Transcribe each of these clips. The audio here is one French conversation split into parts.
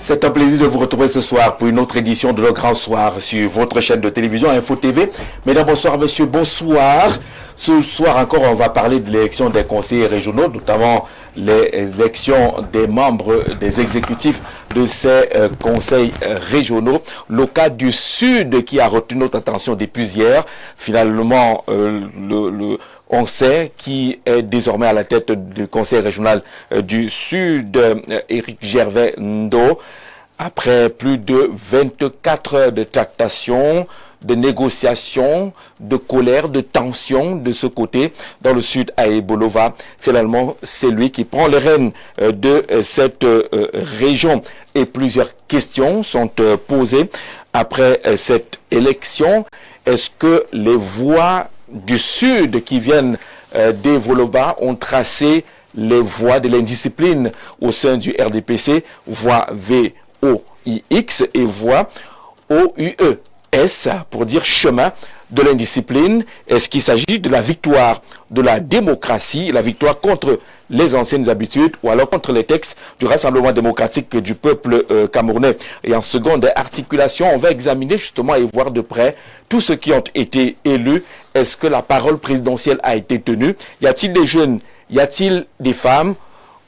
C'est un plaisir de vous retrouver ce soir pour une autre édition de Le Grand Soir sur votre chaîne de télévision Info TV. Mesdames, bonsoir, messieurs, bonsoir. Ce soir encore, on va parler de l'élection des conseillers régionaux, notamment les élections des membres des exécutifs de ces conseils régionaux. Le cas du Sud qui a retenu notre attention depuis hier. Finalement, on sait qui est désormais à la tête du conseil régional du Sud, Éric Gervais Ndo. Après plus de 24 heures de tractation, de négociations, de colère, de tension de ce côté, dans le Sud à Ebolova, finalement, c'est lui qui prend les rênes de cette région. Et plusieurs questions sont posées après cette élection. Est-ce que les voix du Sud qui viennent d'Ebolova ont tracé les voies de l'indiscipline au sein du RDPC, voie VOIX et voie OUES, pour dire chemin de l'indiscipline? Est-ce qu'il s'agit de la victoire de la démocratie, la victoire contre les anciennes habitudes, ou alors contre les textes du Rassemblement démocratique du peuple camerounais? Et en seconde articulation, on va examiner justement et voir de près tous ceux qui ont été élus. Est-ce que la parole présidentielle a été tenue? Y a-t-il des jeunes? Y a-t-il des femmes?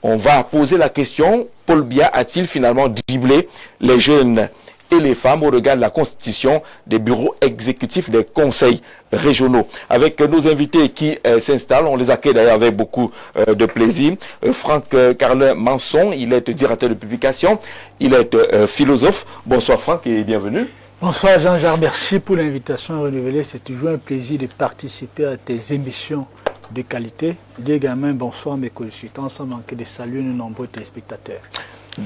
On va poser la question. Paul Biya a-t-il finalement dribblé les jeunes et les femmes au regard de la constitution des bureaux exécutifs des conseils régionaux? Avec nos invités qui s'installent, on les accueille d'ailleurs avec beaucoup de plaisir. Franck Carlin Manson, il est directeur de publication, il est philosophe. Bonsoir Franck et bienvenue. Bonsoir Jean-Jacques, merci pour l'invitation renouvelée. C'est toujours un plaisir de participer à tes émissions de qualité. Dis également bonsoir mes consultants, sans manquer de saluer nos nombreux téléspectateurs.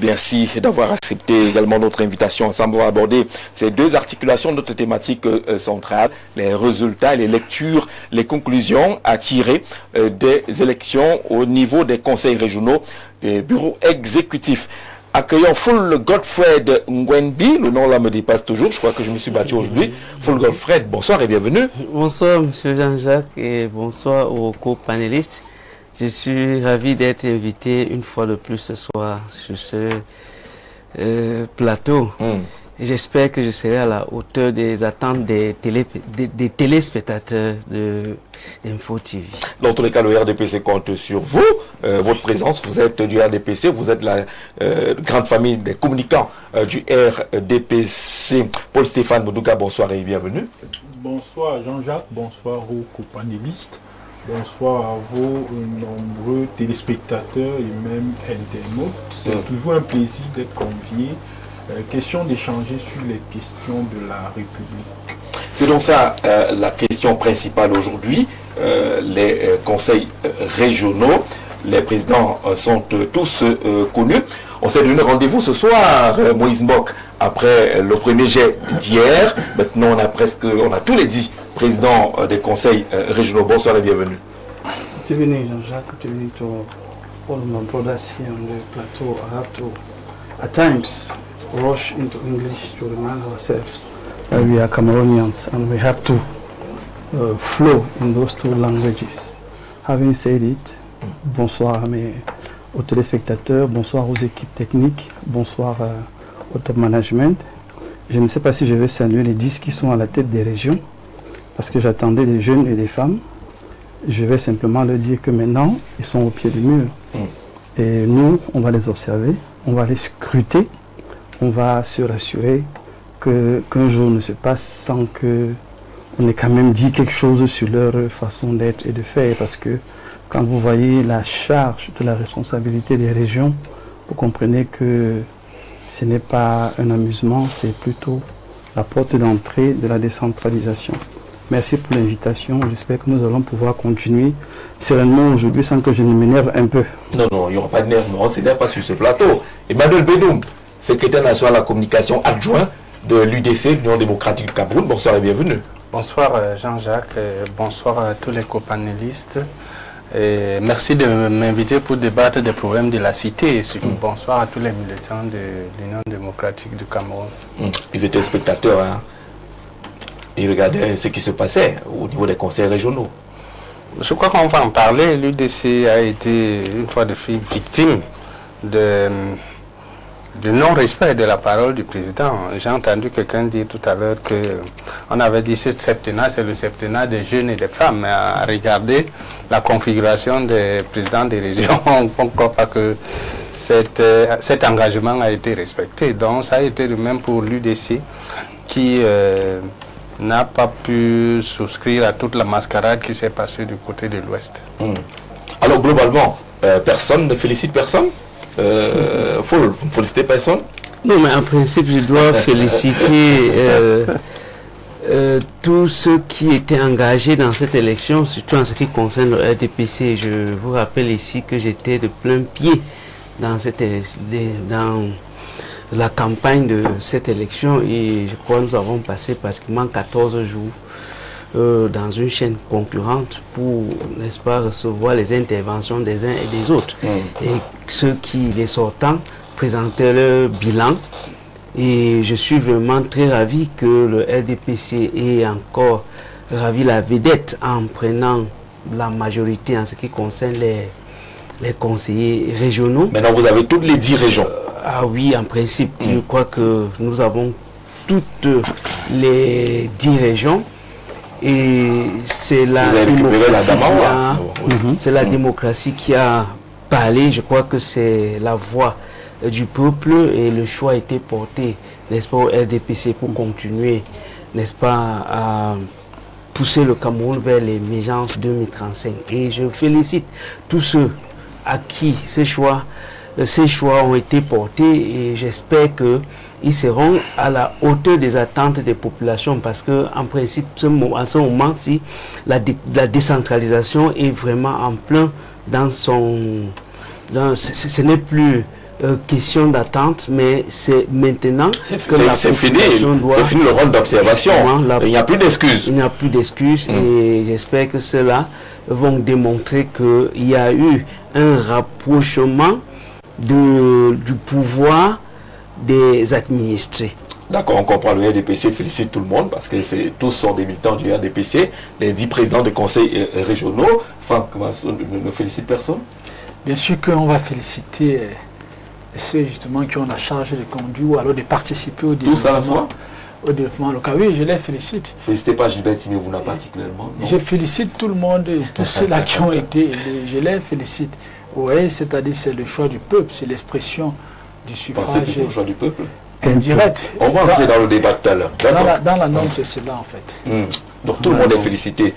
Merci d'avoir accepté également notre invitation. Ensemble, on va aborder ces deux articulations de notre thématique centrale, les résultats, les lectures, les conclusions à tirer des élections au niveau des conseils régionaux et bureaux exécutifs. Accueillons Full Godfred Ngwenbi, le nom là me dépasse toujours, je crois que je me suis battu aujourd'hui. Full Godfred, bonsoir et bienvenue. Bonsoir Monsieur Jean-Jacques et bonsoir aux co-panélistes. Je suis ravi d'être invité une fois de plus ce soir sur ce plateau. J'espère que je serai à la hauteur des attentes des téléspectateurs d'Info TV. Dans tous les cas, le RDPC compte sur vous, votre présence. Vous êtes du RDPC, vous êtes la grande famille des communicants du RDPC. Paul-Stéphane Moudouga, bonsoir et bienvenue. Bonsoir Jean-Jacques, bonsoir aux co-panélistes. Bonsoir à vos nombreux téléspectateurs et même internautes. C'est toujours un plaisir d'être convié. Question d'échanger sur les questions de la République. C'est donc ça la question principale aujourd'hui. Les conseils régionaux, les présidents sont tous connus. On s'est donné rendez-vous ce soir, Moïse Mbok, après le premier jet d'hier. Maintenant, on a tous les 10 présidents des conseils régionaux. Bonsoir et bienvenue. Good evening, Jean-Jacques. Good evening to all my brothers here on the plateau. I have to, at times, rush into English to remind ourselves that we are Cameroonians and we have to flow in those two languages. Having said it, bonsoir aux téléspectateurs, bonsoir aux équipes techniques, bonsoir au top management. Je ne sais pas si je vais saluer les 10 qui sont à la tête des régions, parce que j'attendais des jeunes et des femmes. Je vais simplement leur dire que maintenant, ils sont au pied du mur. Et nous, on va les observer, on va les scruter, on va se rassurer qu'un jour ne se passe sans qu'on ait quand même dit quelque chose sur leur façon d'être et de faire. Parce que quand vous voyez la charge de la responsabilité des régions, vous comprenez que ce n'est pas un amusement, c'est plutôt la porte d'entrée de la décentralisation. Merci pour l'invitation. J'espère que nous allons pouvoir continuer sereinement aujourd'hui sans que je ne m'énerve un peu. Non, il n'y aura pas de nerfs. On ne s'énerve pas sur ce plateau. Emmanuel Bedoum, secrétaire national à la communication adjoint de l'UDC, l'Union démocratique du Cameroun. Bonsoir et bienvenue. Bonsoir Jean-Jacques, bonsoir à tous les copanélistes. Merci de m'inviter pour débattre des problèmes de la cité. Bonsoir à tous les militants de l'Union démocratique du Cameroun. Ils étaient spectateurs, hein. Ils regardaient ce qui se passait au niveau des conseils régionaux. Je crois qu'on va en parler. L'UDC a été une fois de plus victime de du non-respect de la parole du président. J'ai entendu quelqu'un dire tout à l'heure qu'on avait dit ce septennat, c'est le septennat des jeunes et des femmes. Mais à regarder la configuration des présidents des régions, on ne croit pas que cet engagement a été respecté. Donc ça a été le même pour l'UDC qui n'a pas pu souscrire à toute la mascarade qui s'est passée du côté de l'Ouest. Alors globalement, personne ne félicite personne. Vous ne félicitez personne? Non, mais en principe, je dois féliciter tous ceux qui étaient engagés dans cette élection, surtout en ce qui concerne le RDPC. Je vous rappelle ici que j'étais de plein pied dans la campagne de cette élection et je crois que nous avons passé pratiquement 14 jours dans une chaîne concurrente pour, n'est-ce pas, recevoir les interventions des uns et des autres. Et ceux qui, les sortants, présentaient leur bilan. Et je suis vraiment très ravi que le RDPC ait encore ravi la vedette en prenant la majorité en ce qui concerne les conseillers régionaux. Maintenant, vous avez toutes les 10 régions. Ah oui, en principe, je crois que nous avons toutes les 10 régions. Et c'est la démocratie qui a parlé. Je crois que c'est la voix du peuple et le choix a été porté, n'est-ce pas, au RDPC pour continuer, n'est-ce pas, à pousser le Cameroun vers l'émergence 2035. Et je félicite tous ceux à qui ces choix ont été portés et j'espère qu'ils seront à la hauteur des attentes des populations parce que en principe, à ce moment-ci, la décentralisation est vraiment en plein dans son... ce n'est plus question d'attente, mais c'est maintenant que la population doit... C'est fini le rôle d'observation. Il n'y a plus d'excuses. Il n'y a plus d'excuses et j'espère que ceux-là vont démontrer qu'il y a eu un rapprochement du pouvoir des administrés. D'accord, on comprend. Le RDPC félicite tout le monde parce que tous sont des militants du RDPC, les 10 présidents des conseils régionaux. Franck ne félicite personne? Bien sûr qu'on va féliciter ceux justement qui ont la charge de conduire ou alors de participer au développement. Tous à la fois? Au développement local. Oui, je les félicite. Félicitez pas Gilbert Timévouna particulièrement? Non. Je félicite tout le monde, tous ceux-là qui ont été élus. Je les félicite. Oui, c'est-à-dire c'est le choix du peuple, c'est l'expression du suffrage. C'est le choix du peuple indirect. On va entrer dans le débat tout à l'heure. Dans la norme, c'est cela en fait. Donc tout le monde est félicité.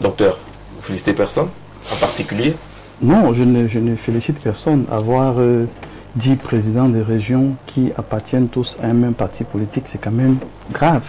Docteur, vous félicitez personne en particulier? Non, je ne félicite personne. Avoir 10 présidents de régions qui appartiennent tous à un même parti politique, c'est quand même grave.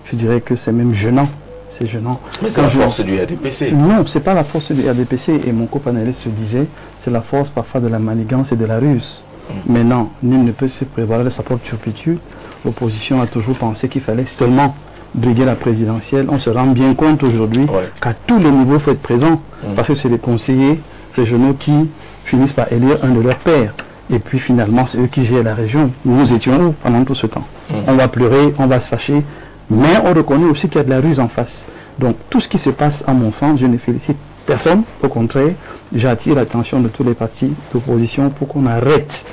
Je dirais que c'est même gênant. C'est gênant. Mais c'est la force du RDPC. Non, c'est pas la force du RDPC. Et mon copanéliste disait, c'est la force parfois de la manigance et de la ruse. Mais non, nul ne peut se prévaloir de sa propre turpitude. L'opposition a toujours pensé qu'il fallait seulement briguer la présidentielle. On se rend bien compte aujourd'hui qu'à tous les niveaux, il faut être présent. Parce que c'est les conseillers régionaux qui finissent par élire un de leurs pairs. Et puis finalement, c'est eux qui gèrent la région. Nous étions où pendant tout ce temps? On va pleurer, on va se fâcher. Mais on reconnaît aussi qu'il y a de la ruse en face. Donc tout ce qui se passe, à mon sens, je ne félicite personne. Au contraire, j'attire l'attention de tous les partis d'opposition pour qu'on arrête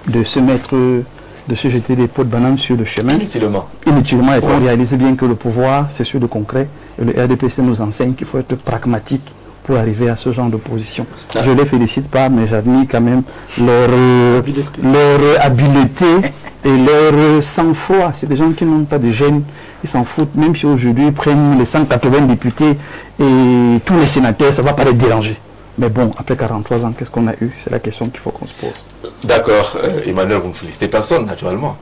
de se jeter des pots de banane sur le chemin. Inutilement. Et qu'on réalise bien que le pouvoir, c'est sur le concret. Et le RDPC nous enseigne qu'il faut être pragmatique pour arriver à ce genre de position. Je ne les félicite pas, mais j'admire quand même leur habileté et leur sang-froid. C'est des gens qui n'ont pas de gêne, ils s'en foutent, même si aujourd'hui ils prennent les 180 députés et tous les sénateurs, ça ne va pas les déranger. Mais bon, après 43 ans, qu'est-ce qu'on a eu? C'est la question qu'il faut qu'on se pose. D'accord. Emmanuel, vous ne félicitez personne, naturellement?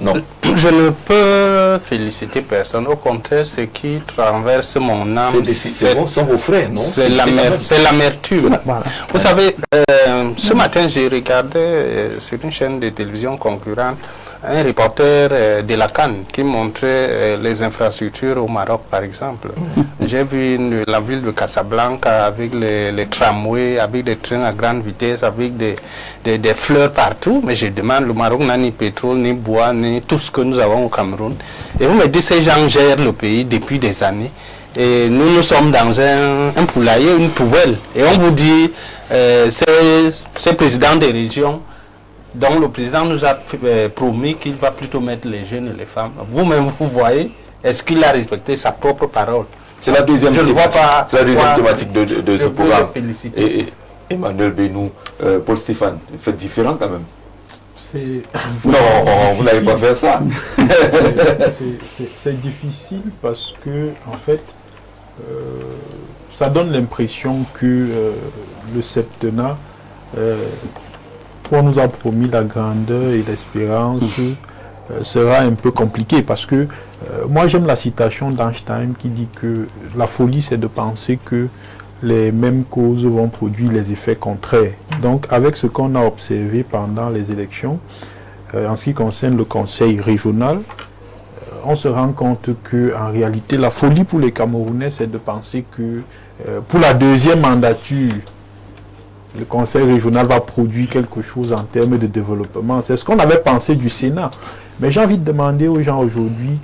Non. Je ne peux féliciter personne. Au contraire, ce qui traverse mon âme, c'est vos frères, non? C'est l'amertume. Voilà. Vous savez, ce matin, j'ai regardé sur une chaîne de télévision concurrente un reporter de la CAN qui montrait les infrastructures au Maroc, par exemple. J'ai vu la ville de Casablanca avec les tramways, avec des trains à grande vitesse, avec des fleurs partout. Mais je demande, le Maroc n'a ni pétrole, ni bois, ni tout ce que nous avons au Cameroun. Et vous me dites, ces gens gèrent le pays depuis des années. Et nous sommes dans un poulailler, une poubelle. Et on vous dit, ces présidents des régions, dont le président nous a promis qu'il va plutôt mettre les jeunes et les femmes. Vous-même, vous voyez, est-ce qu'il a respecté sa propre parole? C'est la deuxième thématique de ce programme. Féliciter. Et Emmanuel Benou, Paul Stéphane, faites différent quand même. Non, vous n'avez pas fait ça. C'est difficile parce que, en fait, ça donne l'impression que le septennat, on nous a promis la grandeur et l'espérance, sera un peu compliqué parce que moi j'aime la citation d'Einstein qui dit que la folie c'est de penser que les mêmes causes vont produire les effets contraires. Donc avec ce qu'on a observé pendant les élections, en ce qui concerne le conseil régional, on se rend compte que en réalité la folie pour les Camerounais c'est de penser que pour la deuxième mandature, le conseil régional va produire quelque chose en termes de développement. C'est ce qu'on avait pensé du Sénat. Mais j'ai envie de demander aux gens aujourd'hui,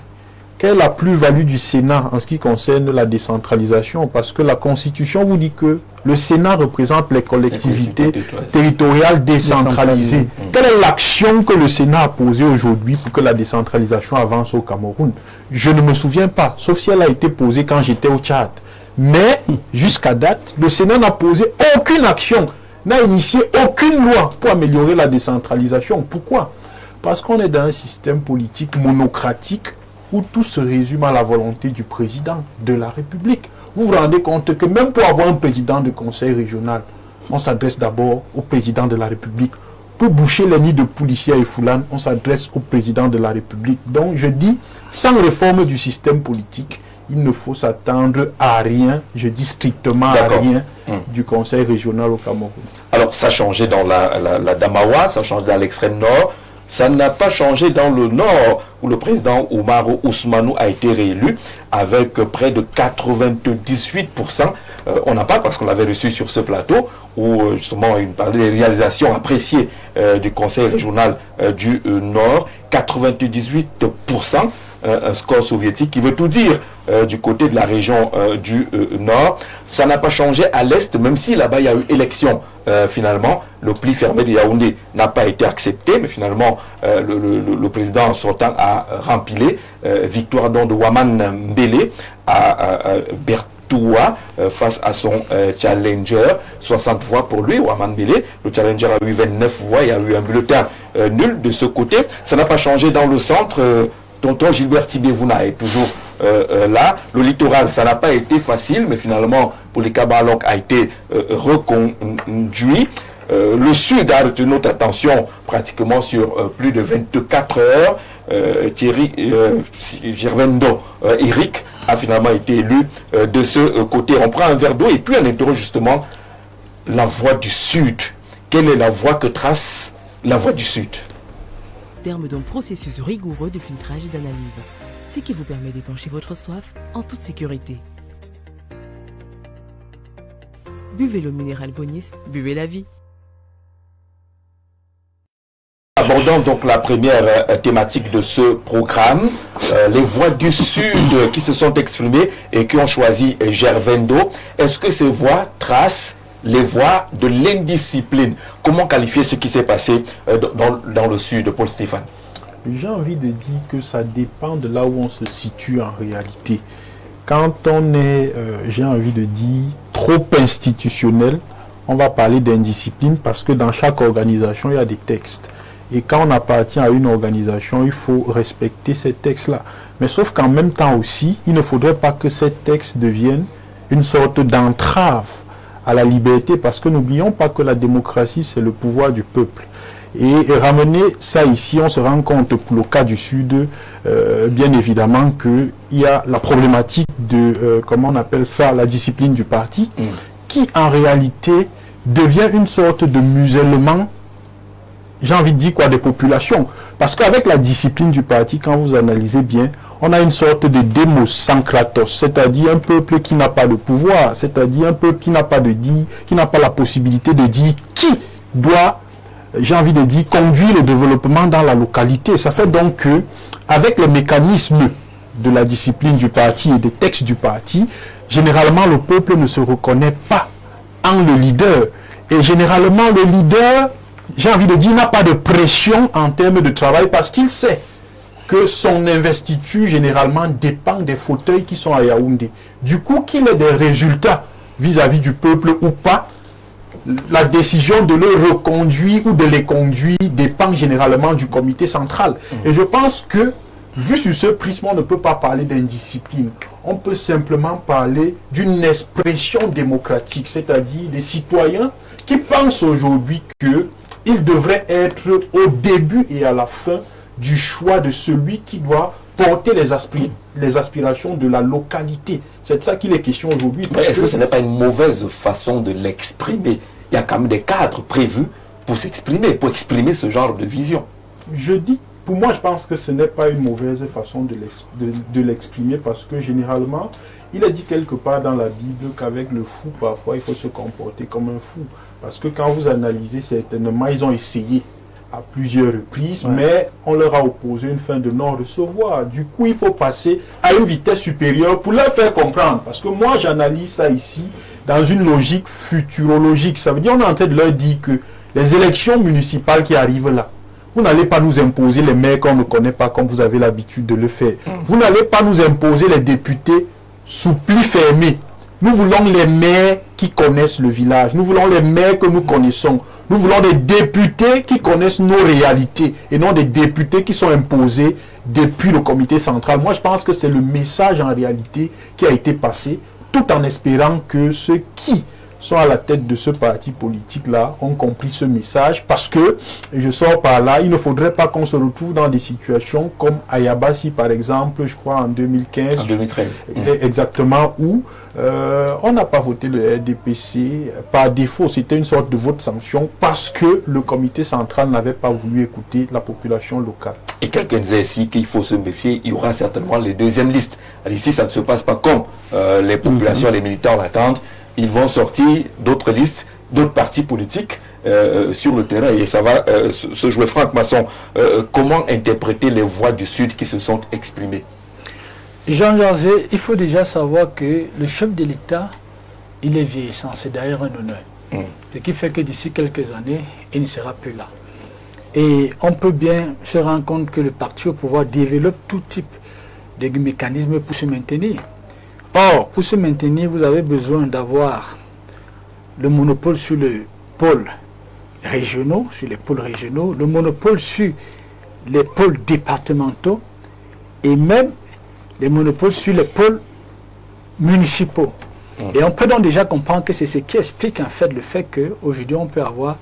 quelle est la plus-value du Sénat en ce qui concerne la décentralisation? Parce que la Constitution vous dit que le Sénat représente les collectivités territoriales décentralisées. Quelle est l'action que le Sénat a posée aujourd'hui pour que la décentralisation avance au Cameroun? Je ne me souviens pas, sauf si elle a été posée quand j'étais au Tchad. Mais, jusqu'à date, le Sénat n'a posé aucune action, n'a initié aucune loi pour améliorer la décentralisation. Pourquoi? Parce qu'on est dans un système politique monocratique où tout se résume à la volonté du président de la République. Vous vous rendez compte que même pour avoir un président de conseil régional, on s'adresse d'abord au président de la République. Pour boucher les nids de Poulichia et Foulane, on s'adresse au président de la République. Donc je dis, sans réforme du système politique, il ne faut s'attendre à rien, je dis strictement à rien, du conseil régional au Cameroun. Alors ça a changé dans la Damawa, ça a changé dans l'extrême nord, ça n'a pas changé dans le nord, où le président Oumarou Ousmanou a été réélu avec près de 98%. On n'a pas, parce qu'on l'avait reçu sur ce plateau, où justement il parlait des réalisations appréciées du conseil régional du nord, 98%. Un score soviétique qui veut tout dire du côté de la région du nord. Ça n'a pas changé à l'est, même si là-bas il y a eu élection. Finalement, le pli fermé de Yaoundé n'a pas été accepté, mais finalement le président sortant a rempilé. Victoire donc de Waman Mbele à Bertoua face à son challenger. 60 voix pour lui, Waman Mbele. Le challenger a eu 29 voix, il y a eu un bulletin nul de ce côté. Ça n'a pas changé dans le centre. Tonton Gilbert Tibévouna est toujours là. Le littoral, ça n'a pas été facile, mais finalement, pour les Kabalok, a été reconduit. Le sud a retenu notre attention pratiquement sur plus de 24 heures. Thierry Gervendo Eric a finalement été élu de ce côté. On prend un verre d'eau et puis on interroge justement la voie du sud. Quelle est la voie que trace la voie du sud? Terme d'un processus rigoureux de filtrage et d'analyse, ce qui vous permet d'étancher votre soif en toute sécurité. Buvez l'eau minérale Bonis, buvez la vie. Abordons donc la première thématique de ce programme, les voix du Sud qui se sont exprimées et qui ont choisi Gervendo. Est-ce que ces voix tracent les voies de l'indiscipline? Comment qualifier ce qui s'est passé dans le Sud, Paul Stéphane? J'ai envie de dire que ça dépend de là où on se situe en réalité. Quand on est, j'ai envie de dire, trop institutionnel, on va parler d'indiscipline parce que dans chaque organisation, il y a des textes. Et quand on appartient à une organisation, il faut respecter ces textes-là. Mais sauf qu'en même temps aussi, il ne faudrait pas que ces textes deviennent une sorte d'entrave à la liberté, parce que n'oublions pas que la démocratie, c'est le pouvoir du peuple. Et ramener ça ici, on se rend compte pour le cas du Sud, bien évidemment qu'il y a la problématique de, comment on appelle ça, la discipline du parti, qui en réalité devient une sorte de musellement, j'ai envie de dire quoi, des populations. Parce qu'avec la discipline du parti, quand vous analysez bien, on a une sorte de démos sans kratos, c'est-à-dire un peuple qui n'a pas de pouvoir, c'est-à-dire un peuple qui n'a pas de dire, qui n'a pas la possibilité de dire qui doit, j'ai envie de dire, conduire le développement dans la localité. Ça fait donc que, avec les mécanismes de la discipline du parti et des textes du parti, généralement le peuple ne se reconnaît pas en le leader. Et généralement, le leader, j'ai envie de dire, n'a pas de pression en termes de travail parce qu'il sait que son investiture, généralement, dépend des fauteuils qui sont à Yaoundé. Du coup, qu'il ait des résultats vis-à-vis du peuple ou pas, la décision de le reconduire ou de les conduire dépend généralement du comité central. Et je pense que, vu sur ce prisme, on ne peut pas parler d'indiscipline. On peut simplement parler d'une expression démocratique, c'est-à-dire des citoyens qui pensent aujourd'hui qu'ils devraient être au début et à la fin du choix de celui qui doit porter les aspirations de la localité. C'est de ça qu'il est question aujourd'hui. Mais est-ce que ce n'est pas une mauvaise façon de l'exprimer? Il y a quand même des cadres prévus pour s'exprimer, pour exprimer ce genre de vision. Je dis, pour moi, je pense que ce n'est pas une mauvaise façon de l'exprimer parce que généralement, il est dit quelque part dans la Bible qu'avec le fou, parfois, il faut se comporter comme un fou. Parce que quand vous analysez, certainement, ils ont essayé à plusieurs reprises, mais on leur a opposé une fin de non-recevoir. Du coup, il faut passer à une vitesse supérieure pour leur faire comprendre. Parce que moi, j'analyse ça ici dans une logique futurologique. Ça veut dire qu'on est en train de leur dire que les élections municipales qui arrivent là, vous n'allez pas nous imposer les maires qu'on ne connaît pas comme vous avez l'habitude de le faire. Vous n'allez pas nous imposer les députés sous pli fermé. Nous voulons les maires qui connaissent le village. Nous voulons les maires que nous connaissons. Nous voulons des députés qui connaissent nos réalités et non des députés qui sont imposés depuis le comité central. Moi, je pense que c'est le message en réalité qui a été passé, tout en espérant que ceux qui sont à la tête de ce parti politique-là ont compris ce message parce que, et je sors par là, il ne faudrait pas qu'on se retrouve dans des situations comme Ayabassi, par exemple, je crois en 2015. En 2013. Exactement, où on n'a pas voté le RDPC par défaut. C'était une sorte de vote sanction parce que le comité central n'avait pas voulu écouter la population locale. Et quelqu'un disait ici qu'il faut se méfier, il y aura certainement les deuxièmes listes. Alors ici, ça ne se passe pas comme les populations, les militants l'attendent. Ils vont sortir d'autres listes, d'autres partis politiques sur le terrain et ça va se jouer. Franck Masson, comment interpréter les voix du Sud qui se sont exprimées? Jean-José, il faut déjà savoir que le chef de l'État, il est vieillissant, c'est d'ailleurs un honneur. Ce qui fait que d'ici quelques années, il ne sera plus là. Et on peut bien se rendre compte que le parti au pouvoir développe tout type de mécanismes pour se maintenir. Or, pour se maintenir, vous avez besoin d'avoir le monopole sur les pôles régionaux, le monopole sur les pôles départementaux et même les monopoles sur les pôles municipaux. Et on peut donc déjà comprendre que c'est ce qui explique en fait le fait qu'aujourd'hui on peut avoir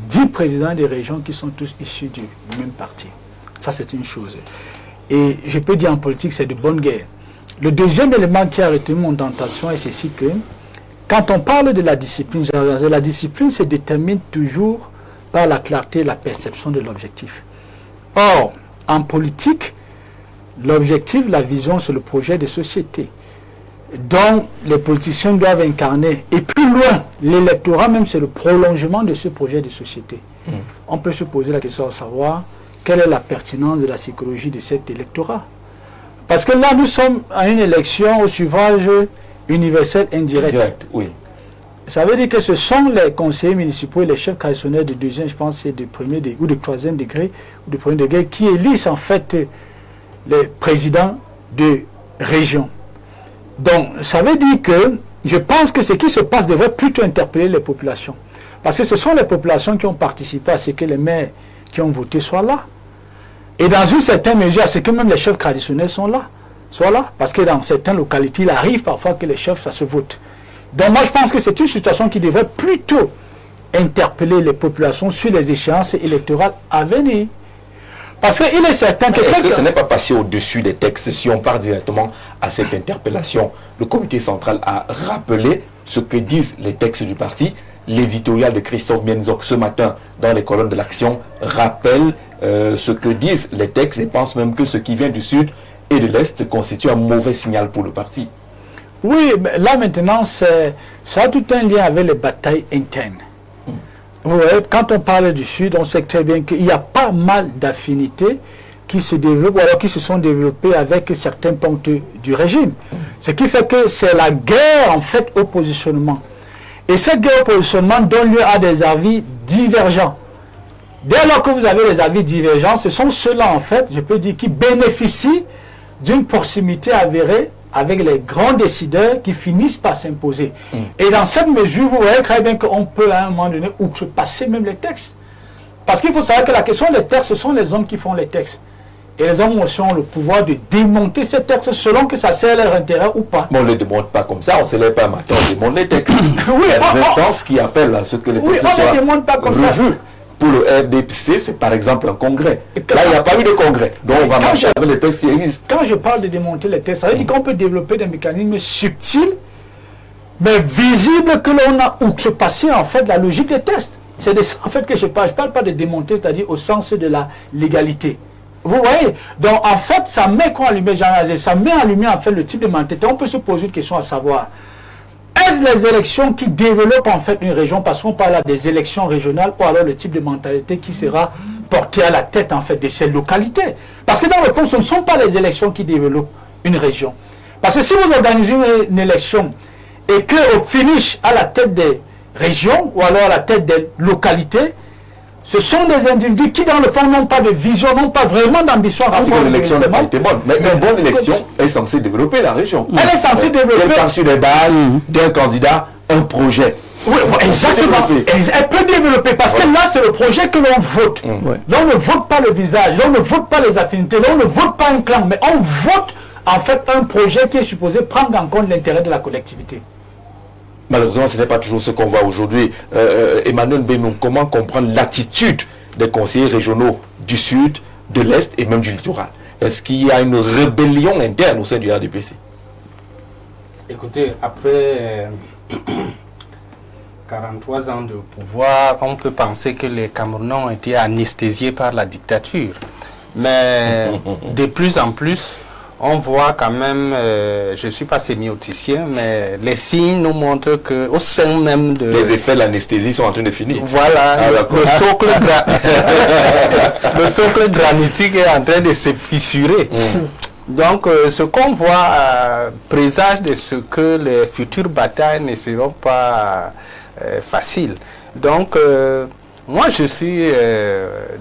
10 présidents des régions qui sont tous issus du même parti. Ça c'est une chose. Et je peux dire en politique c'est de bonne guerre. Le deuxième élément qui a retenu mon attention est ceci que quand on parle de la discipline se détermine toujours par la clarté et la perception de l'objectif. Or, en politique, l'objectif, la vision, c'est le projet de société dont les politiciens doivent incarner. Et plus loin, l'électorat même, c'est le prolongement de ce projet de société. On peut se poser la question de savoir quelle est la pertinence de la psychologie de cet électorat. Parce que là, nous sommes à une élection au suffrage universel indirect. Oui. Ça veut dire que ce sont les conseillers municipaux et les chefs traditionnels de deuxième, je pense, c'est de premier degré, ou de troisième degré, ou de premier degré, qui élisent en fait les présidents de région. Donc, ça veut dire que je pense que ce qui se passe devrait plutôt interpeller les populations. Parce que ce sont les populations qui ont participé à ce que les maires qui ont voté soient là. Et dans une certaine mesure, à ce que même les chefs traditionnels soient là. Parce que dans certaines localités, il arrive parfois que les chefs, ça se vote. Donc moi, je pense que c'est une situation qui devrait plutôt interpeller les populations sur les échéances électorales à venir. Parce qu'il est certain que... Est-ce que ce n'est pas passé au-dessus des textes si on part directement à cette interpellation? Le comité central a rappelé ce que disent les textes du parti. L'éditorial de Christophe Mienzok ce matin dans les colonnes de l'Action rappelle ce que disent les textes et pense même que ce qui vient du Sud et de l'Est constitue un mauvais signal pour le parti. Oui, mais là maintenant, ça a tout un lien avec les batailles internes. Vous voyez, quand on parle du Sud, on sait très bien qu'il y a pas mal d'affinités qui se développent, ou alors qui se sont développées avec certains points du régime. Ce qui fait que c'est la guerre, en fait, au positionnement. Et cette guerre au positionnement donne lieu à des avis divergents. Dès lors que vous avez des avis divergents, ce sont ceux-là, en fait, je peux dire, qui bénéficient d'une proximité avérée avec les grands décideurs qui finissent par s'imposer. Et dans cette mesure, vous voyez très bien qu'on peut à un moment donné outrepasser même les textes. Parce qu'il faut savoir que la question des textes, ce sont les hommes qui font les textes. Et les hommes aussi ont le pouvoir de démonter ces textes selon que ça sert leur intérêt ou pas. Mais on ne les démonte pas comme ça, on ne se lève pas matin, on démonte les textes. Oui, il y a des instances qui appellent à ce que les textes on ne les démonte pas comme ça. Pour le RDPC, c'est par exemple un congrès. Là, il n'y a pas eu de congrès. Donc, on va marcher avec les textes qui existent. Quand je parle de démonter les textes, ça veut dire qu'on peut développer des mécanismes subtils, mais visibles, que l'on a outrepassé en fait la logique des textes. C'est de ça en fait que je parle. Je ne parle pas de démonter, c'est-à-dire au sens de la légalité. Vous voyez? Donc, en fait, ça met quoi en lumière, ça met en lumière en fait le type de mentalité. On peut se poser une question à savoir. Est-ce les élections qui développent en fait une région, parce qu'on parle là des élections régionales, ou alors le type de mentalité qui sera porté à la tête en fait de ces localités? Parce que dans le fond, ce ne sont pas les élections qui développent une région. Parce que si vous organisez une élection et qu'au finish, à la tête des régions, ou alors à la tête des localités, ce sont des individus qui, dans le fond, n'ont pas de vision, n'ont pas vraiment d'ambition. L'élection n'a pas été bonne. Mais une bonne élection est censée développer la région. Elle est censée développer. Elle part sur les bases d'un candidat, un projet. Oui, exactement. Elle peut développer, parce que là, c'est le projet que l'on vote. Là, on ne vote pas le visage, là, on ne vote pas les affinités, là, on ne vote pas un clan, mais on vote, en fait, un projet qui est supposé prendre en compte l'intérêt de la collectivité. Malheureusement, ce n'est pas toujours ce qu'on voit aujourd'hui. Emmanuel Benoum, comment comprendre l'attitude des conseillers régionaux du Sud, de l'Est et même du littoral? Est-ce qu'il y a une rébellion interne au sein du RDPC? Écoutez, après 43 ans de pouvoir, on peut penser que les Camerounais ont été anesthésiés par la dictature. Mais de plus en plus, on voit quand même, je ne suis pas sémioticien, mais les signes nous montrent qu'au sein même de... Les effets de l'anesthésie sont en train de finir. Voilà, le socle granitique est en train de se fissurer. Donc, ce qu'on voit présage de ce que les futures batailles ne seront pas faciles. Donc, moi, je suis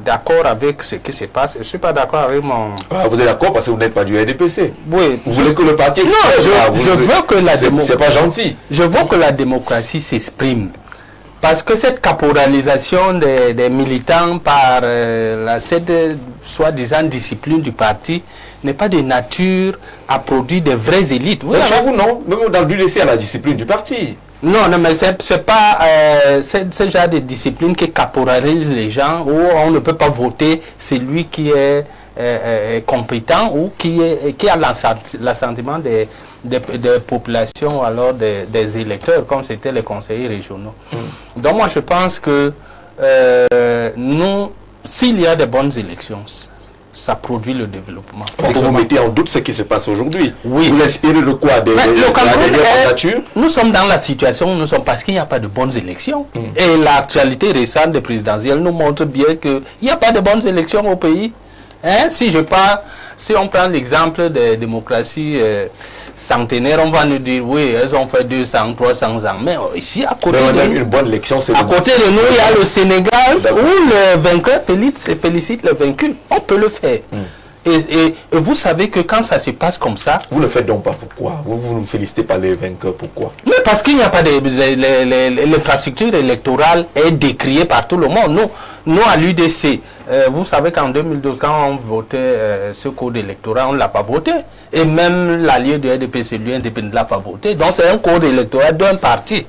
d'accord avec ce qui se passe. Je ne suis pas d'accord avec mon... Ah, vous êtes d'accord parce que vous n'êtes pas du RDPC. Oui. Vous voulez que le parti... Non, je veux que la démocratie... C'est pas gentil. Je veux que la démocratie s'exprime. Parce que cette caporalisation des militants par cette soi-disant discipline du parti n'est pas de nature à produire des vraies élites. Chez vous, non. Même dans l'UDC, à la discipline du parti. Non, mais c'est pas ce genre de discipline qui caporalise les gens, où on ne peut pas voter celui qui est compétent ou qui a l'assentiment des populations, alors des électeurs, comme c'était les conseillers régionaux. Donc moi je pense que s'il y a de bonnes élections, ça produit le développement. Vous mettez en doute ce qui se passe aujourd'hui. Oui. Vous inspirez de quoi? Nous sommes dans la situation où nous sommes parce qu'il n'y a pas de bonnes élections. Et l'actualité récente des présidentielles nous montre bien qu'il n'y a pas de bonnes élections au pays. Hein? Si on prend l'exemple des démocraties centenaires, on va nous dire oui, elles ont fait 200, 300 ans. Mais ici, à côté de nous, une bonne élection, c'est à côté de nous, il y a le Sénégal où le vainqueur félicite le vaincu. On peut le faire. Et vous savez que quand ça se passe comme ça... Vous ne le faites donc pas pourquoi? Vous ne félicitez pas les vainqueurs, pourquoi? Mais parce qu'il n'y a pas de... L'infrastructure électorale est décriée par tout le monde. Nous à l'UDC, vous savez qu'en 2012, quand on votait ce code électoral, on ne l'a pas voté. Et même l'allié du RDPC, l'UNDP ne l'a pas voté. Donc c'est un code électoral d'un parti.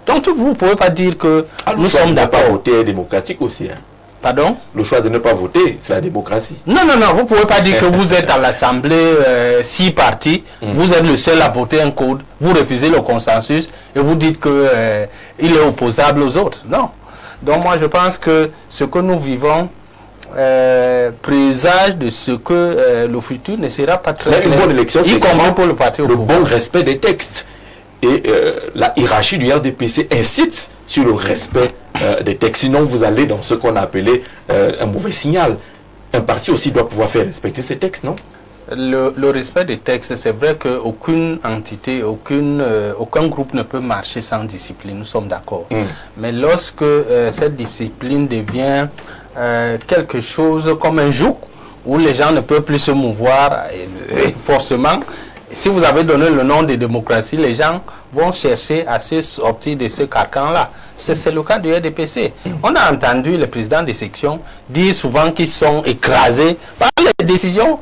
Donc vous ne pouvez pas dire que nous sommes d'accord. Le choix de ne pas voter est démocratique aussi. Hein. Pardon? Le choix de ne pas voter, c'est la démocratie. Non, vous ne pouvez pas dire que vous êtes à l'Assemblée 6 partis, vous êtes le seul à voter un code, vous refusez le consensus et vous dites qu'il est opposable aux autres. Non. Donc moi je pense que ce que nous vivons présage de ce que le futur ne sera pas très clair. Une bonne élection, c'est pour le parti au le bon respect des textes. Et la hiérarchie du RDPC incite sur le respect des textes. Sinon, vous allez dans ce qu'on a appelé un mauvais signal. Un parti aussi doit pouvoir faire respecter ses textes, non? le respect des textes, c'est vrai qu'aucune entité, aucun groupe ne peut marcher sans discipline, nous sommes d'accord. Mais lorsque cette discipline devient quelque chose comme un joug, où les gens ne peuvent plus se mouvoir, et forcément, si vous avez donné le nom de démocratie, les gens vont chercher à se sortir de ce carcan-là. C'est le cas du RDPC. On a entendu les présidents des sections dire souvent qu'ils sont écrasés par les décisions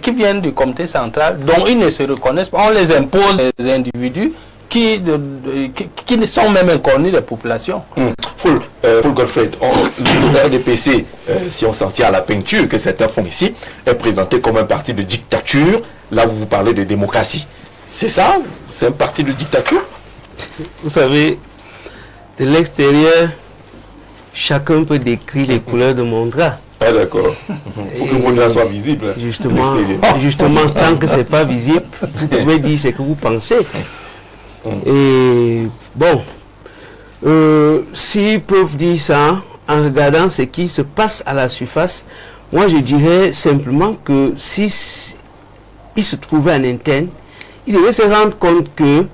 qui viennent du comité central, dont ils ne se reconnaissent pas. On les impose des individus qui ne sont même inconnus des populations. Full Godfrey, le RDPC, si on s'en tient à la peinture que certains font ici, est présenté comme un parti de dictature. Là, vous parlez de démocratie. C'est ça? C'est un parti de dictature? Vous savez, de l'extérieur, chacun peut décrire les couleurs de mon drap. Ah d'accord. Il faut que mon drap soit visible. Justement, tant que ce n'est pas visible, vous pouvez dire ce que vous pensez. Et bon, s'ils peuvent dire ça en regardant ce qui se passe à la surface, moi je dirais simplement que si il se trouvait en interne, il devait se rendre compte que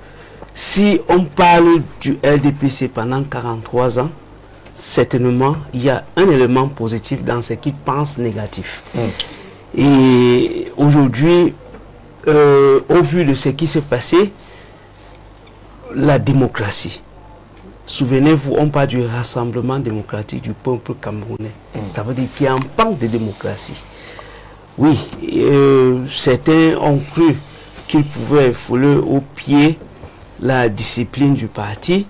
si on parle du RDPC pendant 43 ans, certainement il y a un élément positif dans ce qu'il pense négatif. Et aujourd'hui, au vu de ce qui s'est passé, la démocratie. Souvenez-vous, on parle du rassemblement démocratique du peuple camerounais. Ça veut dire qu'il y a un pan de démocratie. Oui, certains ont cru qu'ils pouvaient fouler au pied la discipline du parti.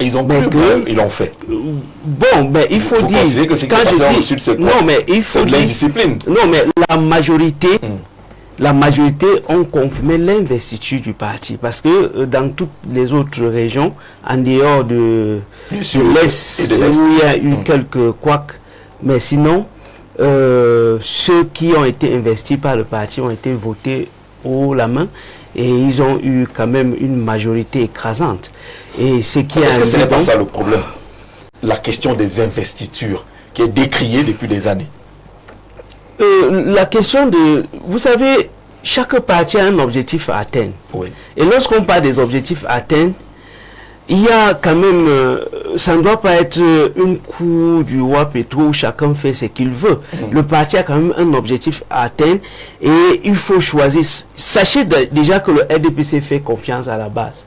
Ils ont cru, ils l'ont fait. Bon, mais il faut dire, que ce quand je dis, non, mais il faut dire, l'indiscipline. Non, mais la majorité ont confirmé l'investiture du parti, parce que dans toutes les autres régions, en dehors de l'Est, où il y a eu quelques couacs, mais sinon, ceux qui ont été investis par le parti ont été votés haut la main, et ils ont eu quand même une majorité écrasante. Et ce qui est-ce que ce n'est pas ça le problème? La question des investitures qui est décriée depuis des années. La question de... Vous savez, chaque parti a un objectif à atteindre. Oui. Et lorsqu'on parle des objectifs à atteindre, il y a quand même... ça ne doit pas être une cour du roi Pétro où chacun fait ce qu'il veut. Le parti a quand même un objectif à atteindre et il faut choisir. Sachez déjà que le RDPC fait confiance à la base.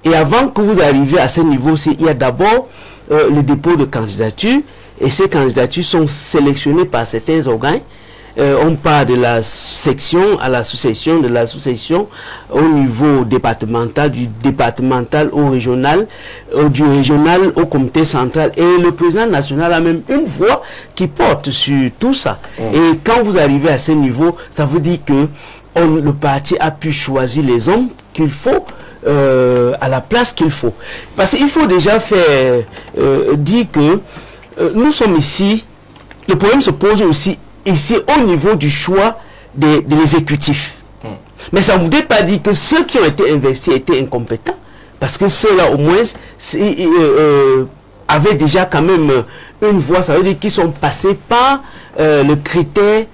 Et avant que vous arriviez à ce niveau-ci, il y a d'abord le dépôt de candidatures. Et ces candidatures sont sélectionnées par certains organes. On part de la section à la sous-section, de la sous-section au niveau départemental, du départemental au régional, du régional au comité central. Et le président national a même une voix qui porte sur tout ça. Et quand vous arrivez à ce niveau, ça veut dire que le parti a pu choisir les hommes qu'il faut à la place qu'il faut. Parce qu'il faut déjà faire dire que nous sommes ici, le problème se pose aussi ici au niveau du choix de l'exécutif. Mais ça ne voudrait pas dire que ceux qui ont été investis étaient incompétents, parce que ceux-là au moins avaient déjà quand même une voix, ça veut dire qu'ils sont passés par le critère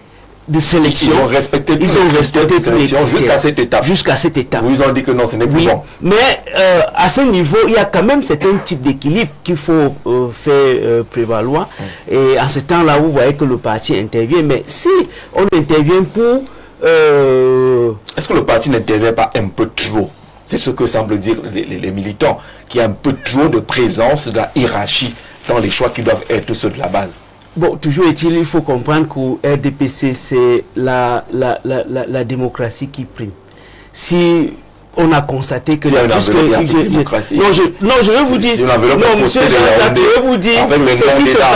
de sélection. Ils ont respecté tous les critères jusqu'à cette étape. Jusqu'à cette étape. Où ils ont dit que non, ce n'est plus bon. Mais à ce niveau, il y a quand même certains types d'équilibre qu'il faut faire prévaloir. Et en ce temps-là, vous voyez que le parti intervient. Mais si on intervient pour... Est-ce que le parti n'intervient pas un peu trop? C'est ce que semblent dire les militants, qu'il y a un peu trop de présence de la hiérarchie dans les choix qui doivent être ceux de la base. Bon, toujours est-il, il faut comprendre qu'au RDPC, c'est la démocratie qui prime. Si on a constaté que... Non, je vais vous dire... Non, monsieur Jean-Jacques, je vais vous dire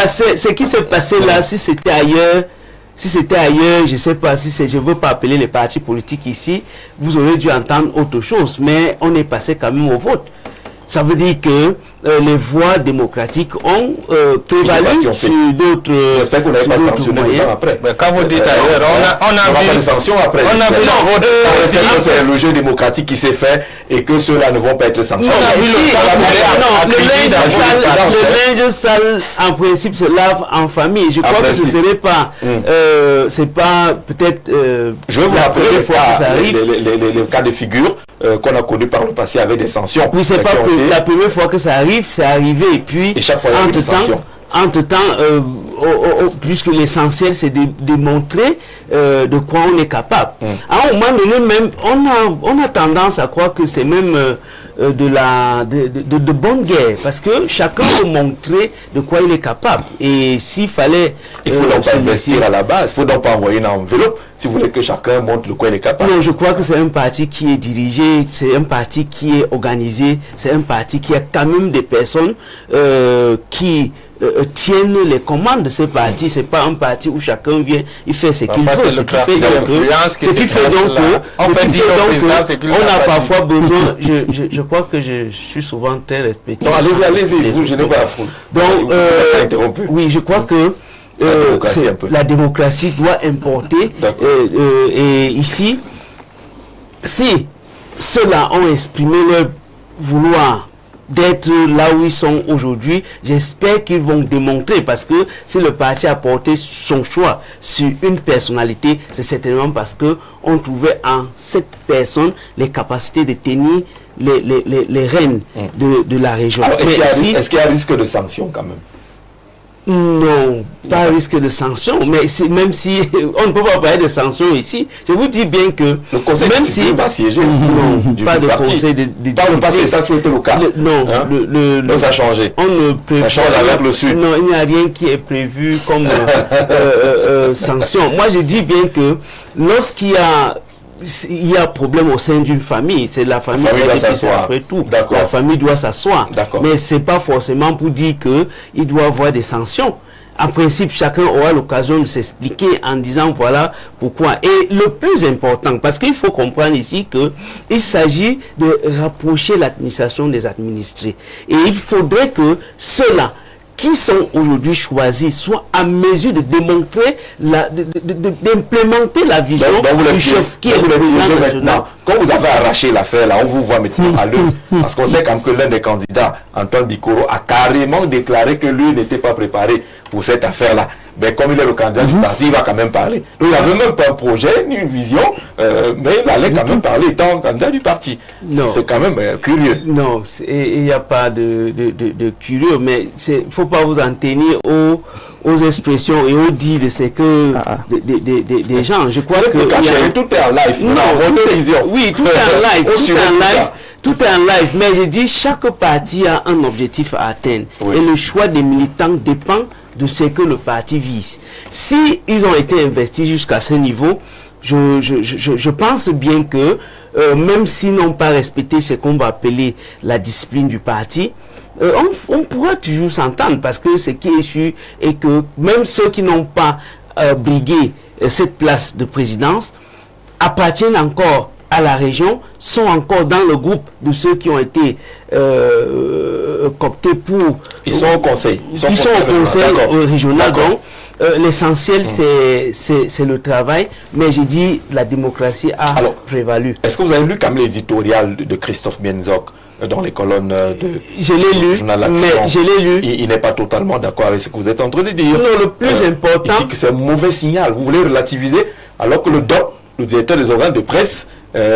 ce qui s'est passé là, si c'était ailleurs, je ne sais pas si c'est... Je ne veux pas appeler les partis politiques ici, vous aurez dû entendre autre chose, mais on est passé quand même au vote. ça veut dire que les voies démocratiques ont prévalu sur d'autres. J'espère qu'on n'avait pas sanctionné longtemps après. Mais quand vous dites ailleurs, on a pas vu de sanctions après. On a vu la vote. C'est le jeu démocratique qui s'est fait et que ceux-là ne vont pas être sanctionnés. Le linge sale, en principe, se lave en famille. Je crois que ce ne serait pas, c'est pas peut-être. Je vais vous rappeler les cas de figure qu'on a connus par le passé avec des sanctions. Oui, c'est pas la première fois que ça arrive, c'est arrivé et puis et chaque fois, il y a des sanctions. Entre-temps, puisque l'essentiel c'est de démontrer de quoi on est capable. À un moment donné même, on a tendance à croire que c'est même de bonne guerre, parce que chacun peut montrer de quoi il est capable. Et s'il fallait... Il faut donc pas investir à la base, il faut donc pas envoyer une enveloppe si vous voulez que chacun montre de quoi il est capable. Non, je crois que c'est un parti qui est dirigé, c'est un parti qui est organisé, c'est un parti qui a quand même des personnes qui tiennent les commandes de ce parti. C'est pas un parti où chacun vient, il fait ce qu'il veut. Ce qui fait donc on a parfois besoin, je crois que je suis souvent très respectueux. Allez-y, vous gênez pas la foule. Donc, oui, je crois que la démocratie doit importer. Et ici, si ceux-là ont exprimé leur vouloir d'être là où ils sont aujourd'hui, j'espère qu'ils vont démontrer, parce que si le parti a porté son choix sur une personnalité, c'est certainement parce que on trouvait en cette personne les capacités de tenir les rênes de la région. Alors, est-ce qu'il y a risque de sanction quand même? Non, pas risque de sanction, mais même si on ne peut pas parler de sanctions ici, je vous dis bien que le conseil même si va siéger, non, pas de conseil de dans le passé, ça a toujours été le cas. Non, ça a changé. On ne prévoit, ça change avec le Sud. Non, il n'y a rien qui est prévu comme sanction. Moi, je dis bien que lorsqu'il y a problème au sein d'une famille, c'est la famille qui doit s'asseoir après tout. La famille doit s'asseoir. Mais c'est pas forcément pour dire que il doit avoir des sanctions. En principe, chacun aura l'occasion de s'expliquer en disant voilà pourquoi. Et le plus important, parce qu'il faut comprendre ici que il s'agit de rapprocher l'administration des administrés. Et il faudrait que ceux-là qui sont aujourd'hui choisis soient à mesure de démontrer, d'implémenter la vision du chef qui est le président régional. Quand vous avez arraché l'affaire, là, on vous voit maintenant à l'œuvre. Parce qu'on sait quand même que l'un des candidats, Antoine Bikoro, a carrément déclaré que lui n'était pas préparé pour cette affaire-là. Mais comme il est le candidat du parti, il va quand même parler. Donc il n'avait même pas un projet, ni une vision, mais il allait quand même parler étant candidat du parti. C'est quand même curieux. Non, il n'y a pas de curieux, mais il ne faut pas vous en tenir aux expressions et aux dits de ce que des gens. Je crois que tout est en live. Oui, tout est en live. Tout est en live, mais je dis chaque parti a un objectif à atteindre. Et le choix des militants dépend de ce que le parti vise. Si ils ont été investis jusqu'à ce niveau, je pense bien que même s'ils n'ont pas respecté ce qu'on va appeler la discipline du parti, on pourra toujours s'entendre, parce que ce qui est sûr est que même ceux qui n'ont pas brigué cette place de présidence appartiennent encore à la région, sont encore dans le groupe de ceux qui ont été cooptés pour... Ils sont au conseil. Ils sont au conseil régional. Donc, l'essentiel, c'est le travail. Mais j'ai dit, la démocratie a prévalu. Est-ce que vous avez lu quand même l'éditorial de Christophe Bienzok dans les colonnes de je l'ai lu, mais je l'ai lu. Il n'est pas totalement d'accord avec ce que vous êtes en train de dire. Non, le plus important... Il dit que c'est un mauvais signal. Vous voulez relativiser, alors que le DOP, le directeur des organes de presse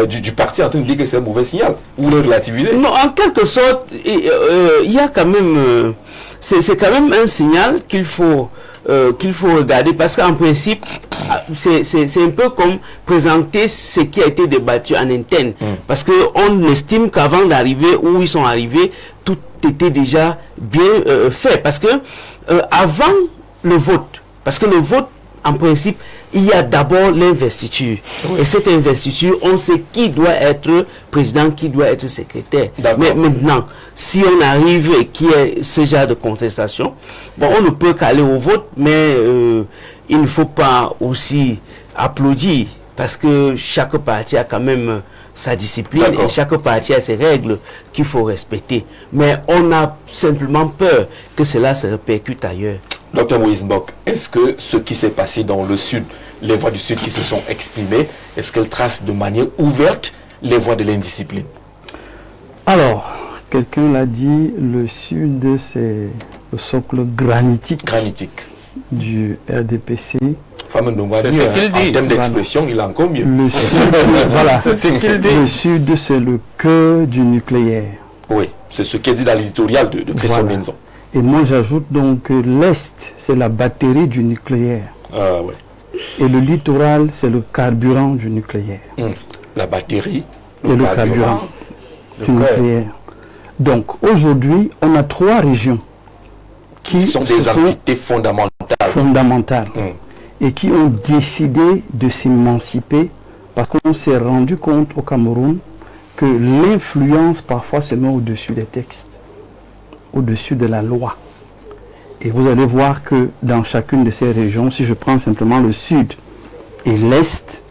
du parti, est en train de dire que c'est un mauvais signal. Vous voulez relativiser? Non, en quelque sorte, il y a quand même... c'est quand même un signal qu'il faut regarder, parce qu'en principe, c'est un peu comme présenter ce qui a été débattu en interne. Parce qu'on estime qu'avant d'arriver où ils sont arrivés, tout était déjà bien fait. Parce que avant le vote, en principe, il y a d'abord l'investiture. Et cette investiture, on sait qui doit être président, qui doit être secrétaire. Mais maintenant, si on arrive et qu'il y a ce genre de contestation, bon, on ne peut qu'aller au vote, mais il ne faut pas aussi applaudir, parce que chaque parti a quand même sa discipline et chaque parti a ses règles qu'il faut respecter. Mais on a simplement peur que cela se répercute ailleurs. Docteur Moïse Mbok, est-ce que ce qui s'est passé dans le Sud, les voix du Sud qui se sont exprimées, est-ce qu'elles tracent de manière ouverte les voies de l'indiscipline? Alors, quelqu'un l'a dit, le Sud, c'est le socle granitique du RDPC. C'est ce qu'il dit. En termes d'expression, il a encore mieux. Le Sud, voilà. C'est ce qu'il dit. Le Sud, c'est le cœur du nucléaire. Oui, c'est ce qu'est dit dans l'éditorial de Christian Menzon. Et moi, j'ajoute donc que l'Est, c'est la batterie du nucléaire. Ah, ouais. Et le littoral, c'est le carburant du nucléaire. La batterie et le carburant du nucléaire. Donc, aujourd'hui, on a 3 régions qui sont des entités fondamentales. Et qui ont décidé de s'émanciper parce qu'on s'est rendu compte au Cameroun que l'influence parfois se met au-dessus des textes, au-dessus de la loi. Et vous allez voir que dans chacune de ces régions, si je prends simplement le Sud et l'Est,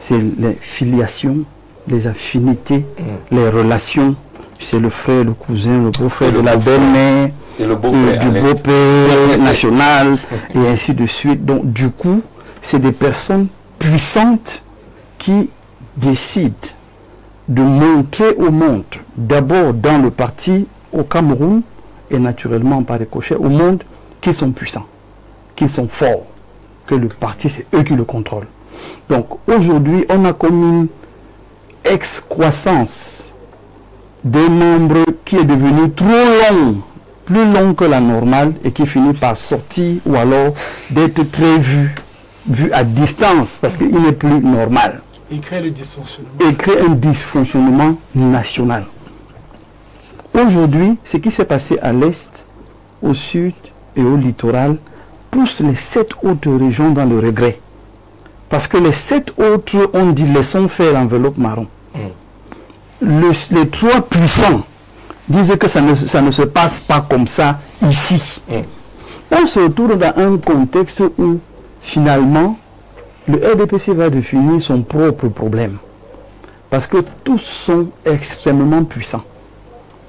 c'est les filiations, les affinités, les relations. C'est le frère, le cousin, le beau-frère de la belle-mère, du beau-père national, et ainsi de suite. Donc, du coup, c'est des personnes puissantes qui décident de montrer au monde, d'abord dans le parti au Cameroun, et naturellement par ricochet au monde, qu'ils sont puissants, qu'ils sont forts, que le parti, c'est eux qui le contrôlent. Donc, aujourd'hui, on a comme une excroissance des membres qui est devenu trop long, plus long que la normale, et qui finit par sortir ou alors d'être très vu à distance parce qu'il n'est plus normal. Il crée le dysfonctionnement. Et crée un dysfonctionnement national. Aujourd'hui, ce qui s'est passé à l'Est, au Sud et au littoral pousse les 7 autres régions dans le regret. Parce que les 7 autres ont dit laissons faire l'enveloppe marron. Les 3 puissants disent que ça ne se passe pas comme ça ici. On se retrouve dans un contexte où finalement le RDPC va définir son propre problème. Parce que tous sont extrêmement puissants.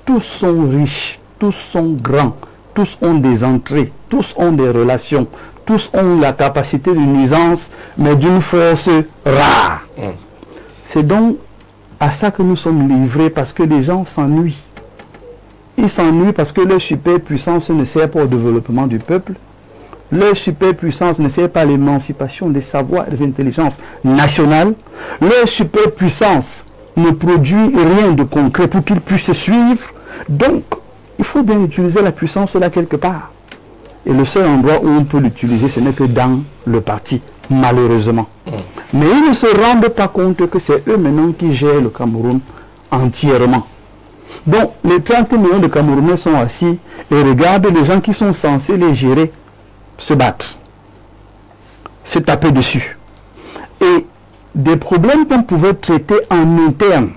Tous sont riches, tous sont grands, tous ont des entrées, tous ont des relations, tous ont la capacité de nuisance, mais d'une force rare. C'est donc à ça que nous sommes livrés parce que les gens s'ennuient. Ils s'ennuient parce que leur superpuissance ne sert pas au développement du peuple. Leur superpuissance ne sert pas à l'émancipation des savoirs et des intelligences nationales. Leur superpuissance ne produit rien de concret pour qu'ils puissent se suivre. Donc, il faut bien utiliser la puissance là quelque part. Et le seul endroit où on peut l'utiliser, ce n'est que dans le parti, malheureusement. Mais ils ne se rendent pas compte que c'est eux maintenant qui gèrent le Cameroun entièrement. Donc, les 30 millions de Camerounais sont assis et regardent les gens qui sont censés les gérer se battre, se taper dessus. Et des problèmes qu'on pouvait traiter en interne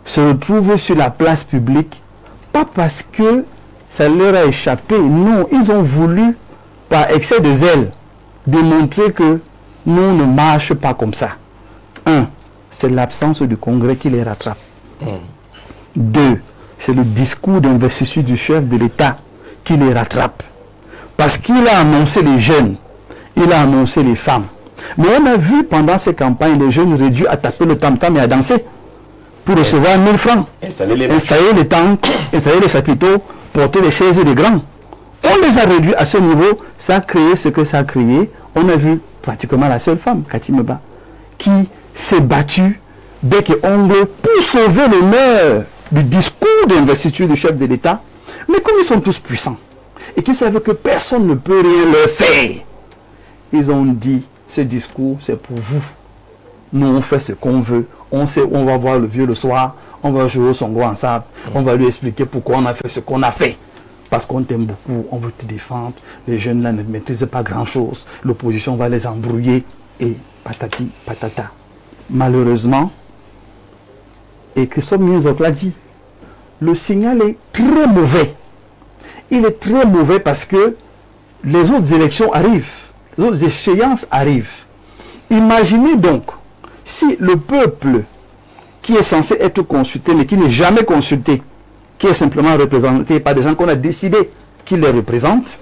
se retrouvent sur la place publique, pas parce que ça leur a échappé, non, ils ont voulu, par excès de zèle, démontrer que nous ne marche pas comme ça. 1, c'est l'absence du congrès qui les rattrape. 2, c'est le discours d'investiture du chef de l'État qui les rattrape. Parce qu'il a annoncé les jeunes, il a annoncé les femmes. Mais on a vu pendant ces campagnes les jeunes réduits à taper le tam-tam et à danser pour recevoir 1000 francs. Installer les tanks, installer les chapiteaux, porter les chaises et les grands. On les a réduits à ce niveau, ça a créé ce que ça a créé. On a vu pratiquement la seule femme, Cathy Meba, qui s'est battue bec et ongle pour sauver l'honneur du discours d'investiture du chef de l'État. Mais comme ils sont tous puissants et qu'ils savent que personne ne peut rien leur faire, ils ont dit, ce discours c'est pour vous. Nous on fait ce qu'on veut. On sait où on va voir le vieux le soir, on va jouer au songo ensemble, on va lui expliquer pourquoi on a fait ce qu'on a fait. Parce qu'on t'aime beaucoup, on veut te défendre, les jeunes là ne maîtrisent pas grand chose, l'opposition va les embrouiller et patati patata. Malheureusement, et Christophe Mienzok l'a dit, le signal est très mauvais. Il est très mauvais parce que les autres élections arrivent, les autres échéances arrivent. Imaginez donc si le peuple qui est censé être consulté, mais qui n'est jamais consulté, qui est simplement représenté par des gens qu'on a décidé qu'ils les représentent.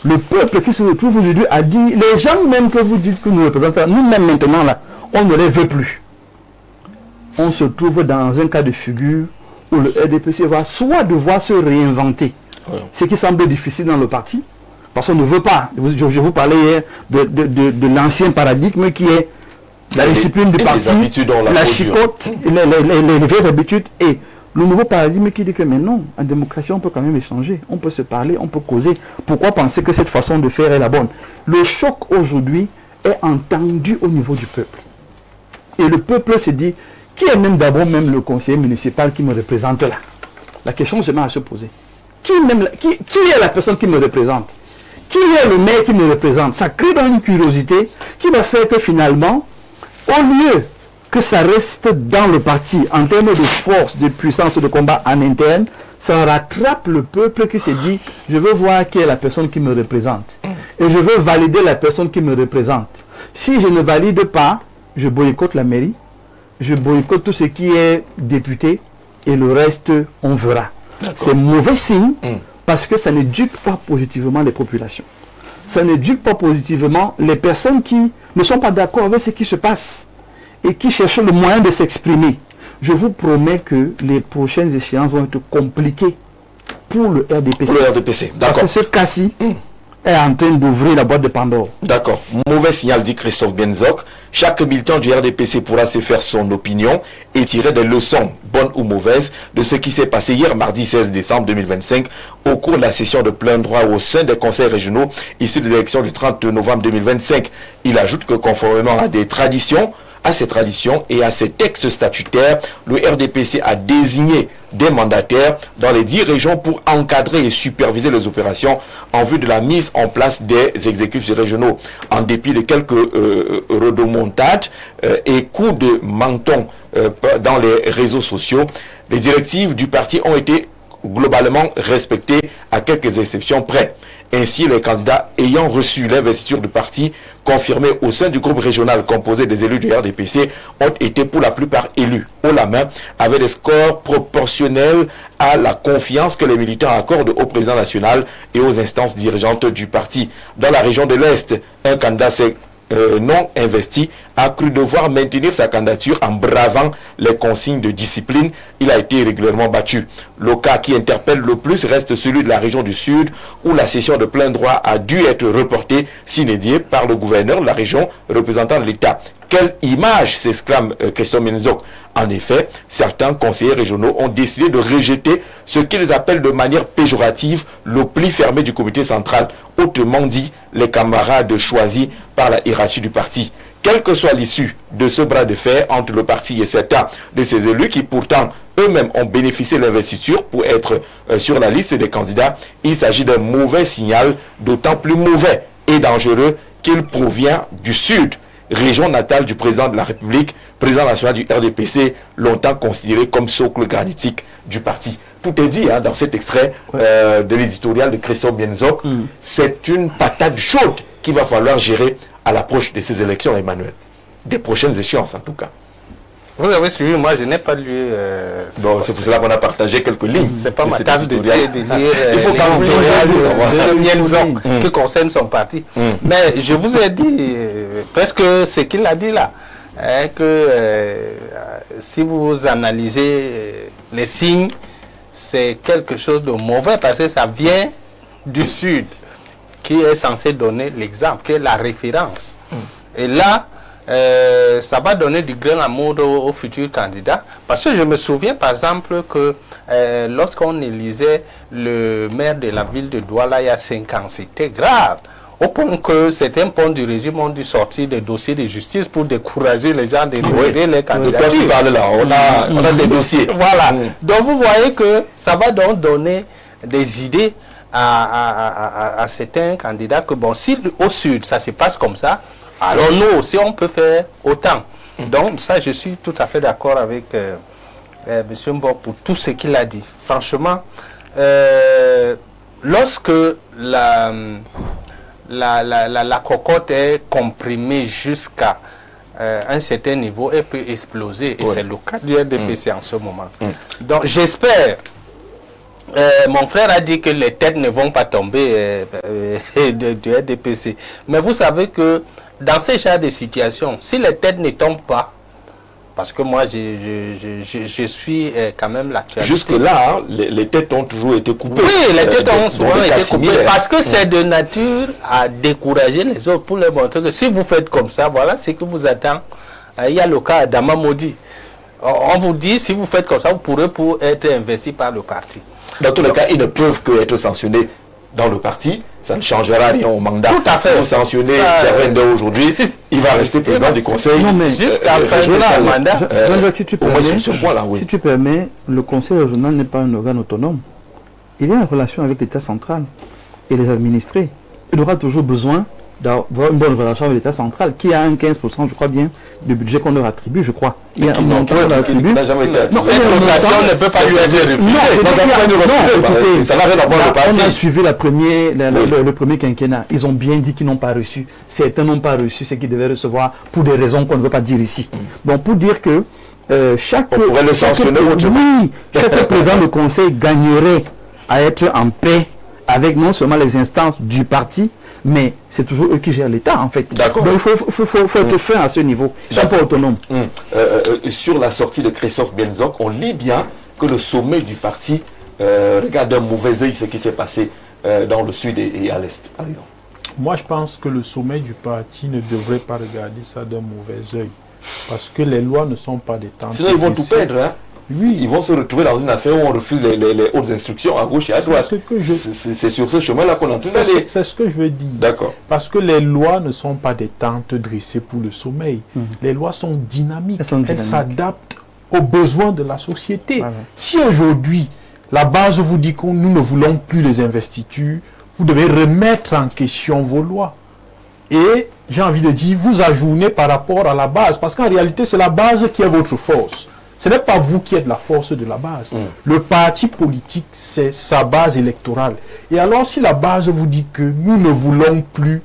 Le peuple qui se retrouve aujourd'hui a dit, les gens même que vous dites que nous représentons, nous-mêmes maintenant là, on ne les veut plus. On se trouve dans un cas de figure où le RDPC va soit devoir se réinventer, ce qui semble difficile dans le parti, parce qu'on ne veut pas. Je vous parlais hier de l'ancien paradigme qui est la discipline du parti, la chicotte, les vieilles habitudes et le nouveau paradigme qui dit que mais non, en démocratie on peut quand même échanger, on peut se parler, on peut causer. Pourquoi penser que cette façon de faire est la bonne? Le choc aujourd'hui est entendu au niveau du peuple. Et le peuple se dit, qui est même d'abord même le conseiller municipal qui me représente là? La question se met à se poser. Qui est la personne qui me représente? Qui est le maire qui me représente? Ça crée donc une curiosité qui va faire que finalement, au lieu que ça reste dans le parti en termes de force, de puissance, de combat en interne, ça rattrape le peuple qui se dit, je veux voir qui est la personne qui me représente. Et je veux valider la personne qui me représente. Si je ne valide pas, je boycotte la mairie, je boycotte tout ce qui est député, et le reste, on verra. C'est mauvais signe, parce que ça n'éduque pas positivement les populations. Ça n'éduque pas positivement les personnes qui ne sont pas d'accord avec ce qui se passe et qui cherchent le moyen de s'exprimer. Je vous promets que les prochaines échéances vont être compliquées pour le RDPC. Pour le RDPC, d'accord. Parce que ce cas-ci est en train d'ouvrir la boîte de Pandore. D'accord. Mauvais signal, dit Christophe Benzok. Chaque militant du RDPC pourra se faire son opinion et tirer des leçons, bonnes ou mauvaises, de ce qui s'est passé hier, mardi 16 décembre 2025, au cours de la session de plein droit au sein des conseils régionaux issus des élections du 30 novembre 2025. Il ajoute que conformément à ces traditions et à ces textes statutaires, le RDPC a désigné des mandataires dans les 10 régions pour encadrer et superviser les opérations en vue de la mise en place des exécutifs régionaux. En dépit de quelques rodomontades et coups de menton dans les réseaux sociaux, les directives du parti ont été globalement respectées à quelques exceptions près. Ainsi, les candidats ayant reçu l'investiture du parti confirmée au sein du groupe régional composé des élus du RDPC ont été pour la plupart élus haut la main avec des scores proportionnels à la confiance que les militants accordent au président national et aux instances dirigeantes du parti. Dans la région de l'Est, un candidat s'est non investi a cru devoir maintenir sa candidature en bravant les consignes de discipline. Il a été régulièrement battu. Le cas qui interpelle le plus reste celui de la région du Sud où la session de plein droit a dû être reportée sine die par le gouverneur de la région représentant l'État. Quelle image, s'exclame Christophe Benzok. En effet, certains conseillers régionaux ont décidé de rejeter ce qu'ils appellent de manière péjorative le pli fermé du comité central, autrement dit les camarades choisis par la hiérarchie du parti. Quelle que soit l'issue de ce bras de fer entre le parti et certains de ces élus qui pourtant eux-mêmes ont bénéficié de l'investiture pour être sur la liste des candidats, il s'agit d'un mauvais signal, d'autant plus mauvais et dangereux qu'il provient du Sud, région natale du président de la République, président national du RDPC, longtemps considéré comme socle granitique du parti. Tout est dit dans cet extrait de l'éditorial de Christophe Benzok. C'est une patate chaude qu'il va falloir gérer à l'approche de ces élections, Emmanuel. Des prochaines échéances, en tout cas. Vous avez suivi, moi je n'ai pas lu... c'est pour cela qu'on a partagé quelques lignes. C'est pas ma tasse de lire il faut pas l'éditorial qui concerne son parti. Mais je vous ai dit, presque ce qu'il a dit là, que si vous analysez les signes, c'est quelque chose de mauvais parce que ça vient du Sud, qui est censé donner l'exemple, qui est la référence. Et là, ça va donner du grain à moudre aux futurs candidats. Parce que je me souviens par exemple que lorsqu'on élisait le maire de la ville de Douala il y a 5 ans, c'était grave. Au point que certains ponts du régime ont dû sortir des dossiers de justice pour décourager les gens de retirer les candidatures. On a des dossiers. Voilà. Donc vous voyez que ça va donc donner des idées à certains candidats que bon, si au Sud ça se passe comme ça, alors nous aussi on peut faire autant. Donc ça je suis tout à fait d'accord avec M. Mbok pour tout ce qu'il a dit. Franchement, lorsque la cocotte est comprimée jusqu'à à un certain niveau, elle peut exploser. Et c'est le cas du RDPC en ce moment. Donc j'espère, mon frère a dit que les têtes ne vont pas tomber du RDPC. Mais vous savez que dans ces genres de situations, si les têtes ne tombent pas, parce que moi, je suis quand même l'actualité. Jusque-là, les têtes ont toujours été coupées. Oui, les têtes ont souvent été coupées parce que c'est de nature à décourager les autres pour leur montrer que si vous faites comme ça, voilà ce que vous attend. Il y a le cas d'Ama Modi. On vous dit, si vous faites comme ça, vous pourrez être investi par le parti. Dans tous les cas, ils ne peuvent que être sanctionnés dans le parti. Ça ne changera rien au mandat. Tout à fait. Si vous sanctionnez Kevin aujourd'hui, il va rester président du conseil. Non, mais jusqu'à la fin de son mandat. Si tu permets, le conseil régional n'est pas un organe autonome. Il est en relation avec l'État central et les administrés. Il aura toujours besoin d'avoir une bonne relation avec l'État central, qui a un 15%, je crois bien, de budget qu'on leur attribue, je crois. Il y a un montant qu'on leur attribue. Cette rotation ne peut pas lui être refusée. Ça va rien avoir le parti. On a suivi le premier quinquennat. Ils ont bien dit qu'ils n'ont pas reçu. Certains n'ont pas reçu ce qu'ils devaient recevoir pour des raisons qu'on ne veut pas dire ici. Donc pour dire que chaque président de conseil gagnerait à être en paix avec non seulement les instances du parti, mais c'est toujours eux qui gèrent l'État, en fait. D'accord. Donc il faut être fin à ce niveau. Ils ne sont pas autonomes. Sur la sortie de Christophe Benzok, on lit bien que le sommet du parti regarde d'un mauvais œil ce qui s'est passé dans le sud et à l'est, par exemple. Moi, je pense que le sommet du parti ne devrait pas regarder ça d'un mauvais œil. Parce que les lois ne sont pas des temps. Sinon, ils vont tout perdre, hein. Oui. Ils vont se retrouver dans une affaire où on refuse les hautes instructions à gauche et à droite. C'est sur ce chemin-là qu'on est en train d'aller. C'est ce que je veux dire. D'accord. Parce que les lois ne sont pas des tentes dressées pour le sommeil. Les lois sont dynamiques. Elles s'adaptent aux besoins de la société. Voilà. Si aujourd'hui, la base vous dit que nous ne voulons plus les investitures, vous devez remettre en question vos lois. Et j'ai envie de dire, vous ajournez par rapport à la base. Parce qu'en réalité, c'est la base qui est votre force. Ce n'est pas vous qui êtes la force de la base. Le parti politique, c'est sa base électorale. Et alors, si la base vous dit que nous ne voulons plus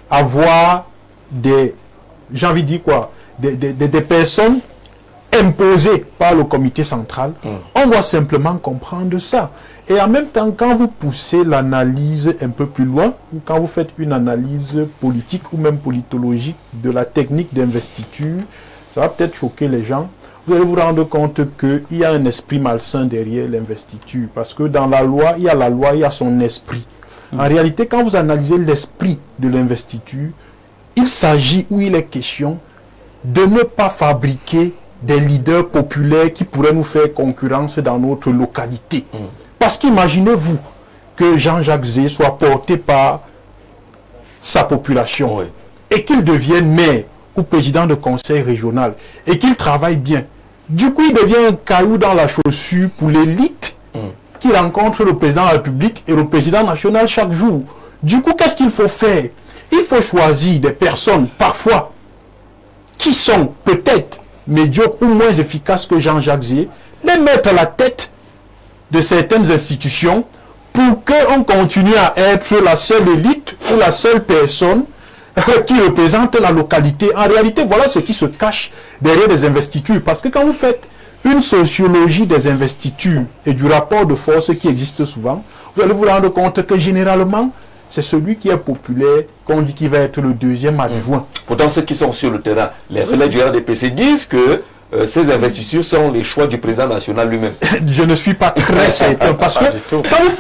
avoir des personnes imposées par le comité central, on doit simplement comprendre ça. Et en même temps, quand vous poussez l'analyse un peu plus loin, ou quand vous faites une analyse politique ou même politologique de la technique d'investiture, ça va peut-être choquer les gens. Vous allez vous rendre compte qu'il y a un esprit malsain derrière l'investiture. Parce que dans la loi, il y a son esprit. En réalité, quand vous analysez l'esprit de l'investiture, il s'agit, ou il est question, de ne pas fabriquer des leaders populaires qui pourraient nous faire concurrence dans notre localité. Parce qu'imaginez-vous que Jean-Jacques Zé soit porté par sa population et qu'il devienne maire ou président de conseil régional et qu'il travaille bien. Du coup, il devient un caillou dans la chaussure pour l'élite qui rencontre le président de la République et le président national chaque jour. Du coup, qu'est-ce qu'il faut faire? Il faut choisir des personnes, parfois, qui sont peut-être médiocres ou moins efficaces que Jean-Jacques Zé, les mettre à la tête de certaines institutions pour qu'on continue à être la seule élite ou la seule personne qui représente la localité. En réalité, voilà ce qui se cache derrière les investitures. Parce que quand vous faites une sociologie des investitures et du rapport de force qui existe souvent, vous allez vous rendre compte que généralement, c'est celui qui est populaire qu'on dit qu'il va être le deuxième adjoint. Pourtant, ceux qui sont sur le terrain, les relais du RDPC disent que ces investitures sont les choix du président national lui-même. Je ne suis pas très certain. Parce que,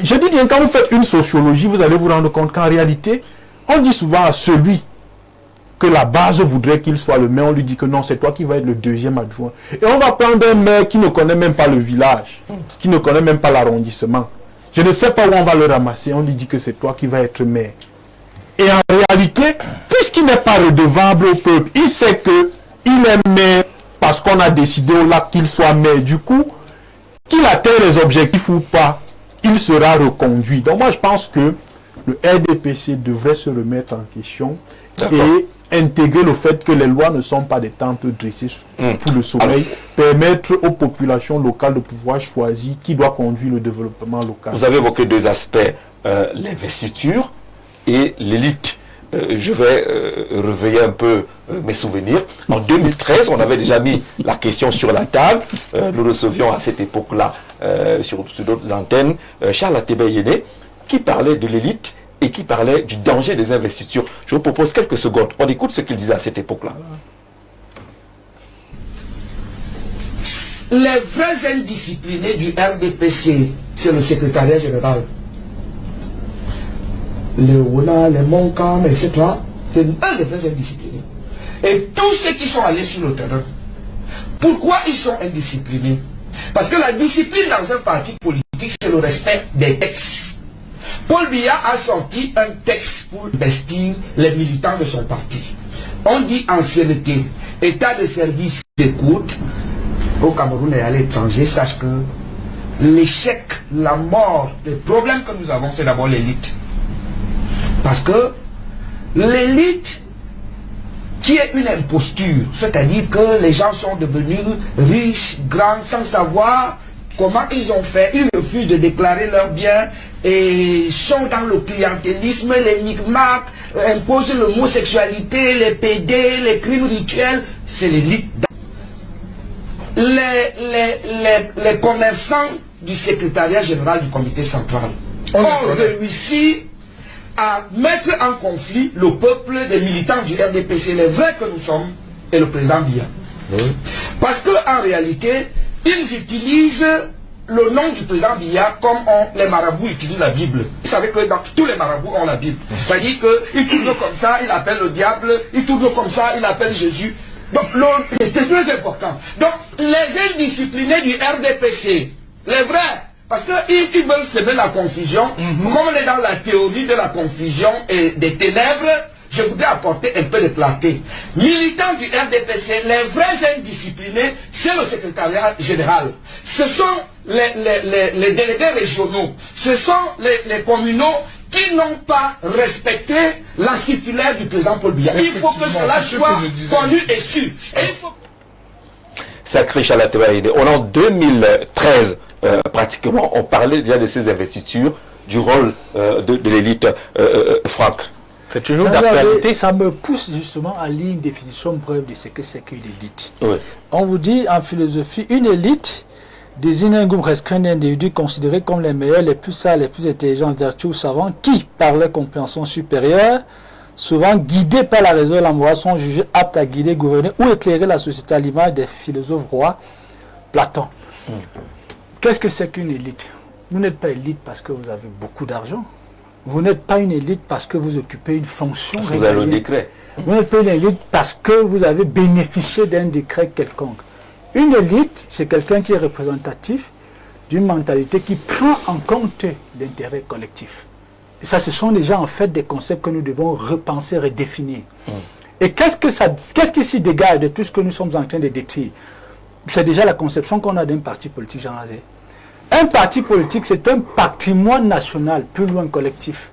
je dis bien, quand vous faites une sociologie, vous allez vous rendre compte qu'en réalité, on dit souvent à celui que la base voudrait qu'il soit le maire, on lui dit que non, c'est toi qui vas être le deuxième adjoint. Et on va prendre un maire qui ne connaît même pas le village, qui ne connaît même pas l'arrondissement. Je ne sais pas où on va le ramasser, on lui dit que c'est toi qui vas être maire. Et en réalité, puisqu'il n'est pas redevable au peuple, il sait qu'il est maire parce qu'on a décidé au lac qu'il soit maire. Du coup, qu'il atteigne les objectifs ou pas, il sera reconduit. Donc moi, je pense que le RDPC devrait se remettre en question et intégrer le fait que les lois ne sont pas des tentes dressées pour le sommeil, permettre aux populations locales de pouvoir choisir qui doit conduire le développement local. Vous avez évoqué deux aspects, l'investiture et l'élite. je vais réveiller un peu mes souvenirs. En 2013, on avait déjà mis la question sur la table. Nous recevions à cette époque-là, sur d'autres antennes, Charles Ateba-Yene, qui parlait de l'élite et qui parlait du danger des investitures. Je vous propose quelques secondes. On écoute ce qu'il disait à cette époque-là. Les vrais indisciplinés du RDPC, c'est le secrétariat général. Les ONA, les Moncam, etc. C'est un des vrais indisciplinés. Et tous ceux qui sont allés sur le terrain, pourquoi ils sont indisciplinés? Parce que la discipline dans un parti politique, c'est le respect des textes. Paul Biya a sorti un texte pour investir les militants de son parti. On dit ancienneté, état de service d'écoute. Au Cameroun et à l'étranger, sache que l'échec, la mort, les problèmes que nous avons, c'est d'abord l'élite. Parce que l'élite, qui est une imposture, c'est-à-dire que les gens sont devenus riches, grands, sans savoir comment ils ont fait. Ils refusent de déclarer leurs biens et sont dans le clientélisme, les micmacs, imposent l'homosexualité, les PD, les crimes rituels. C'est l'élite. Les commerçants du secrétariat général du comité central ont réussi à mettre en conflit le peuple des militants du RDPC, les vrais que nous sommes, et le président Biya. Oui. Parce qu'en réalité, ils utilisent le nom du président Biya comme les marabouts utilisent la Bible. Vous savez que dans tous les marabouts ont la Bible. C'est-à-dire qu'ils tournent comme ça, ils appellent le diable, ils tournent comme ça, ils appellent Jésus. Donc, c'est très important. Donc, les indisciplinés du RDPC, les vrais, parce qu'ils veulent semer la confusion, comme on est dans la théorie de la confusion et des ténèbres, je voudrais apporter un peu de clarté. Militants du RDPC, les vrais indisciplinés, c'est le secrétariat général. Ce sont les délégués régionaux, ce sont les communaux qui n'ont pas respecté la circulaire du président Paul Biya. Il faut que cela soit connu et su. Et il faut... Sacré Charles Ateba-Yene. On est en 2013, pratiquement, on parlait déjà de ces investitures, du rôle de l'élite, Franck. C'est toujours d'actualité. Ça me pousse justement à lire une définition brève de ce que c'est qu'une élite. Oui. On vous dit en philosophie, une élite désigne un groupe restreint d'individus considérés comme les meilleurs, les plus sages, les plus intelligents, vertueux ou savants, qui, par leur compréhension supérieure, souvent guidés par la raison et la morale, sont jugés aptes à guider, gouverner ou éclairer la société à l'image des philosophes rois Platon. Qu'est-ce que c'est qu'une élite? Vous n'êtes pas élite parce que vous avez beaucoup d'argent. Vous n'êtes pas une élite parce que vous occupez une fonction. Parce que vous avez le décret. Vous n'êtes pas une élite parce que vous avez bénéficié d'un décret quelconque. Une élite, c'est quelqu'un qui est représentatif d'une mentalité qui prend en compte l'intérêt collectif. Et ça, ce sont déjà en fait des concepts que nous devons repenser, redéfinir. Et qu'est-ce qui s'y dégage de tout ce que nous sommes en train de décrire? C'est déjà la conception qu'on a d'un parti politique, Jean Azé. Un parti politique, c'est un patrimoine national, plus loin collectif.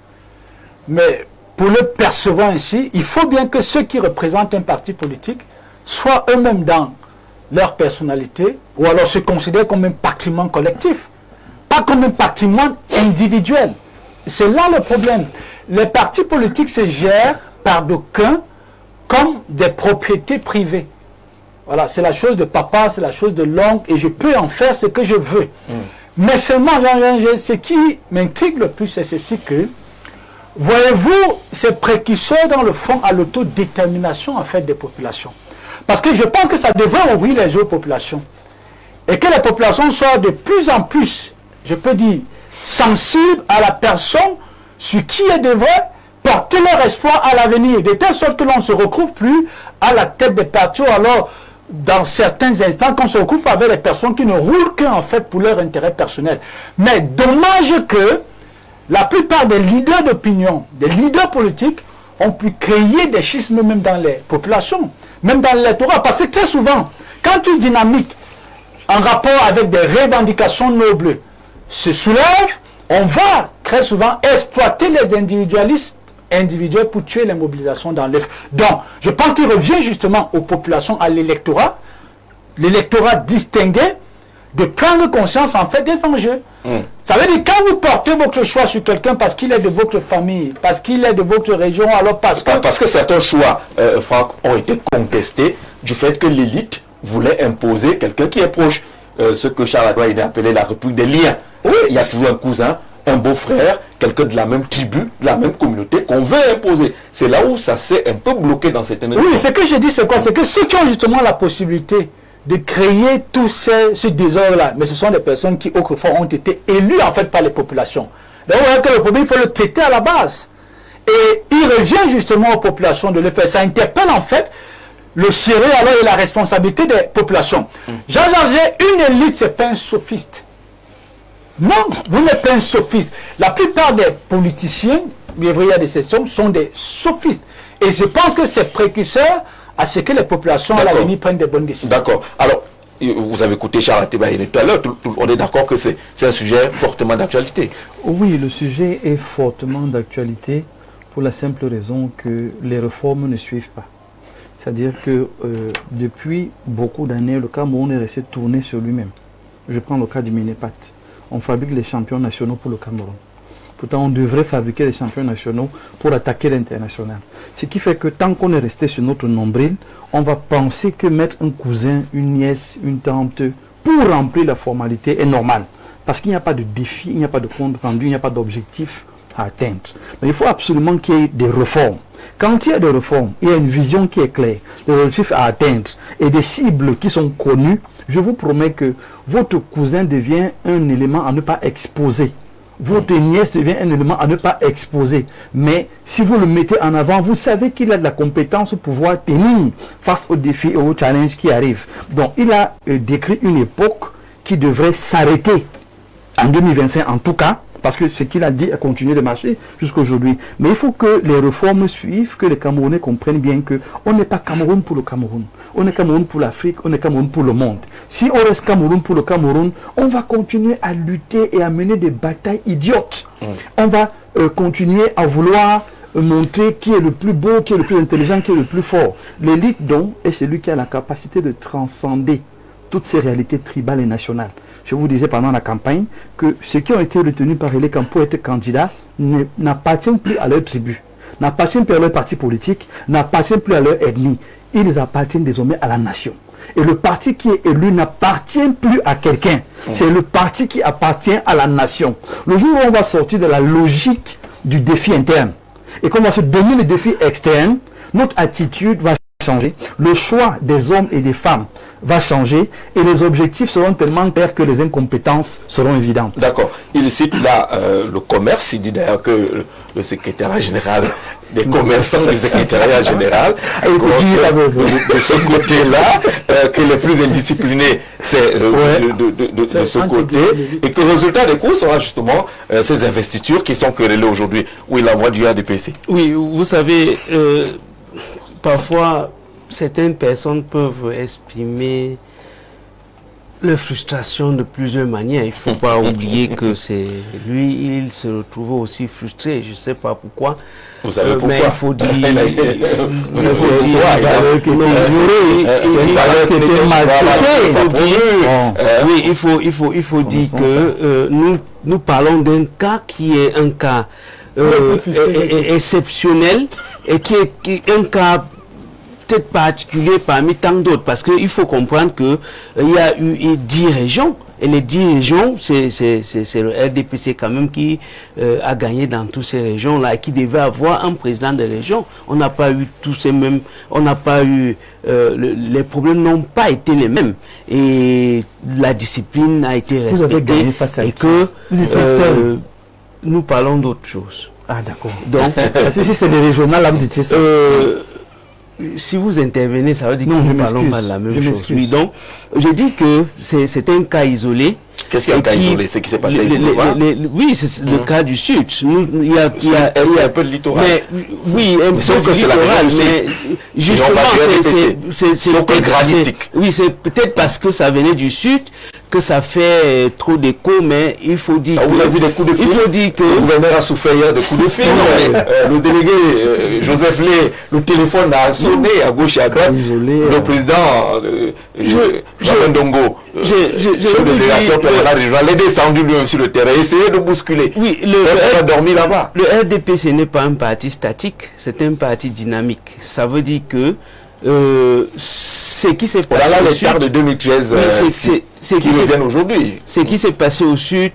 Mais pour le percevoir ainsi, il faut bien que ceux qui représentent un parti politique soient eux-mêmes dans leur personnalité, ou alors se considèrent comme un patrimoine collectif, pas comme un patrimoine individuel. C'est là le problème. Les partis politiques se gèrent par d'aucuns comme des propriétés privées. Voilà, c'est la chose de papa, c'est la chose de l'oncle, et je peux en faire ce que je veux. Mais seulement, ce qui m'intrigue le plus, c'est ceci que, voyez-vous, c'est précurseur dans le fond à l'autodétermination en fait des populations. Parce que je pense que ça devrait ouvrir les yeux aux populations. Et que les populations soient de plus en plus, je peux dire, sensibles à la personne sur qui elles devraient porter leur espoir à l'avenir. De telle sorte que l'on ne se retrouve plus à la tête des partis, alors dans certains instants qu'on se retrouve avec les personnes qui ne roulent qu'en fait pour leur intérêt personnel. Mais dommage que la plupart des leaders d'opinion, des leaders politiques, ont pu créer des schismes même dans les populations, même dans l'électorat. Parce que très souvent, quand une dynamique en rapport avec des revendications nobles se soulève, on va très souvent exploiter les individualistes individuels pour tuer les mobilisations dans l'œuf. Donc, je pense qu'il revient justement aux populations, à l'électorat distingué, de prendre conscience en fait des enjeux. Ça veut dire quand vous portez votre choix sur quelqu'un parce qu'il est de votre famille, parce qu'il est de votre région, alors parce que certains choix, Franck, ont été contestés du fait que l'élite voulait imposer quelqu'un qui est proche. Ce que Charles Adoua a appelé la République des liens. Oui, il y a toujours un cousin, un beau-frère, quelqu'un de la même tribu, de la même communauté qu'on veut imposer. C'est là où ça s'est un peu bloqué dans cette énergie. Oui, ce que je dis, c'est quoi? C'est que ceux qui ont justement la possibilité de créer tout ce désordre-là, mais ce sont des personnes qui, autrefois, ont été élues, en fait, par les populations. Donc, vous voyez que le problème, il faut le traiter à la base. Et il revient justement aux populations de le faire. Ça interpelle, en fait, le sérieux alors et la responsabilité des populations. Jean-Georges, une élite, c'est pas un sophiste. Non, vous n'êtes pas un sophiste. La plupart des politiciens, bien vrai, il y a des sessions, sont des sophistes. Et je pense que c'est précurseur à ce que les populations, à la limite, prennent des bonnes décisions. D'accord. Alors, vous avez écouté Charles Atebaïne tout à l'heure, on est d'accord que c'est un sujet fortement d'actualité. Oui, le sujet est fortement d'actualité pour la simple raison que les réformes ne suivent pas. C'est-à-dire que depuis beaucoup d'années, le Cameroun est resté tourné sur lui-même. Je prends le cas du Minépat. On fabrique les champions nationaux pour le Cameroun. Pourtant, on devrait fabriquer des champions nationaux pour attaquer l'international. Ce qui fait que tant qu'on est resté sur notre nombril, on va penser que mettre un cousin, une nièce, une tante pour remplir la formalité est normal. Parce qu'il n'y a pas de défi, il n'y a pas de compte rendu, il n'y a pas d'objectif à atteindre. Mais il faut absolument qu'il y ait des réformes. Quand il y a des réformes, il y a une vision qui est claire, des objectifs à atteindre et des cibles qui sont connues, je vous promets que votre cousin devient un élément à ne pas exposer. Votre nièce devient un élément à ne pas exposer. Mais si vous le mettez en avant, vous savez qu'il a de la compétence pour pouvoir tenir face aux défis et aux challenges qui arrivent. Donc il a décrit une époque qui devrait s'arrêter en 2025 en tout cas, parce que ce qu'il a dit a continué de marcher jusqu'à aujourd'hui. Mais il faut que les réformes suivent, que les Camerounais comprennent bien qu'on n'est pas Cameroun pour le Cameroun. On est Cameroun pour l'Afrique, on est Cameroun pour le monde. Si on reste Cameroun pour le Cameroun, on va continuer à lutter et à mener des batailles idiotes. On va continuer à vouloir montrer qui est le plus beau, qui est le plus intelligent, qui est le plus fort. L'élite, donc, est celui qui a la capacité de transcender toutes ces réalités tribales et nationales. Je vous disais pendant la campagne que ceux qui ont été retenus par les camps pour être candidats n'appartiennent plus à leur tribu, n'appartiennent plus à leur parti politique, n'appartiennent plus à leur ethnie. Ils appartiennent désormais à la nation. Et le parti qui est élu n'appartient plus à quelqu'un. C'est le parti qui appartient à la nation. Le jour où on va sortir de la logique du défi interne et qu'on va se donner le défi externe, notre attitude va changer, le choix des hommes et des femmes va changer et les objectifs seront tellement clairs que les incompétences seront évidentes. D'accord. Il cite là le commerce, il dit d'ailleurs que le secrétariat général des commerçants du secrétariat général de ce côté-là, que les plus indisciplinés c'est de ce côté et que le résultat des cours sera justement ces investitures qui sont querellées aujourd'hui où il envoie du RDPC. Oui, vous savez, parfois certaines personnes peuvent exprimer leur frustration de plusieurs manières. Il ne faut pas oublier que c'est lui, il se retrouvait aussi frustré. Je ne sais pas pourquoi. Vous savez pourquoi? Mais il faut dire... Oui, il faut dire que nous parlons d'un cas qui est un cas exceptionnel et qui est un cas peut-être particulier parmi tant d'autres, parce qu'il faut comprendre qu'il y a eu 10 régions, et les 10 régions, c'est le RDPC quand même qui a gagné dans toutes ces régions-là, et qui devait avoir un président de région. On n'a pas eu tous ces mêmes, on n'a pas eu, les problèmes n'ont pas été les mêmes, et la discipline a été respectée. Vous avez gagné face à et que nous parlons d'autre chose. Ah d'accord. Donc, si c'est des régionales, là vous dites ça. Si vous intervenez, ça veut dire que nous ne parlons pas de la même chose. Oui, donc, je dis que c'est un cas isolé. Qu'est-ce qu'il y a un cas isolé? Ce qui s'est passé oui, c'est le cas du Sud. Il y a un peu de littoral. Mais, oui, un peu de littoral. Mais justement, c'est granitique. Oui, c'est peut-être parce que ça venait du Sud que ça fait trop d'écho, mais il faut dire vous avez vu des coups de fil. Il faut dire que le gouverneur a souffert hier de coups de fil. Le délégué Joseph Lé, le téléphone a sonné à gauche et à droite. Le président Jean Ndongo, chef de délégation permanente régionale, est descendu lui sur le terrain, essayé de bousculer. Oui, a dormi là-bas. Le RDP, ce n'est pas un parti statique, c'est un parti dynamique. Ça veut dire que ce qui s'est passé voilà au les terres de 2013 qui reviennent aujourd'hui. Ce qui s'est passé au Sud,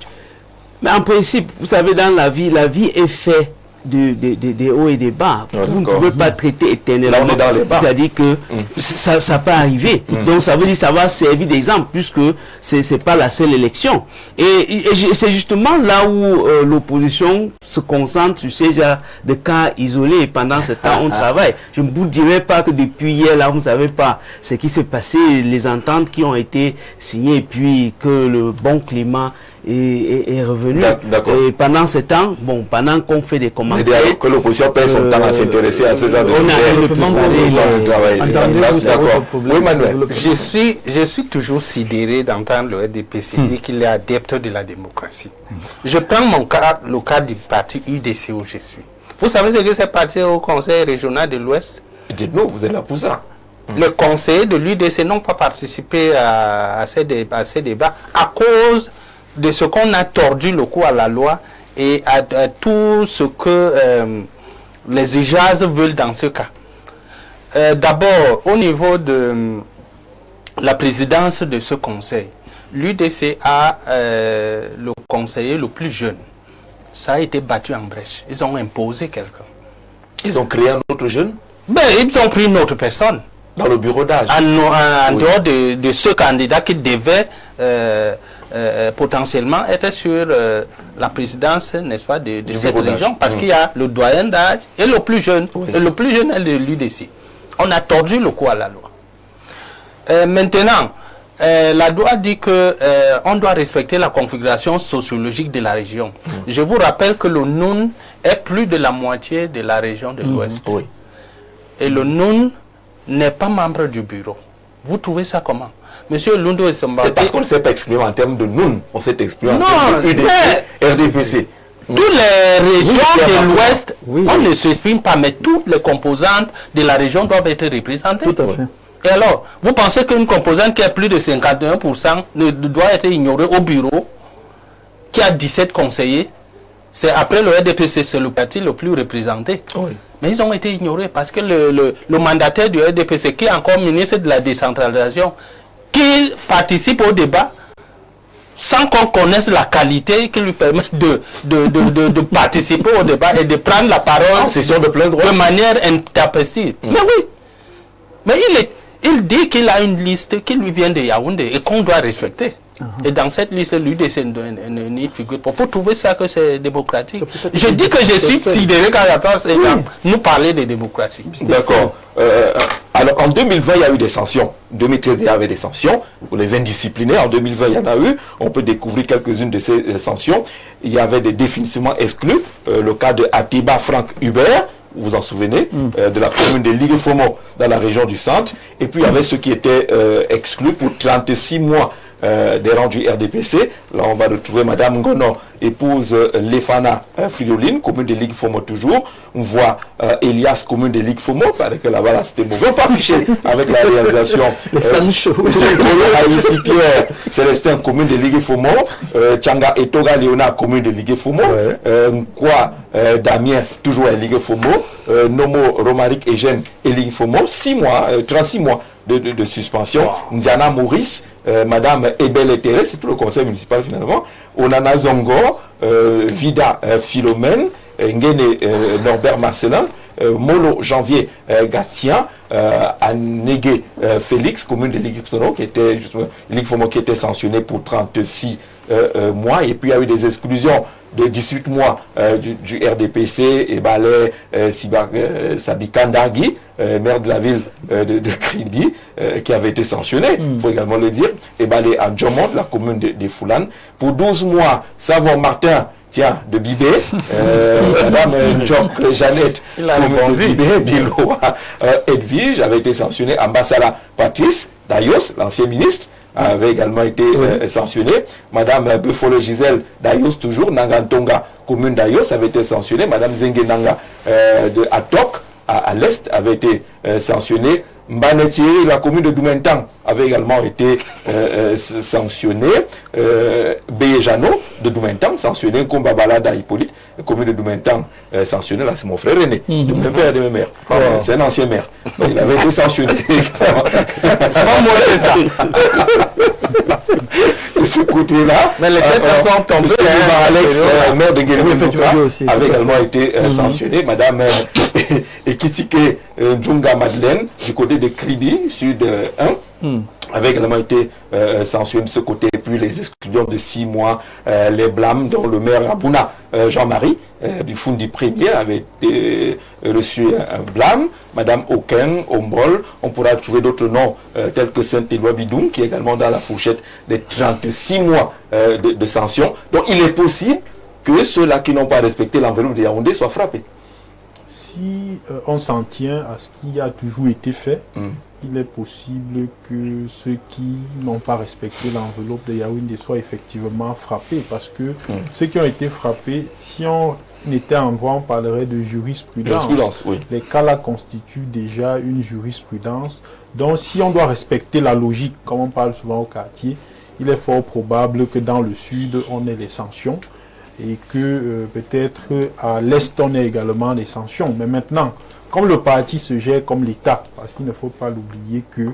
mais en principe, vous savez, dans la vie est faite des hauts et des bas. Vous ne pouvez pas traiter éternellement. Là, on est dans les bas. C'est-à-dire que ça peut arriver. Donc ça veut dire que ça va servir d'exemple puisque c'est pas la seule élection. Et c'est justement là où l'opposition se concentre sur ces genres de cas isolés. Et pendant ce temps, on travaille. Je ne vous dirai pas que depuis hier, là, vous ne savez pas ce qui s'est passé, les ententes qui ont été signées, et puis que le bon climat est revenu. Et pendant ce temps, pendant qu'on fait des commentaires, que l'opposition perd son temps à s'intéresser à ce genre de Oui, Manuel. Je suis toujours sidéré d'entendre le RDPC dire qu'il est adepte de la démocratie. Je prends le cas du parti UDC où je suis. Vous savez ce que c'est parti au Conseil régional de l'Ouest? Dites-nous, vous êtes là pour ça. Les conseillers de l'UDC n'ont pas participé à ces débats à cause de ce qu'on a tordu le cou à la loi et à tout ce que les UJAS veulent dans ce cas. D'abord, au niveau de la présidence de ce conseil, l'UDC a le conseiller le plus jeune. Ça a été battu en brèche. Ils ont imposé quelqu'un. Ils ont créé un autre jeune? Ils ont pris une autre personne. Dans le bureau d'âge? En dehors de ce candidat qui devait potentiellement être sur la présidence, n'est-ce pas, de cette région, parce qu'il y a le doyen d'âge et le plus jeune. Et le plus jeune est de l'UDC. On a tordu le cou à la loi. Maintenant, la loi dit que on doit respecter la configuration sociologique de la région. Je vous rappelle que le Noun est plus de la moitié de la région de l'Ouest. Et le Noun n'est pas membre du bureau. Vous trouvez ça comment? Monsieur Lundo Esomba. Parce qu'on ne s'est pas exprimé en termes de Noun, on s'est exprimé en termes de UDC, RDPC. Toutes les régions de l'Ouest, on ne s'exprime pas, mais toutes les composantes de la région doivent être représentées. Tout à fait. Et alors, vous pensez qu'une composante qui a plus de 51% ne doit être ignorée au bureau, qui a 17 conseillers? C'est après le RDPC, c'est le parti le plus représenté. Mais ils ont été ignorés parce que le mandataire du RDPC, qui est encore ministre de la décentralisation, qui participe au débat sans qu'on connaisse la qualité qui lui permet de participer au débat et de prendre la parole en session de plein droit de manière intempestive. Mais oui, mais il dit qu'il a une liste qui lui vient de Yaoundé et qu'on doit respecter. Et dans cette liste, l'UDC ne figure pas. Il faut trouver ça que c'est démocratique. Je dis que je suis sidéré quand j'entends ces gens nous parler de démocratie. D'accord. Alors en 2020, il y a eu des sanctions. En 2013, il y avait des sanctions pour les indisciplinés. En 2020, il y en a eu. On peut découvrir quelques-unes de ces sanctions. Il y avait des définitivement exclus. Le cas de Atiba Franck Hubert, vous vous en souvenez, de la commune de Liguefomo dans la région du centre. Et puis il y avait ceux qui étaient exclus pour 36 mois des rangs du RDPC. Là, on va retrouver Madame Ngono, épouse Lefana Fridoline, commune de Liguefomo toujours. On voit Elias, commune de Liguefomo, parce que là-bas, c'était mauvais. Pas affiché avec la réalisation. Pierre Célestin, commune de Liguefomo. Tchanga Etoga Léonard, commune de Liguefomo. Nkwa Damien, toujours à Liguefomo. Nomo Romaric Eugène et Liguefomo. 36 mois de suspension. Ndiana Maurice, Madame Ebele Thérèse, c'est tout le conseil municipal finalement. Onana Zongo, Vida Philomène, Ngene Norbert Marcelin, Molo Janvier Gatien, Anégué Félix, commune de Liguefomo, qui était sanctionné pour 36 mois. Et puis il y a eu des exclusions de 18 mois du RDPC, et Balé Sabikandagi, maire de la ville de Kribi, qui avait été sanctionné, il faut également le dire, et Balé Adjomont, la commune de Foulane, pour 12 mois. Savon Martin, tiens, de Bibé, Madame Njok Jeannette, commune de Bibé, Biloa, Edwige, avait été sanctionné. Ambassala Patrice Dayos, l'ancien ministre, avait également été sanctionnée. Madame Buffalo Gisèle d'Ayos, toujours, Nangantonga, commune d'Ayos, avait été sanctionnée. Madame Zengue Nanga de Atok, à l'est, avait été sanctionnée. Mbanetieri, la commune de Doumentang, avait également été sanctionnée. Beyejano de Doumentang, sanctionné. Kombabalada Hippolyte, la commune de Doumentang, sanctionné. Là, c'est mon frère aîné, de même père et de même mère. C'est un ancien maire. Il avait été sanctionné. C'est ça. De ce côté-là, mais les têtes sont tombées. Alex, maire de Guélémé-Moka, avait également été sanctionné. Madame Ekitike Djunga Madeleine, du côté de Kribi, sud 1, avait également été sanctionné de ce côté. Et puis les exclusions de 6 mois, les blâmes dont le maire Abouna Jean-Marie du Fundi Premier avait été reçu un blâme. Madame Oken, Ombrol, on pourra trouver d'autres noms tels que Saint-Éloi Bidoum, qui est également dans la fourchette des 36 mois de sanctions. Donc il est possible que ceux-là qui n'ont pas respecté l'enveloppe de Yaoundé soient frappés. Si on s'en tient à ce qui a toujours été fait, il est possible que ceux qui n'ont pas respecté l'enveloppe de Yaoundé soient effectivement frappés, parce que ceux qui ont été frappés, si on était en voie, on parlerait de jurisprudence. Les cas-là constituent déjà une jurisprudence. Donc si on doit respecter la logique, comme on parle souvent au quartier, il est fort probable que dans le sud, on ait les sanctions, et que peut-être à l'est, on ait également les sanctions. Mais maintenant, comme le parti se gère comme l'État, parce qu'il ne faut pas l'oublier que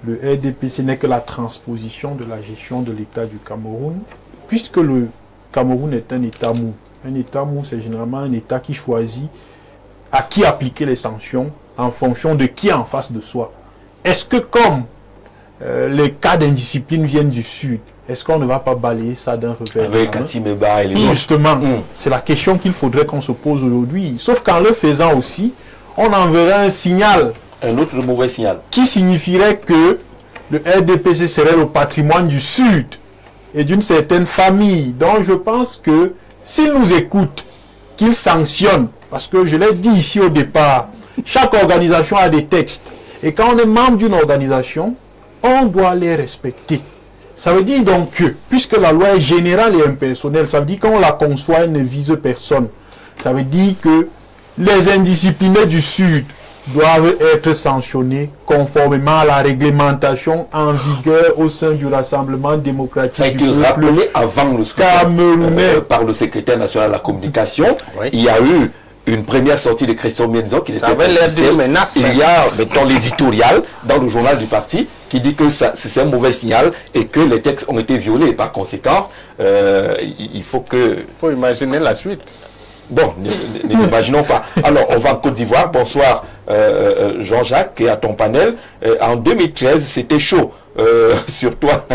le RDPC n'est que la transposition de la gestion de l'État du Cameroun, puisque le Cameroun est un État mou. Un État mou, c'est généralement un État qui choisit à qui appliquer les sanctions en fonction de qui est en face de soi. Est-ce que comme les cas d'indiscipline viennent du Sud, est-ce qu'on ne va pas balayer ça d'un revers? Avec Katimeba et les autres. Justement, c'est la question qu'il faudrait qu'on se pose aujourd'hui. Sauf qu'en le faisant aussi, on enverrait un signal. Un autre mauvais signal. Qui signifierait que le RDPC serait le patrimoine du Sud et d'une certaine famille. Donc je pense que s'ils nous écoutent, qu'ils sanctionnent, parce que je l'ai dit ici au départ, chaque organisation a des textes. Et quand on est membre d'une organisation, on doit les respecter. Ça veut dire donc que, puisque la loi est générale et impersonnelle, ça veut dire qu'on la conçoit, elle ne vise personne. Ça veut dire que les indisciplinés du Sud doivent être sanctionnés conformément à la réglementation en vigueur au sein du Rassemblement démocratique. Ça a été rappelé avant le Camerounais par le secrétaire national de la communication. Oui. Il y a eu une première sortie de Christian Mienzo qui était menace. Il y a, mettons, l'éditorial dans le journal du parti qui dit que c'est un mauvais signal et que les textes ont été violés. Par conséquent, il faut que... Il faut imaginer la suite. Bon, n'imaginons pas. Alors, on va en Côte d'Ivoire. Bonsoir Jean-Jacques et à ton panel. En 2013, c'était chaud. Sur toi,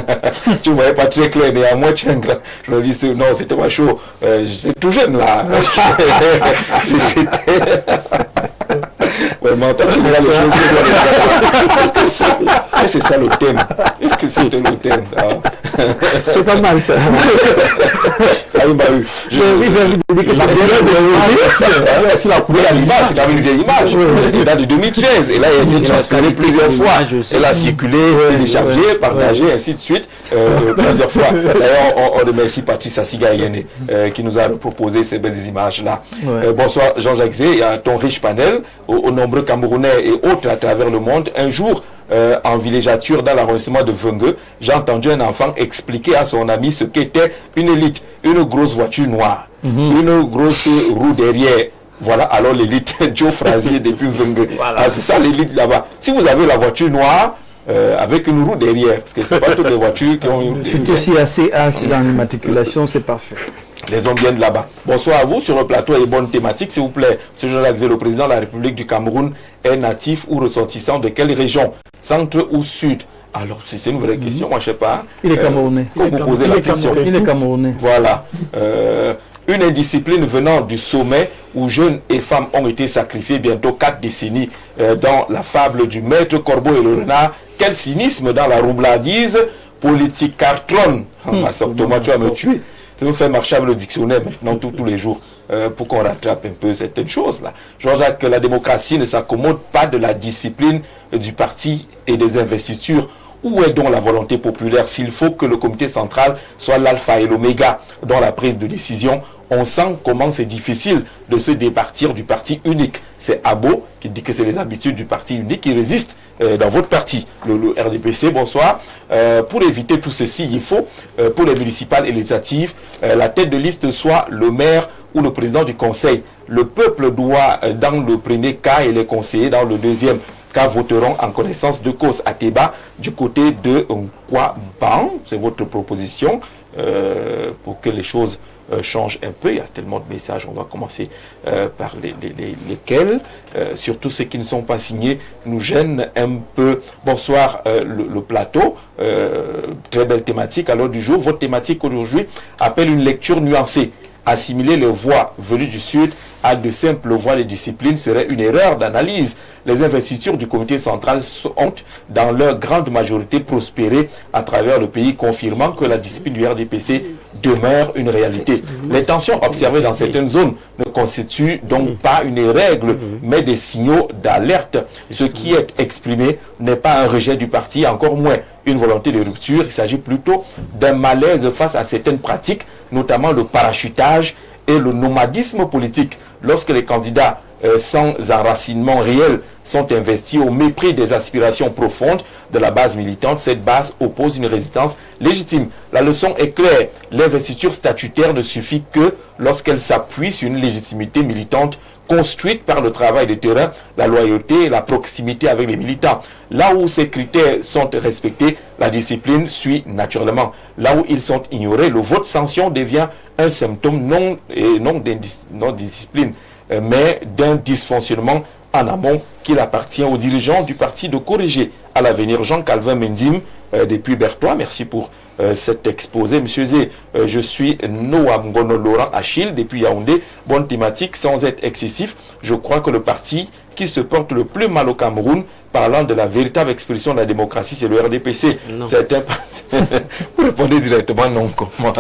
tu ne voyais pas très clair, mais à moi tu es un grand journaliste. Non, c'était pas chaud. J'étais tout jeune là. C'était. Vraiment, toi tu vois les choses que c'est ça le thème. Est-ce que c'était le thème? C'est pas mal ça. Ah oui, bah oui. J'ai envie de dire que c'est la couleur à l'image, c'est une vieille image. Il date de 2013 et là il a été transféré plusieurs fois. Elle a circulé, téléchargé, partagé, ainsi de suite, plusieurs fois. D'ailleurs, on remercie Patrice Assiga-Yene qui nous a proposé ces belles images-là. Bonsoir Jean-Jacques Zé, à ton riche panel, aux nombreux Camerounais et autres à travers le monde. Un jour, en villégiature dans l'arrondissement de Vengue, j'ai entendu un enfant expliquer à son ami ce qu'était une élite, une grosse voiture noire, une grosse roue derrière. Voilà, alors l'élite Joe Frazier depuis Vengue. Voilà. Ah, c'est ça l'élite là-bas. Si vous avez la voiture noire, avec une roue derrière, parce que c'est pas toutes les voitures qui ont une roue derrière. C'est aussi assez dans l'immatriculation, c'est parfait. Les hommes viennent là-bas. Bonsoir à vous sur le plateau et bonne thématique, s'il vous plaît. M. Jean-Jacques Zé, le président de la République du Cameroun, est natif ou ressortissant de quelle région? Centre ou sud? Alors, c'est une vraie question, moi je ne sais pas. Il est camerounais. Vous posez la question. Il est camerounais. Voilà. Une indiscipline venant du sommet où jeunes et femmes ont été sacrifiés bientôt 4 décennies dans la fable du maître Corbeau et le renard. Quel cynisme dans la roublardise politique cartron. Thomas, tu vas me tuer. Tu nous faire marcher avec le dictionnaire maintenant tous les jours pour qu'on rattrape un peu certaines choses-là. Jean-Jacques, la démocratie ne s'accommode pas de la discipline du parti et des investitures. Où est donc la volonté populaire s'il faut que le comité central soit l'alpha et l'oméga dans la prise de décision? On sent comment c'est difficile de se départir du parti unique. C'est Abo qui dit que c'est les habitudes du parti unique qui résistent dans votre parti, le RDPC. Bonsoir. Pour éviter tout ceci, il faut, pour les municipales et législatives, la tête de liste soit le maire ou le président du conseil. Le peuple doit, dans le premier cas, et les conseillers, dans le deuxième cas, voteront en connaissance de cause. À Teba, du côté de Nkwaban, c'est votre proposition, pour que les choses change un peu. Il y a tellement de messages, on va commencer par lesquels, surtout ceux qui ne sont pas signés, nous gênent un peu. Bonsoir, le plateau, très belle thématique à l'heure du jour. Votre thématique aujourd'hui appelle une lecture nuancée. Assimiler les voix venues du Sud à de simples voix de discipline serait une erreur d'analyse. Les investitures du comité central ont, dans leur grande majorité, prospéré à travers le pays, confirmant que la discipline du RDPC demeure une réalité. Les tensions observées dans certaines zones ne constituent donc pas une règle, mais des signaux d'alerte. Ce qui est exprimé n'est pas un rejet du parti, encore moins une volonté de rupture. Il s'agit plutôt d'un malaise face à certaines pratiques, notamment le parachutage et le nomadisme politique. Lorsque les candidats sans enracinement réel sont investis au mépris des aspirations profondes de la base militante, cette base oppose une résistance légitime. La leçon est claire. L'investiture statutaire ne suffit que lorsqu'elle s'appuie sur une légitimité militante construite par le travail de terrain, la loyauté et la proximité avec les militants. Là où ces critères sont respectés, la discipline suit naturellement. Là où ils sont ignorés, le vote sanction devient un symptôme non discipline, mais d'un dysfonctionnement en amont qu'il appartient aux dirigeants du parti de corriger à l'avenir. Jean-Calvin Mendim, depuis Bertois, merci pour cet exposé. Monsieur Zé, je suis Noam Ngono Laurent Achille, depuis Yaoundé. Bonne thématique, sans être excessif. Je crois que le parti qui se porte le plus mal au Cameroun, parlant de la véritable expression de la démocratie, c'est le RDPC. C'est un vous répondez directement non, comment?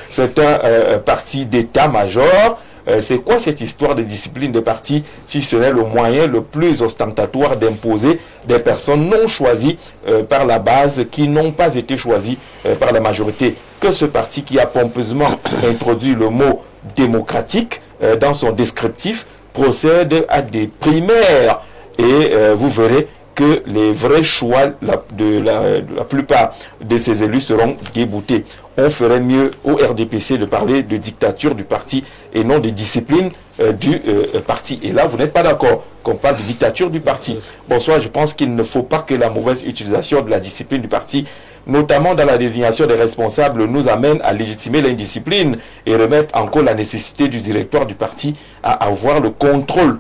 C'est un parti d'état-major. C'est quoi cette histoire de discipline de parti si ce n'est le moyen le plus ostentatoire d'imposer des personnes non choisies par la base, qui n'ont pas été choisies par la majorité? Que ce parti qui a pompeusement introduit le mot démocratique dans son descriptif procède à des primaires, et vous verrez que les vrais choix de la plupart de ces élus seront déboutés. On ferait mieux au RDPC de parler de dictature du parti et non de discipline du parti. Et là, vous n'êtes pas d'accord qu'on parle de dictature du parti. Bonsoir, je pense qu'il ne faut pas que la mauvaise utilisation de la discipline du parti, notamment dans la désignation des responsables, nous amène à légitimer l'indiscipline et remettre en cause la nécessité du directoire du parti à avoir le contrôle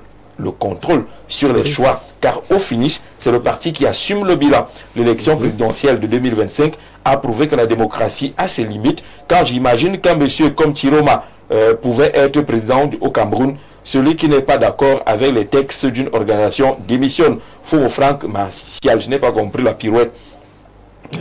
sur les choix, car au finish, c'est le parti qui assume le bilan. L'élection présidentielle de 2025 a prouvé que la démocratie a ses limites. Quand j'imagine qu'un monsieur comme Tiroma pouvait être président au Cameroun, celui qui n'est pas d'accord avec les textes d'une organisation démissionne. Faux Franck Martial, je n'ai pas compris la pirouette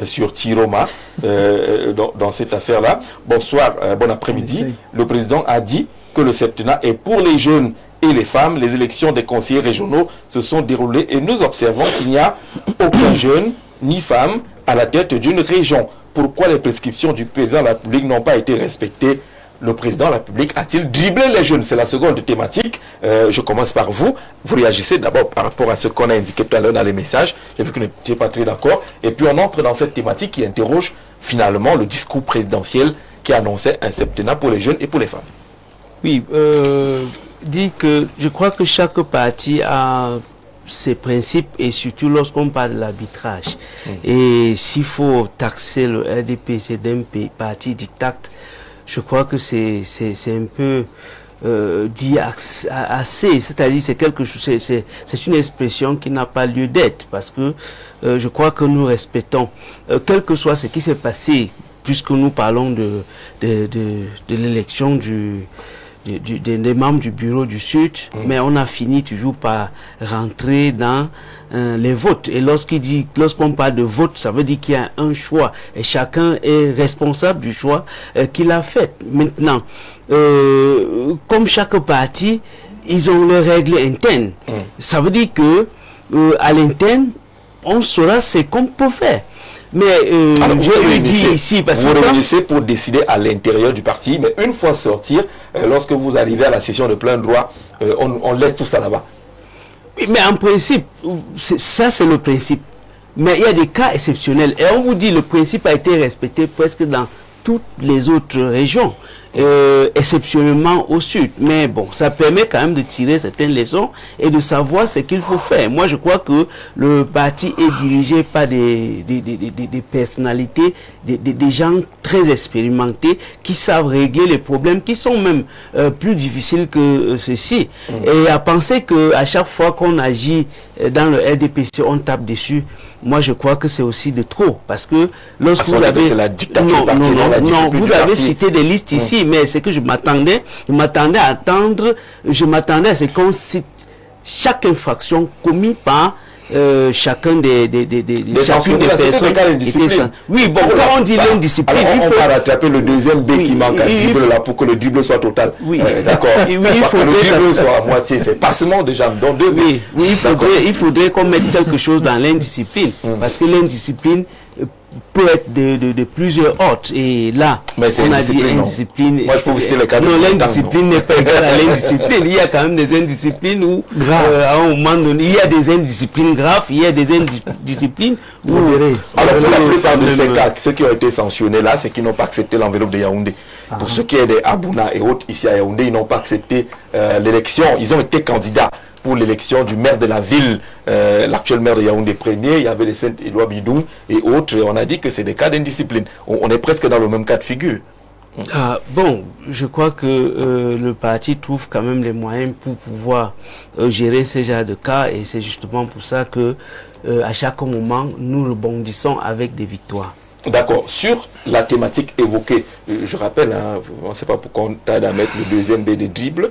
sur Tiroma dans cette affaire-là. Bonsoir, bon après-midi. Le président a dit que le septennat est pour les jeunes et les femmes. Les élections des conseillers régionaux se sont déroulées et nous observons qu'il n'y a aucun jeune ni femme à la tête d'une région. Pourquoi les prescriptions du président de la République n'ont pas été respectées? Le président de la République a-t-il dribblé les jeunes? C'est la seconde thématique. Je commence par vous. Vous réagissez d'abord par rapport à ce qu'on a indiqué tout à l'heure dans les messages. J'ai vu que vous n'étiez pas très d'accord. Et puis on entre dans cette thématique qui interroge finalement le discours présidentiel qui annonçait un septennat pour les jeunes et pour les femmes. Oui, dit que je crois que chaque parti a ses principes, et surtout lorsqu'on parle de l'arbitrage. Et s'il faut taxer le RDPC d'un parti dictate, je crois que c'est un peu dit assez, c'est-à-dire c'est quelque chose, c'est une expression qui n'a pas lieu d'être, parce que je crois que nous respectons, quel que soit ce qui s'est passé, puisque nous parlons de l'élection des membres du bureau du Sud, mais on a fini toujours par rentrer dans les votes. Et lorsqu'on parle de vote, ça veut dire qu'il y a un choix et chacun est responsable du choix qu'il a fait. Maintenant, comme chaque parti, ils ont leurs règles internes. Ça veut dire que à l'interne, on saura ce qu'on peut faire. Mais alors, je le dis ici parce vous que... réunissez pour décider à l'intérieur du parti, mais une fois sortir, lorsque vous arrivez à la session de plein droit, on laisse tout ça là-bas. Oui, mais en principe, ça c'est le principe. Mais il y a des cas exceptionnels. Et on vous dit le principe a été respecté presque dans toutes les autres régions, exceptionnellement au sud. Mais bon, ça permet quand même de tirer certaines leçons et de savoir ce qu'il faut faire. Moi, je crois que le parti est dirigé par des personnalités, des gens très expérimentés qui savent régler les problèmes qui sont même plus difficiles que ceci. Et à penser qu'à chaque fois qu'on agit dans le RDPC, on tape dessus. Moi, je crois que c'est aussi de trop. Parce que lorsque vous avez... C'est la dictature partisane, la discipline vous du avez parti. cité des listes ici, mais c'est que je m'attendais à attendre, je m'attendais à ce qu'on cite chaque infraction commise par chacune des personnes. Oui, bon, quand on dit l'indiscipline, il faut rattraper le deuxième B qui manque à dribble là pour que le dribble soit total. Oui, d'accord. Oui, il faut que le dribble soit à moitié, c'est passement déjà dans deux. Oui, il faudrait qu'on mette quelque chose dans l'indiscipline, parce que l'indiscipline peut être de plusieurs ordres. Et là, on a dit indiscipline. Moi, je peux vous citer les cas de... Non, l'indiscipline n'est pas égale à l'indiscipline. Il y a quand même des indisciplines où, à un moment donné, il y a des indisciplines graves, il y a des indisciplines où... Alors, pour la plupart de ces cas, ceux qui ont été sanctionnés là, c'est qu'ils n'ont pas accepté l'enveloppe de Yaoundé. Pour ceux qui est des Abouna et autres ici à Yaoundé, ils n'ont pas accepté l'élection. Ils ont été candidats pour l'élection du maire de la ville, l'actuel maire de Yaoundé premier, il y avait les Saint-Éloi Bidoum et autres. On a dit que c'est des cas d'indiscipline. On est presque dans le même cas de figure. Bon, je crois que le parti trouve quand même les moyens pour pouvoir gérer ce genre de cas, et c'est justement pour ça que à chaque moment, nous rebondissons avec des victoires. D'accord. Sur la thématique évoquée, je rappelle, hein, on ne sait pas pourquoi on t'a à mettre le deuxième B de dribble,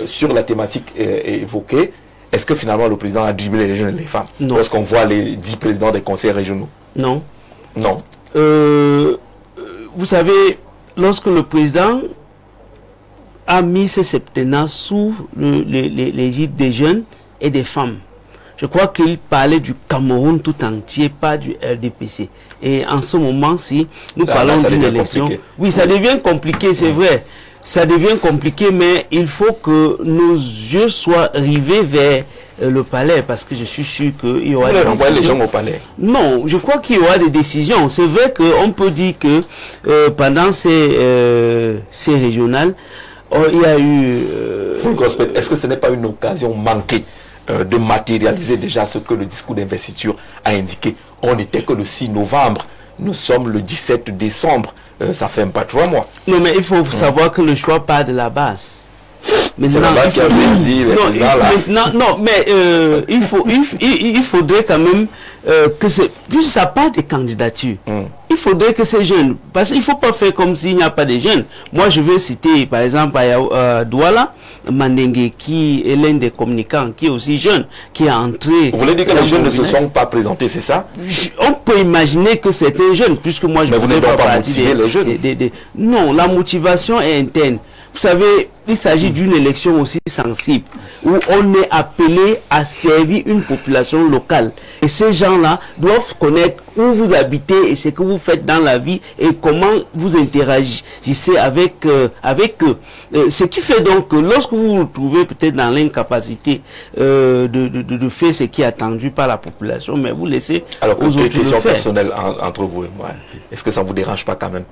sur la thématique évoquée, est-ce que finalement le président a dribblé les jeunes et les femmes? Non. Lorsqu'on voit les 10 présidents des conseils régionaux? Non. Non. Vous savez, lorsque le président a mis ce septennat sous l'égide des jeunes et des femmes, je crois qu'il parlait du Cameroun tout entier, pas du RDPC. Et en ce moment-ci, nous parlons d'une élection. Compliqué. Oui, ça devient compliqué, c'est vrai. Ça devient compliqué, mais il faut que nos yeux soient rivés vers le palais, parce que je suis sûr qu'il y aura des décisions. Les gens au palais. Non, je crois qu'il y aura des décisions. C'est vrai qu'on peut dire que pendant ces régionales, il y a eu... Est-ce que ce n'est pas une occasion manquée de matérialiser déjà ce que le discours d'investiture a indiqué? On n'était que le 6 novembre, nous sommes le 17 décembre, ça fait même pas 3 mois. Non, mais il faut savoir que le choix part de la base. C'est la base qui a choisi les présidents là. Il faudrait quand même que plus ça part des candidatures, il faudrait que ces jeunes, parce qu'il ne faut pas faire comme s'il n'y a pas de jeunes. Moi, je vais citer par exemple Douala Mandengue, qui est l'un des communicants, qui est aussi jeune, qui est entré... Vous voulez dire que les jeunes ne se sont pas présentés, c'est ça? On peut imaginer que c'est un jeune, puisque moi je ne voulais pas motiver les jeunes. Non, la motivation est interne. Vous savez, il s'agit d'une élection aussi sensible, où on est appelé à servir une population locale. Et ces gens-là doivent connaître où vous habitez et ce que vous faites dans la vie et comment vous interagissez avec eux. Ce qui fait donc que lorsque vous vous trouvez peut-être dans l'incapacité de faire ce qui est attendu par la population, mais vous laissez aux autres le question faire. Personnelle entre vous et moi, est-ce que ça ne vous dérange pas quand même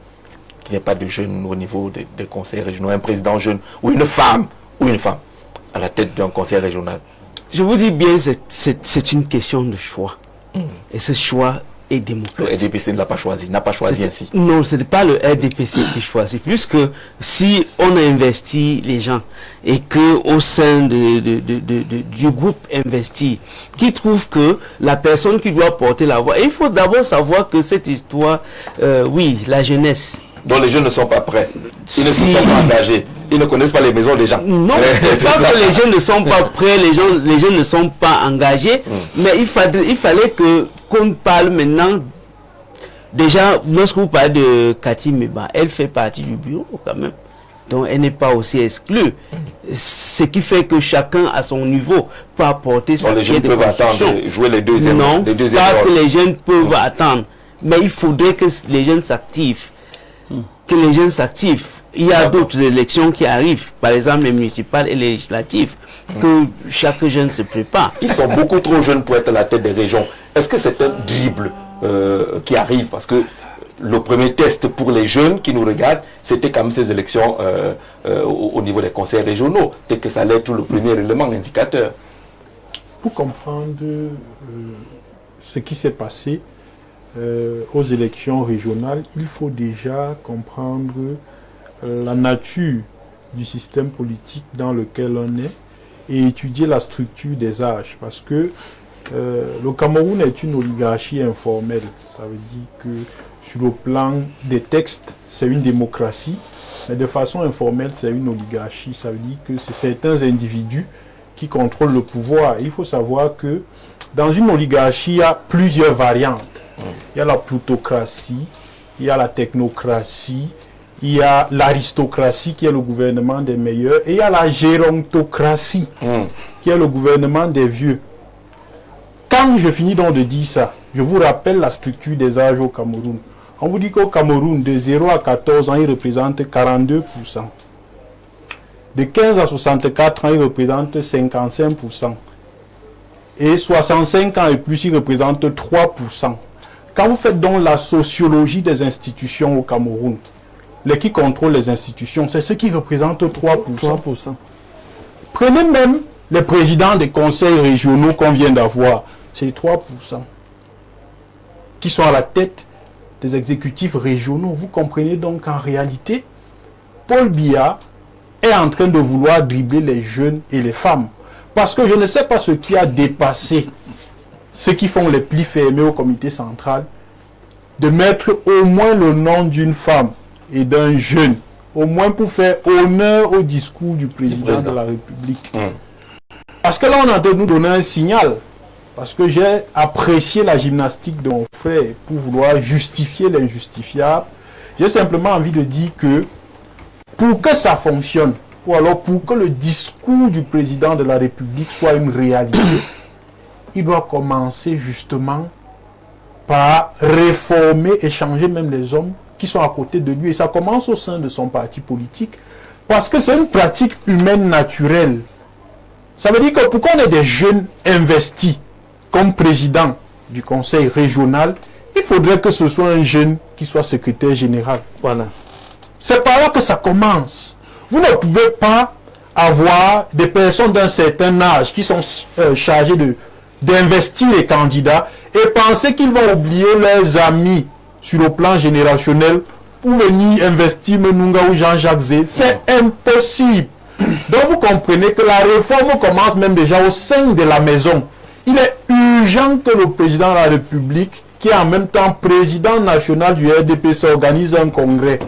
qu'il n'y ait pas de jeunes au niveau des conseils régionaux, un président jeune ou une femme à la tête d'un conseil régional? Je vous dis bien, c'est une question de choix. Et ce choix est démocratique. Le RDPC ne l'a pas choisi, n'a pas choisi ainsi. Non, ce n'est pas le RDPC qui choisit. Puisque si on a investi les gens et qu'au sein du groupe investi, qui trouve que la personne qui doit porter la voix, il faut d'abord savoir que cette histoire, oui, la jeunesse, dont les jeunes ne sont pas prêts. Ils ne se sont pas engagés. Ils ne connaissent pas les maisons des gens. Non, c'est pas que les jeunes ne sont pas prêts, les jeunes ne sont pas engagés. Mais il fallait qu'on parle maintenant. Déjà, lorsque vous parlez de Cathy Meba, elle fait partie du bureau quand même. Donc elle n'est pas aussi exclue. Ce qui fait que chacun à son niveau peut apporter sa les jeunes pierre de peuvent construction. attendre, jouer les deuxièmes. Non, les c'est deuxièmes pas que rôles. les jeunes peuvent attendre. Mais il faudrait que les jeunes s'activent. Que les jeunes s'activent. Il y a d'autres élections qui arrivent, par exemple les municipales et les législatives, que chaque jeune se prépare. Ils sont beaucoup trop jeunes pour être à la tête des régions. Est-ce que c'est un dribble qui arrive? Parce que le premier test pour les jeunes qui nous regardent, c'était quand même ces élections au niveau des conseils régionaux. Peut-être que ça allait être le premier élément indicateur. Pour comprendre ce qui s'est passé aux élections régionales, il faut déjà comprendre la nature du système politique dans lequel on est et étudier la structure des âges. Parce que le Cameroun est une oligarchie informelle. Ça veut dire que sur le plan des textes, c'est une démocratie, mais de façon informelle, c'est une oligarchie. Ça veut dire que c'est certains individus qui contrôlent le pouvoir. Et il faut savoir que dans une oligarchie, il y a plusieurs variantes. Il y a la plutocratie, il y a la technocratie, il y a l'aristocratie qui est le gouvernement des meilleurs, et il y a la gérontocratie qui est le gouvernement des vieux. Quand je finis donc de dire ça, je vous rappelle la structure des âges au Cameroun. On vous dit qu'au Cameroun, de 0 à 14 ans, il représente 42%. De 15 à 64 ans, il représente 55%. Et 65 ans et plus, il représente 3%. Quand vous faites donc la sociologie des institutions au Cameroun, les qui contrôlent les institutions, c'est ceux qui représentent 3%. Prenez même les présidents des conseils régionaux qu'on vient d'avoir, c'est 3%. Qui sont à la tête des exécutifs régionaux. Vous comprenez donc qu'en réalité, Paul Biya est en train de vouloir dribbler les jeunes et les femmes. Parce que je ne sais pas ce qui a dépassé ceux qui font les plis fermés au comité central, de mettre au moins le nom d'une femme et d'un jeune, au moins pour faire honneur au discours du président de la République. Parce que là, on a de nous donner un signal. Parce que j'ai apprécié la gymnastique de mon frère pour vouloir justifier l'injustifiable. J'ai simplement envie de dire que pour que ça fonctionne, ou alors pour que le discours du président de la République soit une réalité, il doit commencer justement par réformer et changer même les hommes qui sont à côté de lui. Et ça commence au sein de son parti politique, parce que c'est une pratique humaine naturelle. Ça veut dire que pour qu'on ait des jeunes investis comme président du conseil régional, il faudrait que ce soit un jeune qui soit secrétaire général. Voilà. C'est par là que ça commence. Vous ne pouvez pas avoir des personnes d'un certain âge qui sont chargées d'investir les candidats et penser qu'ils vont oublier leurs amis sur le plan générationnel pour venir investir Menunga ou Jean-Jacques Zé. C'est impossible. Donc vous comprenez que la réforme commence même déjà au sein de la maison. Il est urgent que le président de la République, qui est en même temps président national du RDPC, organise un congrès.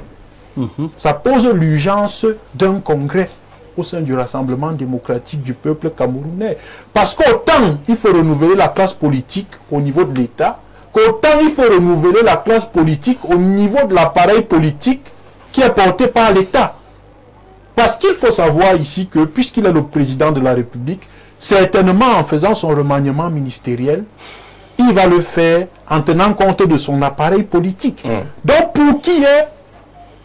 Ça pose l'urgence d'un congrès au sein du Rassemblement démocratique du peuple camerounais. Parce qu'autant il faut renouveler la classe politique au niveau de l'État, qu'autant il faut renouveler la classe politique au niveau de l'appareil politique qui est porté par l'État. Parce qu'il faut savoir ici que, puisqu'il est le président de la République, certainement en faisant son remaniement ministériel, il va le faire en tenant compte de son appareil politique. Donc pour qui est,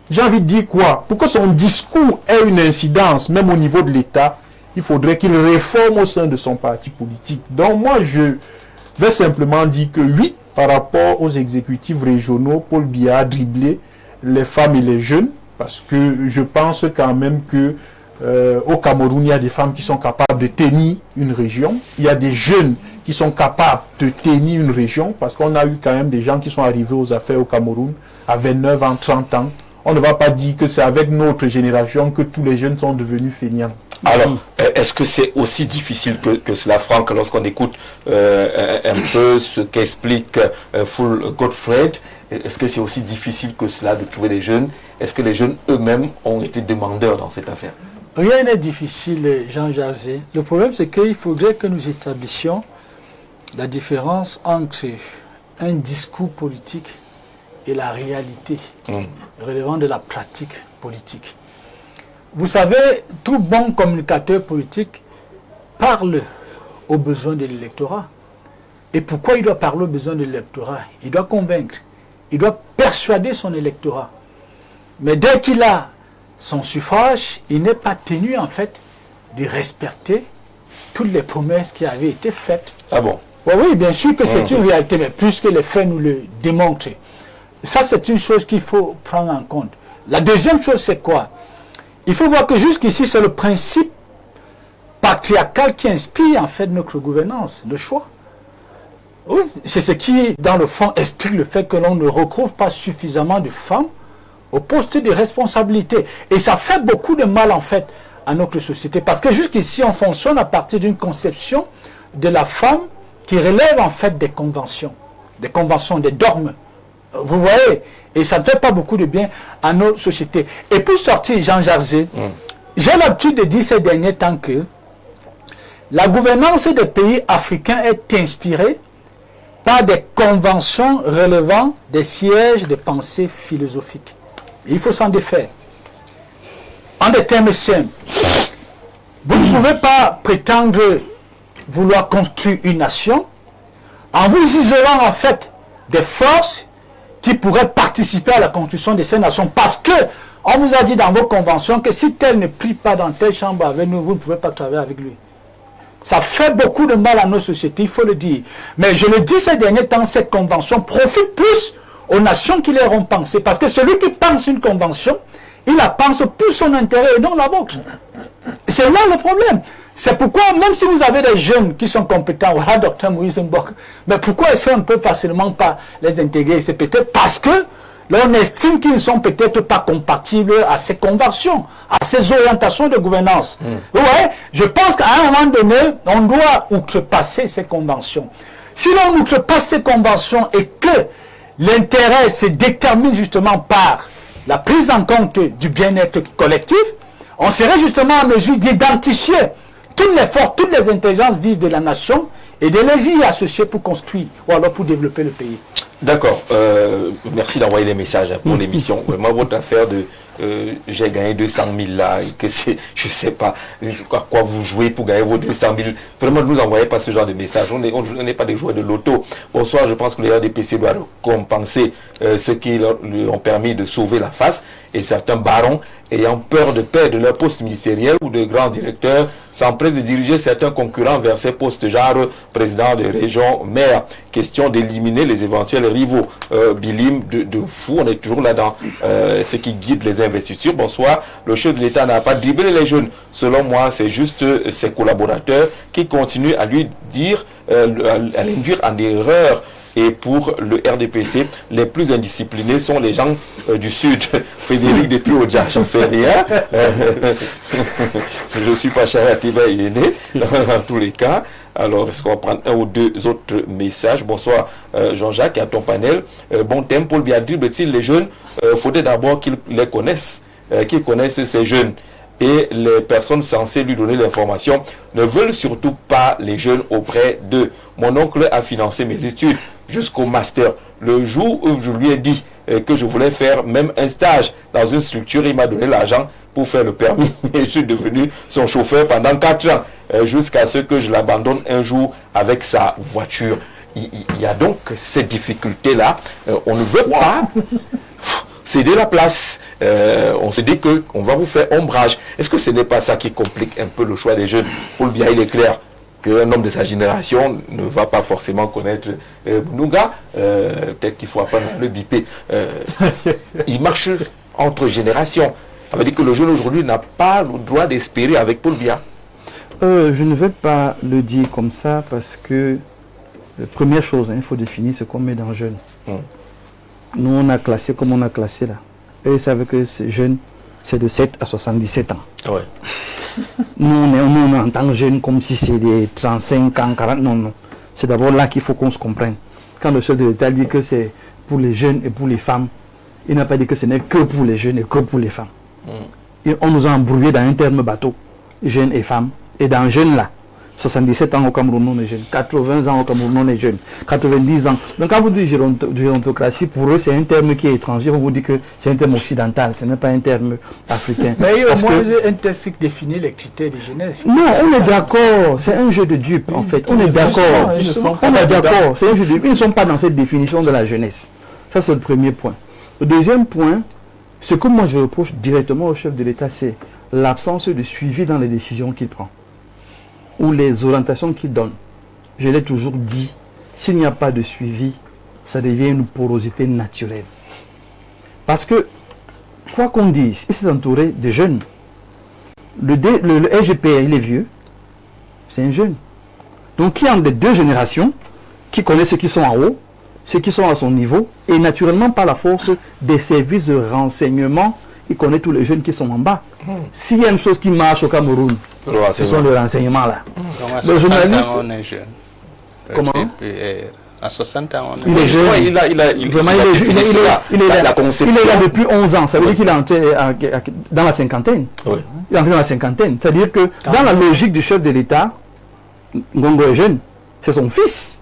j'ai envie de dire quoi? Pour que son discours ait une incidence, même au niveau de l'État, il faudrait qu'il réforme au sein de son parti politique. Donc moi, je vais simplement dire que oui, par rapport aux exécutifs régionaux, Paul Biya a dribblé les femmes et les jeunes, parce que je pense quand même que au Cameroun, il y a des femmes qui sont capables de tenir une région. Il y a des jeunes qui sont capables de tenir une région, parce qu'on a eu quand même des gens qui sont arrivés aux affaires au Cameroun à 29 ans, 30 ans. On ne va pas dire que c'est avec notre génération que tous les jeunes sont devenus feignants. Alors, est-ce que c'est aussi difficile que cela, Franck, lorsqu'on écoute un peu ce qu'explique Full Godfred? Est-ce que c'est aussi difficile que cela de trouver des jeunes? Est-ce que les jeunes eux-mêmes ont été demandeurs dans cette affaire? Rien n'est difficile, Jean-Jacques. Le problème, c'est qu'il faudrait que nous établissions la différence entre un discours politique et la réalité relevant de la pratique politique. vous savez, tout bon communicateur politique parle aux besoins de l'électorat. Et pourquoi il doit parler aux besoins de l'électorat? Il doit convaincre, il doit persuader son électorat. Mais dès qu'il a son suffrage, il n'est pas tenu en fait de respecter toutes les promesses qui avaient été faites. Ah bon? Oui, bien sûr que c'est une réalité, mais plus que les faits nous le démontrent. Ça, c'est une chose qu'il faut prendre en compte. La deuxième chose, c'est quoi? Il faut voir que jusqu'ici, c'est le principe patriarcal qui inspire en fait notre gouvernance, le choix. Oui, c'est ce qui, dans le fond, explique le fait que l'on ne retrouve pas suffisamment de femmes au poste de responsabilité. Et ça fait beaucoup de mal, en fait, à notre société. Parce que jusqu'ici, on fonctionne à partir d'une conception de la femme qui relève, en fait, des conventions, des dogmes. Vous voyez? Et ça ne fait pas beaucoup de bien à nos sociétés. Et pour sortir, Jean Jarzé, j'ai l'habitude de dire ces derniers temps que la gouvernance des pays africains est inspirée par des conventions relevant des sièges de pensée philosophiques. Il faut s'en défaire. En des termes simples, vous ne pouvez pas prétendre vouloir construire une nation en vous isolant en fait des forces qui pourraient participer à la construction de ces nations, parce que on vous a dit dans vos conventions que si tel ne plie pas dans telle chambre avec nous, vous ne pouvez pas travailler avec lui. Ça fait beaucoup de mal à nos sociétés, il faut le dire. Mais je le dis ces derniers temps, cette convention profite plus aux nations qui les ont pensées. Parce que celui qui pense une convention, il la pense pour son intérêt et non la vôtre. C'est là le problème. C'est pourquoi, même si vous avez des jeunes qui sont compétents, voilà, Dr Moïse Mbok, mais pourquoi est-ce qu'on ne peut facilement pas les intégrer? C'est peut-être parce que l'on estime qu'ils ne sont peut-être pas compatibles à ces conventions, à ces orientations de gouvernance. Ouais, je pense qu'à un moment donné, on doit outrepasser ces conventions. Si l'on outrepasse ces conventions et que l'intérêt se détermine justement par la prise en compte du bien-être collectif, on serait justement en mesure d'identifier toutes les forces, toutes les intelligences vives de la nation et de les y associer pour construire ou alors pour développer le pays. D'accord. Merci d'envoyer les messages pour l'émission. Moi, votre affaire de j'ai gagné 200 000 là, et que c'est, je sais pas, à quoi vous jouez pour gagner vos 200 000. Vraiment, ne nous envoyez pas ce genre de message. On n'est pas des joueurs de loto. Bonsoir, je pense que les RDPC doivent compenser ceux qui leur ont permis de sauver la face, et certains barons ayant peur de perdre leur poste ministériel ou de grands directeurs s'empressent de diriger certains concurrents vers ces postes, genre président de région, maire. Question d'éliminer les éventuels rivaux. Bilim de fou, on est toujours là dans ce qui guide les investitures. Bonsoir, le chef de l'État n'a pas dribblé les jeunes. Selon moi, c'est juste ses collaborateurs qui continuent à lui dire, à l'induire en erreur. Et pour le RDPC, les plus indisciplinés sont les gens du Sud. Frédéric depuis Oja, j'en sais rien. Je ne suis pas cher à Tibet Yéné, dans tous les cas. Alors, est-ce qu'on va prendre un ou deux autres messages? Bonsoir Jean-Jacques, à ton panel. Bon thème, Paul Biya dribble-t-il les jeunes? Faudrait d'abord qu'ils les connaissent, qu'ils connaissent ces jeunes. Et les personnes censées lui donner l'information ne veulent surtout pas les jeunes auprès d'eux. Mon oncle a financé mes études jusqu'au master. Le jour où je lui ai dit que je voulais faire même un stage dans une structure, il m'a donné l'argent pour faire le permis. Et je suis devenu son chauffeur pendant 4 ans, jusqu'à ce que je l'abandonne un jour avec sa voiture. Il y a donc cette difficulté-là. On ne veut pas céder la place. On se dit qu'on va vous faire ombrage. Est-ce que ce n'est pas ça qui complique un peu le choix des jeunes? Pour le bien, il est clair qu'un homme de sa génération ne va pas forcément connaître Bununga. Peut-être qu'il faut apprendre à le biper. Il marche entre générations. Ça veut dire que le jeune aujourd'hui n'a pas le droit d'espérer avec Paul Biya. Je ne vais pas le dire comme ça parce que, première chose, il faut définir ce qu'on met dans jeune. Nous, on a classé comme on a classé là. Et vous savez que ces jeunes, c'est de 7 à 77 ans. Ouais. Nous, on entend jeunes comme si c'est des 35 ans, 40 ans. Non. C'est d'abord là qu'il faut qu'on se comprenne. Quand le chef de l'État dit que c'est pour les jeunes et pour les femmes, il n'a pas dit que ce n'est que pour les jeunes et que pour les femmes. Et on nous a embrouillé dans un terme bateau, jeunes et femmes. Et dans jeunes là, 77 ans au Cameroun, on est jeune. 80 ans au Cameroun, on est jeune. 90 ans. Donc quand vous dites gérontocratie, pour eux, c'est un terme qui est étranger. On vous dit que c'est un terme occidental, ce n'est pas un terme africain. Mais au moins, un texte qui définit les critères de jeunesse. Non, on est d'accord. C'est un jeu de dupes, en fait. On est d'accord. On est d'accord. C'est un jeu de dupes. Ils ne sont pas dans cette définition de la jeunesse. Ça, c'est le premier point. Le deuxième point, ce que moi je reproche directement au chef de l'État, c'est l'absence de suivi dans les décisions qu'il prend ou les orientations qu'il donne. Je l'ai toujours dit, s'il n'y a pas de suivi, ça devient une porosité naturelle. Parce que, quoi qu'on dise, il s'est entouré de jeunes. Le SGPR, il est vieux, c'est un jeune. Donc il y a des deux générations qui connaissent ceux qui sont en haut, ceux qui sont à son niveau, et naturellement par la force des services de renseignement, il connaît tous les jeunes qui sont en bas. S'il y a une chose qui marche au Cameroun, ce sont les renseignements là. Le journaliste, on est jeune. Comment? À 60 ans, on est il est jeune. Il est là depuis 11 ans. Ça veut dire qu'il est entré dans la cinquantaine. Oui. Il est entré dans la cinquantaine. C'est-à-dire que dans la logique du chef de l'État, Ngongo est jeune. C'est son fils.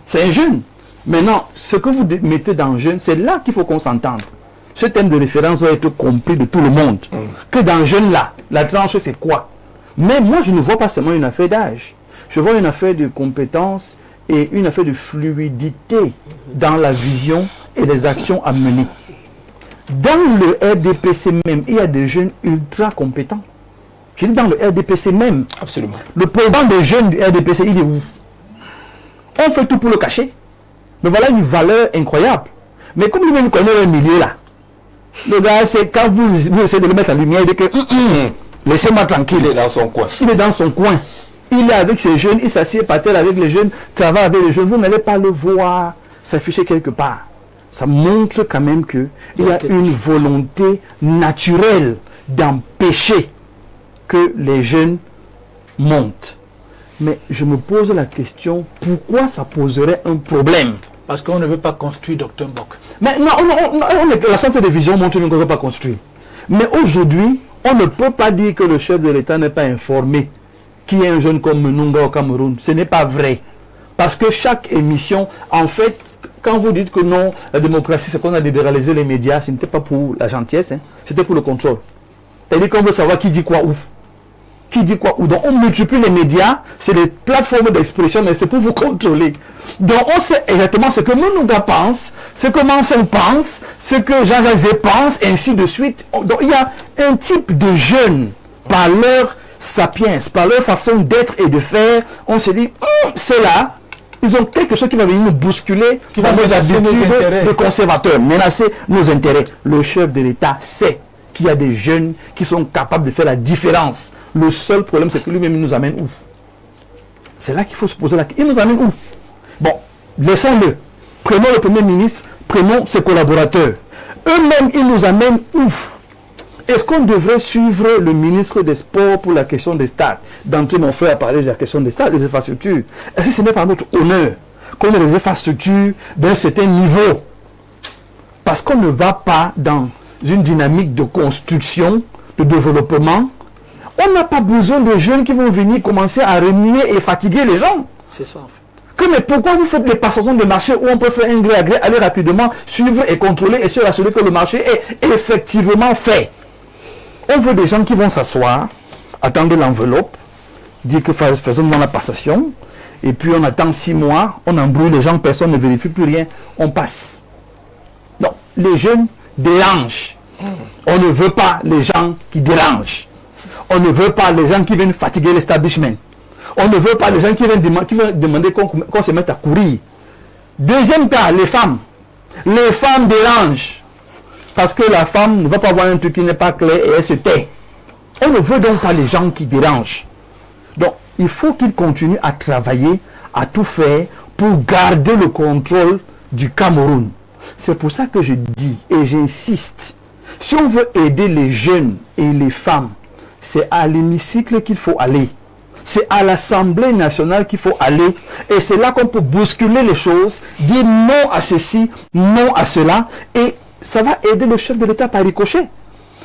C'est un jeune. Maintenant, ce que vous mettez dans jeune, c'est là qu'il faut qu'on s'entende. Ce thème de référence doit être compris de tout le monde. Que dans jeune là, la tranche c'est quoi? Mais moi, je ne vois pas seulement une affaire d'âge. Je vois une affaire de compétence et une affaire de fluidité dans la vision et les actions à mener. Dans le RDPC même, il y a des jeunes ultra compétents. Je dis dans le RDPC même. Absolument. Le président des jeunes du RDPC, il est où? On fait tout pour le cacher. Mais voilà une valeur incroyable. Mais comme lui-même connaît le milieu là, le gars, c'est quand vous essayez de le mettre en lumière, il dit que laissez-moi tranquille. Il est dans son coin. Il est dans son coin. Il est avec ses jeunes, il s'assied par terre avec les jeunes, travaille avec les jeunes. Vous n'allez pas le voir s'afficher quelque part. Ça montre quand même qu'il y a une volonté naturelle d'empêcher que les jeunes montent. Mais je me pose la question, pourquoi ça poserait un problème? Parce qu'on ne veut pas construire Dr Mbok. Mais non, la centre de vision montre qu'on ne veut pas construire. Mais aujourd'hui, on ne peut pas dire que le chef de l'État n'est pas informé qu'il y a un jeune comme Menunga au Cameroun. Ce n'est pas vrai. Parce que chaque émission, en fait, quand vous dites que non, la démocratie, c'est qu'on a libéralisé les médias, ce n'était pas pour la gentillesse, c'était pour le contrôle. C'est-à-dire qu'on veut savoir qui dit quoi où. Qui dit quoi où. Donc on multiplie les médias, c'est des plateformes d'expression, mais c'est pour vous contrôler. Donc on sait exactement ce que Menunga pense, ce que Manson pense, ce que Jean-Jacques Zé pense, ainsi de suite. Donc il y a un type de jeunes, par leur sapiens, par leur façon d'être et de faire, on se dit, ceux-là, ils ont quelque chose qui va venir nous bousculer, qui va nous habituer de conservateurs, menacer nos intérêts. Le chef de l'État sait qu'il y a des jeunes qui sont capables de faire la différence. Le seul problème, c'est que lui-même, il nous amène où? C'est là qu'il faut se poser la question. Il nous amène où? Bon, laissons-le. Prenons le Premier ministre, prenons ses collaborateurs. Eux-mêmes, ils nous amènent où? Est-ce qu'on devrait suivre le ministre des Sports pour la question des stades? D'entrée, mon frère a parlé de la question des stades, des infrastructures. Est-ce que ce n'est pas notre honneur qu'on ait des infrastructures d'un certain niveau? Parce qu'on ne va pas dans une dynamique de construction, de développement. On n'a pas besoin de jeunes qui vont venir commencer à remuer et fatiguer les gens. C'est ça en fait. Mais pourquoi vous faites des passations de marché où on peut faire un gré à gré, aller rapidement, suivre et contrôler et se rassurer que le marché est effectivement fait? On veut des gens qui vont s'asseoir, attendre l'enveloppe, dire que faisons dans la passation, et puis on attend 6 mois, on embrouille les gens, personne ne vérifie plus rien, on passe. Non, les jeunes dérangent. On ne veut pas les gens qui dérangent. On ne veut pas les gens qui viennent fatiguer l'establishment. On ne veut pas les gens qui viennent demander qu'on se mette à courir. Deuxième cas, les femmes. Les femmes dérangent. Parce que la femme ne va pas voir un truc qui n'est pas clair et elle se tait. On ne veut donc pas les gens qui dérangent. Donc, il faut qu'ils continuent à travailler, à tout faire pour garder le contrôle du Cameroun. C'est pour ça que je dis et j'insiste, si on veut aider les jeunes et les femmes, c'est à l'hémicycle qu'il faut aller. C'est à l'Assemblée nationale qu'il faut aller. Et c'est là qu'on peut bousculer les choses, dire non à ceci, non à cela. Et ça va aider le chef de l'État par ricochet.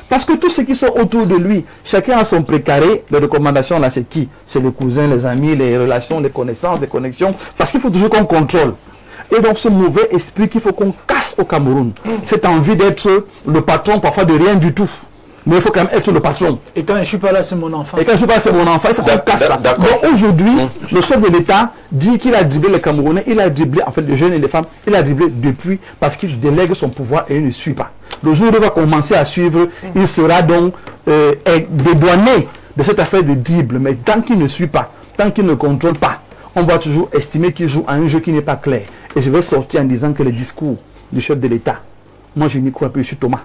Parce que tous ceux qui sont autour de lui, chacun a son précaré. Les recommandations, là, c'est qui? C'est les cousins, les amis, les relations, les connaissances, les connexions. Parce qu'il faut toujours qu'on contrôle. Et donc ce mauvais esprit qu'il faut qu'on casse au Cameroun. Cette envie d'être le patron, parfois de rien du tout. Mais il faut quand même être le patron. Et quand je ne suis pas là, c'est mon enfant. Et quand je ne suis pas là, c'est mon enfant. Il faut qu'on casse ça. Donc aujourd'hui, le chef de l'État dit qu'il a dribblé les Camerounais. Il a dribblé, en fait, les jeunes et les femmes. Il a dribblé depuis parce qu'il délègue son pouvoir et il ne suit pas. Le jour où il va commencer à suivre, il sera donc dédouané de cette affaire de dribble. Mais tant qu'il ne suit pas, tant qu'il ne contrôle pas, on va toujours estimer qu'il joue à un jeu qui n'est pas clair. Et je vais sortir en disant que le discours du chef de l'État, moi je n'y crois plus, je suis Thomas.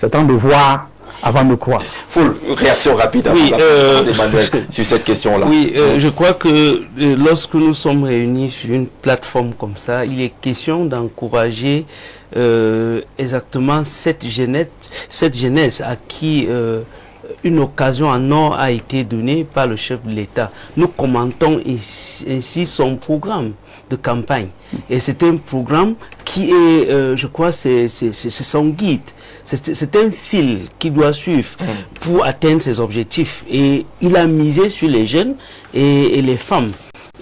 J'attends de voir avant de croire. Full réaction rapide oui, Emmanuel sur cette question-là. Oui, je crois que lorsque nous sommes réunis sur une plateforme comme ça, il est question d'encourager exactement cette jeunesse à qui une occasion en or a été donnée par le chef de l'État. Nous commentons ainsi son programme de campagne. Et c'est un programme qui est, je crois, c'est son guide. C'est un fil qu'il doit suivre pour atteindre ses objectifs. Et il a misé sur les jeunes et les femmes.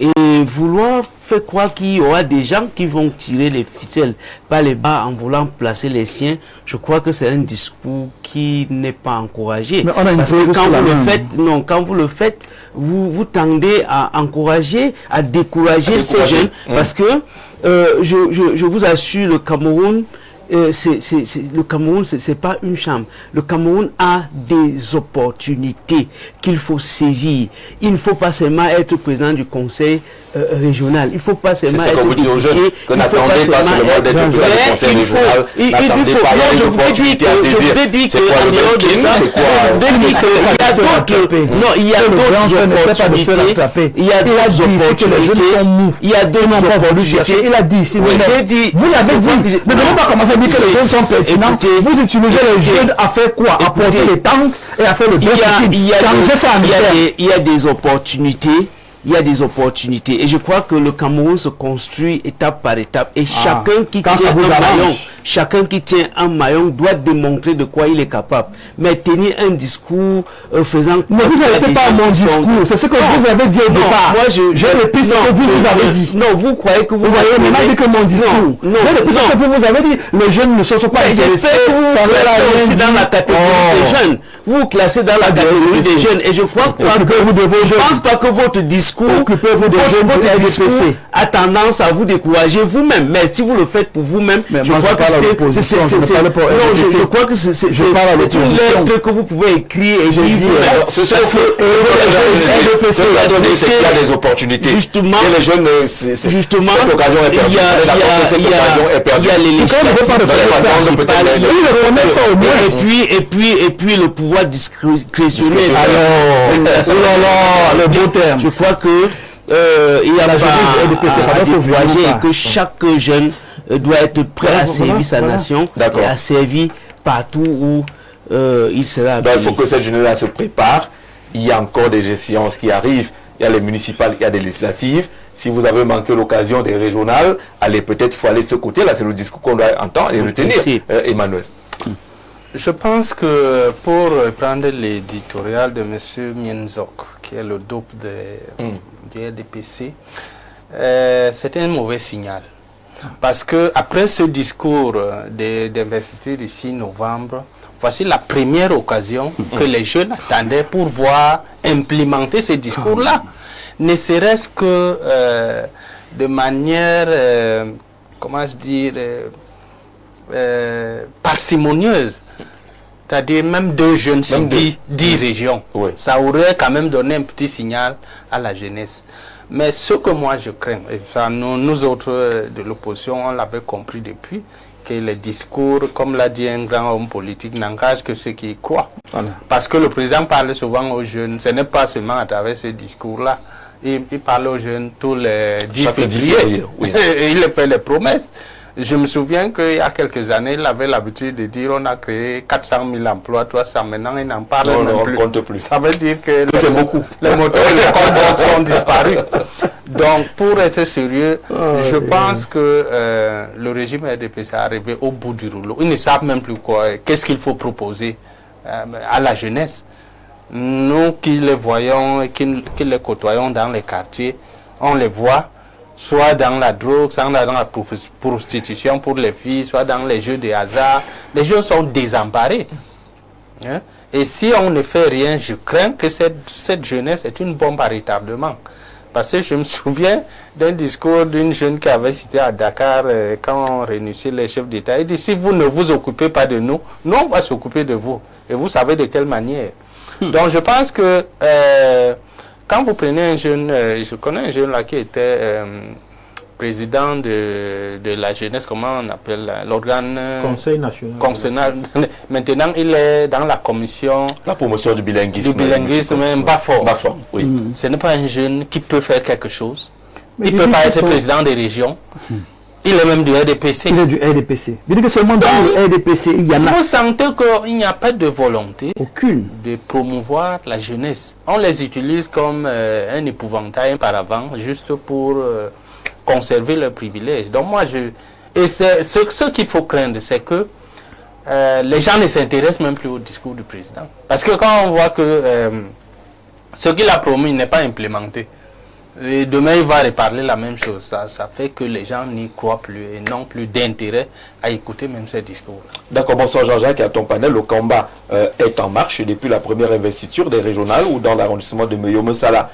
Et vouloir faire croire qu'il y aura des gens qui vont tirer les ficelles par les bas en voulant placer les siens, je crois que c'est un discours qui n'est pas encouragé. Mais on a une parce que quand vous le faites, vous tendez à encourager, à décourager ces jeunes. Parce que je vous assure, le Cameroun, le Cameroun, c'est pas une chambre. Le Cameroun a des opportunités qu'il faut saisir. Il ne faut pas seulement être président du conseil régional. Il ne faut pas seulement être député. Que n'attendez pas seulement d'être président du conseil régional. N'attendez pas, il y a des opportunités à saisir. C'est quoi le basking? C'est quoi? Non, il y a d'autres opportunités. Il y a d'autres opportunités. Il y a d'autres opportunités. Il a dit ici, vous l'avez dit. Ne devons pas commencer à dire que les jeunes sont pertinents. Vous utilisez les jeunes à faire quoi? À porter les tanks et à faire le basking. Il y a des opportunités. Il y a des opportunités et je crois que le Cameroun se construit étape par étape et chacun qui tient un maillon doit démontrer de quoi il est capable. Mais tenir un discours faisant... Mais vous n'arrêtez pas mon discours, c'est ce que vous avez dit au départ. Moi, je répète ce que vous avez dit. Non, vous croyez que vous voyez, mais dit que mon discours. Non, je répète ce que vous avez dit. Les jeunes ne sont pas intéressés. J'espère que vous classez aussi dans la catégorie des jeunes. Vous classez dans la catégorie des jeunes et je crois que je pense pas que votre discours a tendance à vous décourager vous-même. Mais si vous le faites pour vous-même, je crois que c'est une lettre que vous pouvez écrire et vivre. C'est ce que a donné, c'est qu'il y a des opportunités. Justement, et les jeunes, cette occasion est perdue. Il y a les et puis le pouvoir discrétionnaire. Alors, le beau terme. Je crois que il y a pas décourager et que chaque jeune doit être prêt à servir sa nation et à servir partout où il sera. Donc, il faut que cette jeunesse se prépare. Il y a encore des échéances qui arrivent. Il y a les municipales, il y a des législatives. Si vous avez manqué l'occasion des régionales, allez peut-être, il faut aller de ce côté-là. C'est le discours qu'on doit entendre et retenir. Emmanuel. Je pense que pour prendre l'éditorial de M. Mienzok, qui est le dope du RDPC, c'est un mauvais signal. Parce que après ce discours d'investiture du 6 novembre, voici la première occasion que les jeunes attendaient pour voir implémenter ce discours-là. Ne serait-ce que de manière, comment je dire, parcimonieuse. C'est-à-dire même 2 jeunes sur 10 régions. Oui. Ça aurait quand même donné un petit signal à la jeunesse. Mais ce que moi je crains, et ça, nous autres de l'opposition, on l'avait compris depuis, que les discours, comme l'a dit un grand homme politique, n'engagent que ceux qui y croient. Voilà. Parce que le président parle souvent aux jeunes, ce n'est pas seulement à travers ce discours-là. Il parle aux jeunes tous les 10 février. Oui. Et il fait les promesses. Je me souviens qu'il y a quelques années, il avait l'habitude de dire on a créé 400 000 emplois, 300. Maintenant, il n'en parle même plus. Ça veut dire que les moteurs et les comptes sont disparus. Donc, pour être sérieux, je pense que le régime RDPC est arrivé au bout du rouleau. Ils ne savent même plus quoi. Qu'est-ce qu'il faut proposer à la jeunesse. Nous qui les voyons et qui les côtoyons dans les quartiers, on les voit soit dans la drogue, soit dans la prostitution pour les filles, soit dans les jeux de hasard. Les jeunes sont désemparés. Hein? Et si on ne fait rien, je crains que cette jeunesse est une bombe à retardement. Parce que je me souviens d'un discours d'une jeune qui avait cité à Dakar quand on réunissait les chefs d'État. Il dit, si vous ne vous occupez pas de nous, nous on va s'occuper de vous. Et vous savez de quelle manière. Donc je pense que quand vous prenez un jeune, je connais un jeune là qui était président de la jeunesse, comment on appelle l'organe Conseil national. Maintenant, il est dans la commission... La promotion du bilinguisme. Du bilinguisme, même Bafort. Oui. Ce n'est pas un jeune qui peut faire quelque chose. Il ne peut pas être président des régions. Il est même du RDPC. Il est du RDPC. Il dit que seulement dans le RDPC, il y en a... Vous sentez qu'il n'y a pas de volonté aucune de promouvoir la jeunesse. On les utilise comme un épouvantail paravent, juste pour conserver leurs privilèges. Donc moi, et ce qu'il faut craindre, c'est que les gens ne s'intéressent même plus au discours du président. Parce que quand on voit que ce qu'il a promis n'est pas implémenté, et demain il va reparler la même chose, ça fait que les gens n'y croient plus et n'ont plus d'intérêt à écouter même ces discours. D'accord, bonsoir Jean-Jacques, à ton panel, le combat est en marche depuis la première investiture des régionales ou dans l'arrondissement de Meyo-Messala,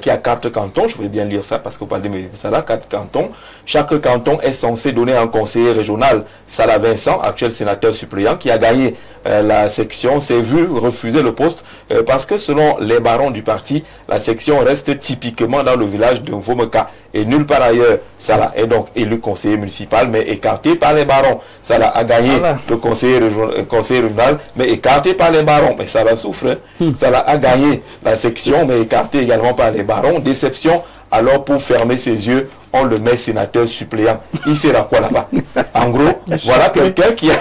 qui a 4 cantons, je vais bien lire ça parce que vous parlez de Meyo-Messala, 4 cantons. Chaque canton est censé donner un conseiller régional. Salah Vincent, actuel sénateur suppléant, qui a gagné la section, s'est vu refuser le poste parce que selon les barons du parti, la section reste typiquement dans le village de Mvomeka et nulle part ailleurs. Salah est donc élu conseiller municipal mais écarté par les barons. Salah a gagné le conseiller régional mais écarté par les barons. Mais Salah souffre. Salah a gagné la section mais écarté également par les barons. Déception. Alors pour fermer ses yeux, on le met sénateur suppléant. Il sert à quoi là-bas? En gros, voilà quelqu'un qui a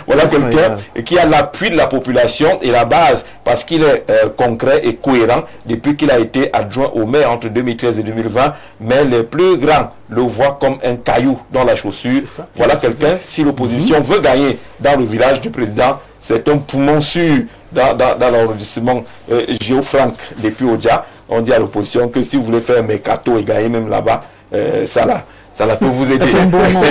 voilà quelqu'un qui a l'appui de la population et la base parce qu'il est concret et cohérent depuis qu'il a été adjoint au maire entre 2013 et 2020. Mais les plus grands le voient comme un caillou dans la chaussure. Voilà quelqu'un, si l'opposition veut gagner dans le village du président, c'est un poumon sûr dans l'arrondissement Géo-Franck depuis Odia. On dit à l'opposition que si vous voulez faire un mercato et gagner même là-bas, ça peut vous aider. C'est un bon nom,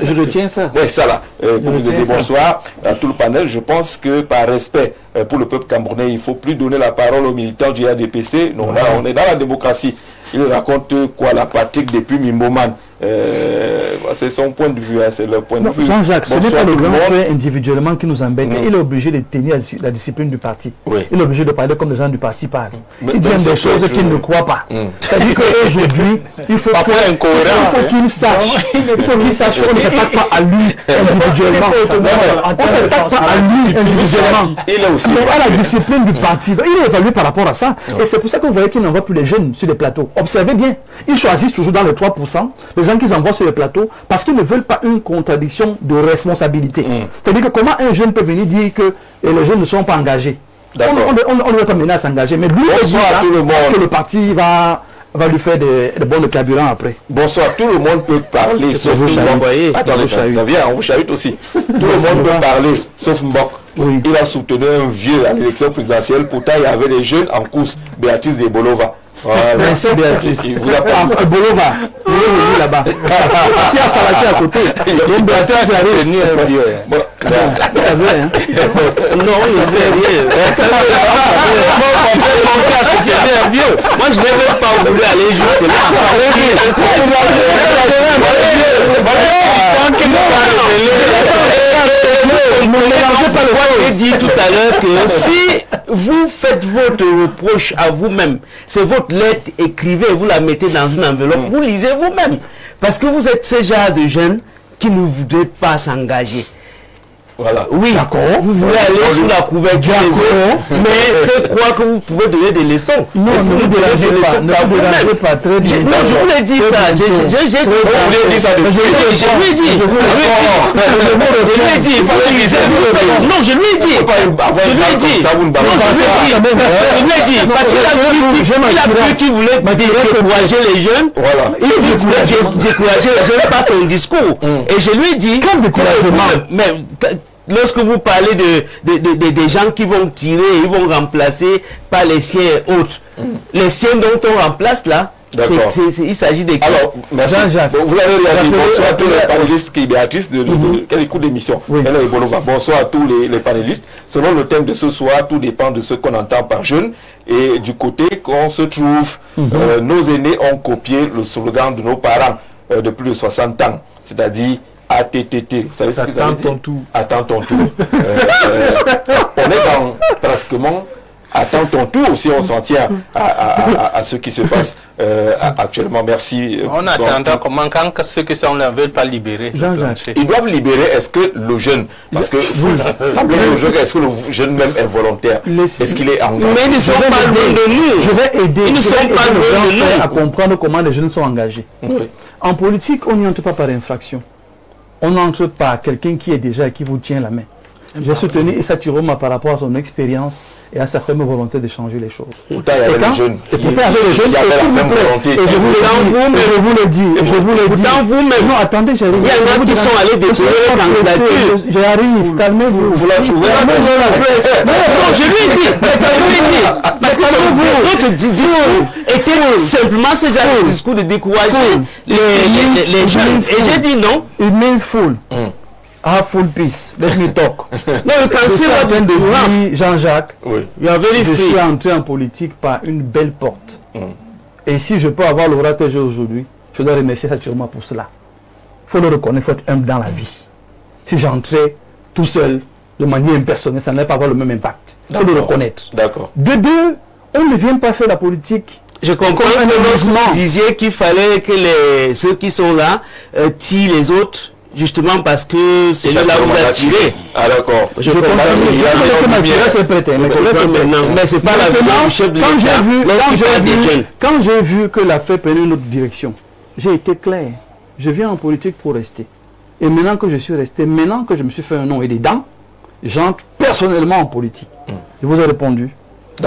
je retiens ça. Oui, ça là, pour vous aider. Bonsoir à tout le panel. Je pense que par respect pour le peuple camerounais, il ne faut plus donner la parole aux militants du RDPC. Non, là, on est dans la démocratie. Il raconte quoi, la pratique depuis Mimboman. C'est son point de vue, c'est leur point de vue. Jean-Jacques, ce n'est pas le grand frère individuellement qui nous embête. Il est obligé de tenir la discipline du parti. Il est obligé de parler comme les gens du parti parlent. Il dit des choses qu'il ne croit pas. C'est-à-dire qu'aujourd'hui, il faut qu'il sache qu'on ne s'attaque pas à lui individuellement. On ne s'attaque pas à lui individuellement. Il est aussi à la discipline du parti. Donc, il est évalué par rapport à ça. Et c'est pour ça qu'on voyait qu'il n'envoie plus les jeunes sur les plateaux. Observez bien, ils choisissent toujours dans les 3%. Les gens qu'ils envoient sur le plateau parce qu'ils ne veulent pas une contradiction de responsabilité. C'est-à-dire que comment un jeune peut venir dire que les jeunes ne sont pas engagés? On ne veut pas mener à s'engager, mais lui, que le parti va lui faire des bons carburant après. Bonsoir, tout le monde peut parler sauf Mbok. Attendez, ça vient, on vous chahute aussi. Tout le monde peut parler sauf Mbok. Il a soutenu un vieux à l'élection présidentielle, pourtant il y avait des jeunes en course, Béatrice de Bolova. Voilà. Merci Béatrice. Il vous a Bolova. Il est là-bas. Si à Salaki à côté, il y a une Béatrice qui arrive. Non, je sais rien. Moi, je n'ai même pas voulu aller jusque là. J'ai dit tout à l'heure que si vous faites votre reproche à vous-même, c'est votre lettre, écrivez, vous la mettez dans une enveloppe, vous lisez vous-même. Parce que vous êtes ce genre de jeunes qui ne voudraient pas s'engager. Voilà. Oui, vous voulez aller sous la couverture des autres, mais faites croire que vous pouvez donner des leçons. Non, ne vous dérangez pas. Très bien. Non, je vous l'ai dit ça. J'ai dit ça. Je lui ai dit. Non, je lui ai dit. Parce qu'il a cru qu'il voulait décourager les jeunes. Il voulait décourager les jeunes par son discours. Et je lui ai dit. Quel découragement? lorsque vous parlez des gens qui vont tirer, ils vont remplacer par les siens et autres. Les siens dont on remplace là, il s'agit de... Alors, merci. Jean-Jacques. Bon, vous l'avez regardé. Bonsoir à tous les panélistes qui Béatrice de quel écoute d'émission. Bonsoir à tous les panélistes. Selon le thème de ce soir, tout dépend de ce qu'on entend par jeune et du côté qu'on se trouve. Nos aînés ont copié le slogan de nos parents de plus de 60 ans, c'est-à-dire ATTT. Vous savez ce que ça veut dire? Attends ton tour. On est dans pratiquement attends ton tour si on s'en tient à ce qui se passe actuellement. Merci. On attendra comment quand ceux qui sont là ne veulent pas libérer. Ils doivent libérer. Est-ce que le jeune, parce que vous semblez le jeune, est-ce que le jeune même est volontaire? Est-ce qu'il est engagé? Mais ils ne sont pas loin de nous. Je vais aider. Ils ne sont pas loin de nous à comprendre comment les jeunes sont engagés. En politique, on n'y entre pas par infraction. On entre par quelqu'un qui est déjà et qui vous tient la main. J'ai soutenu Issa Chiroma par rapport à son expérience et à sa ferme volonté de changer les choses. Pourtant, il y avait les jeunes qui avaient la ferme volonté. Et je vous le dis. Pourtant, vous-même, non, attendez, j'arrive. Il y en a qui sont allés déposer leur candidature. J'arrive, calmez-vous. Vous la trouvez? Non, je lui ai dit. Parce que votre discours était simplement ce genre de discours de décourager les jeunes. Et j'ai dit non. It means full. Have full peace. Let me talk. Non, le cancer va de dire Jean-Jacques. Oui. Je suis entré en politique par une belle porte. Et si je peux avoir l'aura que j'ai aujourd'hui, je dois remercier Saturma pour cela. Il faut le reconnaître, il faut être humble dans la vie. Si j'entrais tout seul, de manière impersonnelle, ça n'allait pas avoir le même impact. Il faut le reconnaître. D'accord. De deux, on ne vient pas faire la politique. Je comprends que lorsque vous disiez qu'il fallait que ceux qui sont là tirent les autres. Justement parce que c'est là où vous a tiré. Ah d'accord. Je comprends. Mais c'est pas la vie du chef de l'État. Quand j'ai vu que l'affaire prenait une autre direction, j'ai été clair. Je viens en politique pour rester. Et maintenant que je suis resté, maintenant que je me suis fait un nom et des dents, j'entre personnellement en politique. Je vous ai répondu.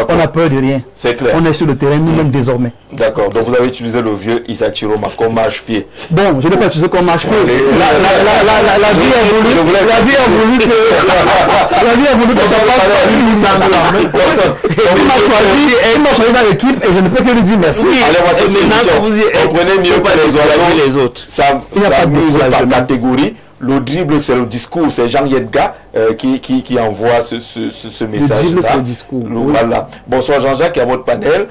On n'a peur de rien. C'est clair. On est sur le terrain nous-mêmes désormais. D'accord. Donc vous avez utilisé le vieux Issa Chiroma comme marche-pied. Bon, je n'ai pas utilisé comme marche-pied. La vie a voulu que ça passe. Il m'a choisi dans l'équipe et je ne peux que lui dire merci. Allez, moi, c'est vous comprenez mieux que les autres. Ça mise par catégorie. Le dribble, c'est le discours, c'est Jean Yedga qui envoie ce message-là. Voilà. Bonsoir Jean-Jacques et à votre panel.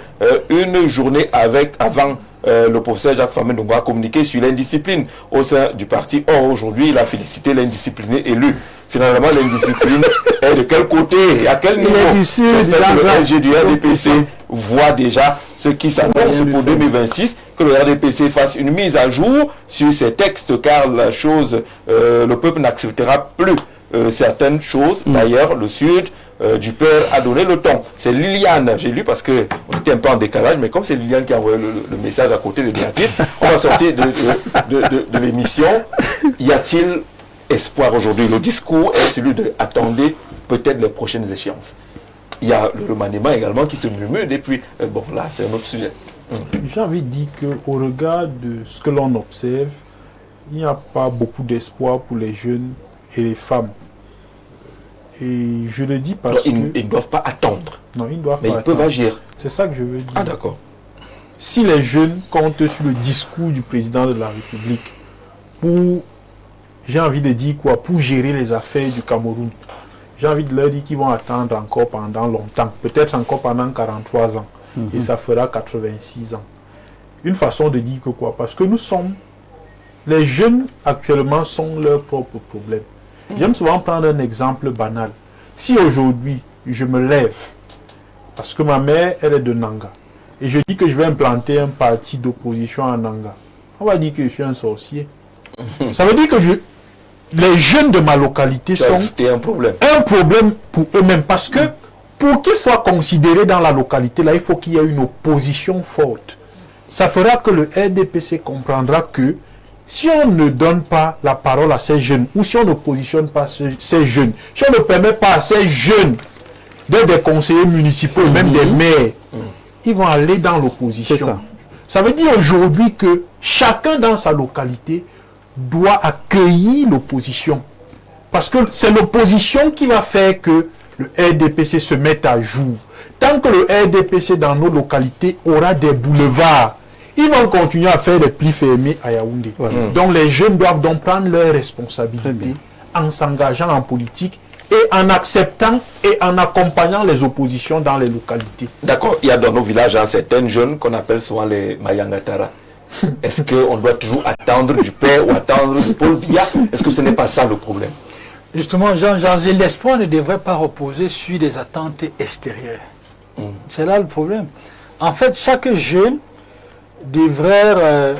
Une journée avant le professeur Jacques Famé a communiqué sur l'indiscipline au sein du parti. Or, aujourd'hui, il a félicité l'indiscipliné élu. Finalement, l'indiscipline est de quel côté et à quel niveau? J'espère que le LG du RDPC voit déjà ce qui s'annonce pour 2026, que le RDPC fasse une mise à jour sur ces textes, car la chose, le peuple n'acceptera plus certaines choses. D'ailleurs, le Sud du Père a donné le ton. C'est Liliane, j'ai lu parce qu'on était un peu en décalage, mais comme c'est Liliane qui a envoyé le message à côté de Béatrice, on va sortir de l'émission. Y a-t-il espoir aujourd'hui? Le discours est celui de attendez peut-être les prochaines échéances. Il y a le remaniement également qui se murmure depuis. Bon, là, c'est un autre sujet. J'ai envie de dire qu'au regard de ce que l'on observe, il n'y a pas beaucoup d'espoir pour les jeunes et les femmes. Et je le dis parce qu'ils ne doivent pas attendre. Non, ils doivent mais pas ils attendre. peuvent agir. C'est ça que je veux dire. Ah, d'accord. Si les jeunes comptent sur le discours du président de la République pour, j'ai envie de dire quoi, pour gérer les affaires du Cameroun, j'ai envie de leur dire qu'ils vont attendre encore pendant longtemps, peut-être encore pendant 43 ans, et ça fera 86 ans. Une façon de dire que quoi, parce que nous sommes, les jeunes actuellement sont leurs propres problèmes. J'aime souvent prendre un exemple banal. Si aujourd'hui, je me lève, parce que ma mère, elle est de Nanga, et je dis que je vais implanter un parti d'opposition à Nanga, on va dire que je suis un sorcier. Ça veut dire que les jeunes de ma localité sont un problème pour eux-mêmes, parce que pour qu'ils soient considérés dans la localité, là, il faut qu'il y ait une opposition forte. Ça fera que le RDPC comprendra que si on ne donne pas la parole à ces jeunes, ou si on ne positionne pas ces jeunes, si on ne permet pas à ces jeunes d'être des conseillers municipaux, même des maires, ils vont aller dans l'opposition. Ça veut dire aujourd'hui que chacun dans sa localité doit accueillir l'opposition. Parce que c'est l'opposition qui va faire que le RDPC se mette à jour. Tant que le RDPC dans nos localités aura des boulevards, ils vont continuer à faire des plis fermés à Yaoundé. Donc les jeunes doivent donc prendre leurs responsabilités en s'engageant en politique et en acceptant et en accompagnant les oppositions dans les localités. D'accord, il y a dans nos villages certains jeunes qu'on appelle souvent les Mayangatara. Est-ce qu'on doit toujours attendre du père ou attendre du Paul Biya? Est-ce que ce n'est pas ça le problème? Justement, Jean-Jacques, l'espoir ne devrait pas reposer sur des attentes extérieures. C'est là le problème. En fait, chaque jeune devrait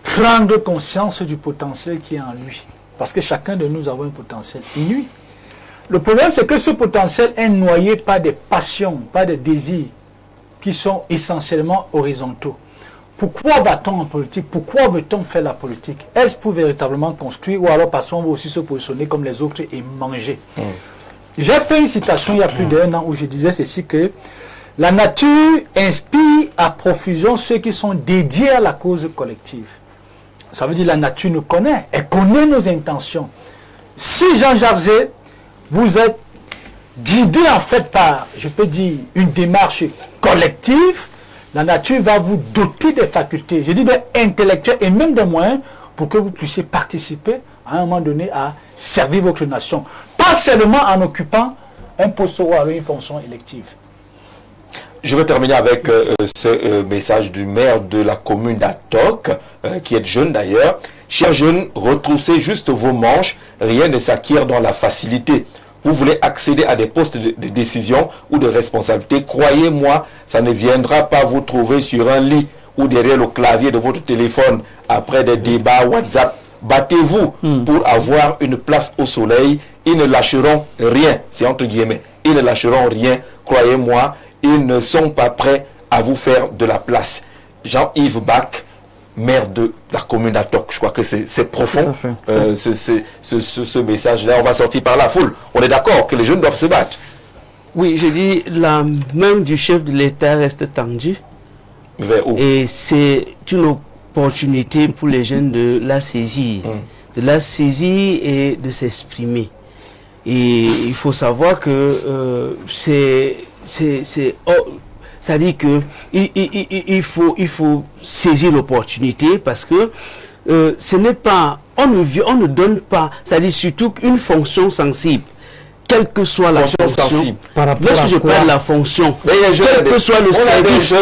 prendre conscience du potentiel qui est en lui. Parce que chacun de nous avons un potentiel inouï. Le problème, c'est que ce potentiel est noyé par des passions, par des désirs qui sont essentiellement horizontaux. Pourquoi va-t-on en politique? Pourquoi veut-on faire la politique? Est-ce pour véritablement construire ou alors parce qu'on va aussi se positionner comme les autres et manger? J'ai fait une citation il y a plus d'1 an où je disais ceci que la nature inspire à profusion ceux qui sont dédiés à la cause collective. Ça veut dire la nature nous connaît, elle connaît nos intentions. Si Jean-Jacques, vous êtes guidé en fait par, je peux dire, une démarche collective, la nature va vous doter des facultés, je dis bien intellectuelles et même des moyens pour que vous puissiez participer à un moment donné à servir votre nation. Pas seulement en occupant un poste ou une fonction élective. Je vais terminer avec ce message du maire de la commune d'Atok, qui est jeune d'ailleurs. Chers jeunes, retroussez juste vos manches, rien ne s'acquiert dans la facilité. Vous voulez accéder à des postes de décision ou de responsabilité, croyez-moi, ça ne viendra pas vous trouver sur un lit ou derrière le clavier de votre téléphone après des débats WhatsApp. Battez-vous pour avoir une place au soleil. Ils ne lâcheront rien, c'est entre guillemets. Ils ne lâcheront rien, croyez-moi, ils ne sont pas prêts à vous faire de la place. Jean-Yves Bach, maire de la commune d'Atok. Je crois que c'est profond, ce message-là. On va sortir par la foule. On est d'accord que les jeunes doivent se battre. Oui, je dis, la main du chef de l'État reste tendue. Vers où? Et c'est une opportunité pour les jeunes de la saisir. De la saisir et de s'exprimer. Et il faut savoir que c'est-à-dire que il faut saisir l'opportunité parce que ce n'est pas, on ne donne pas, c'est-à-dire surtout une fonction sensible, quelle que soit la fonction. Lorsque je parle de la fonction, quel que soit le service, des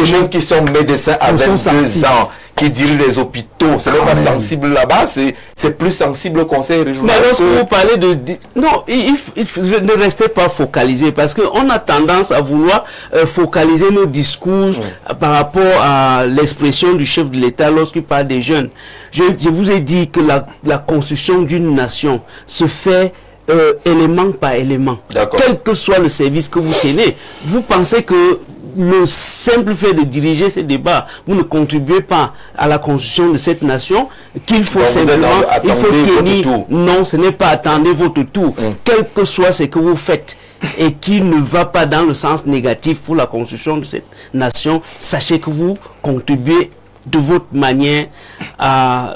jeunes qui sont médecins avec 2 ans, qui dirigent les hôpitaux, ce n'est pas sensible là-bas, c'est plus sensible au conseil régional. Mais lorsque vous parlez de... Non, ne restez pas focalisé, parce qu'on a tendance à vouloir focaliser nos discours par rapport à l'expression du chef de l'État lorsqu'il parle des jeunes. Je vous ai dit que la construction d'une nation se fait élément par élément. Quel que soit le service que vous tenez, vous pensez que le simple fait de diriger ces débats, vous ne contribuez pas à la construction de cette nation, qu'il faut simplement, il faut tenir. Non, ce n'est pas attendre votre tour, quel que soit ce que vous faites et qui ne va pas dans le sens négatif pour la construction de cette nation, sachez que vous contribuez de votre manière à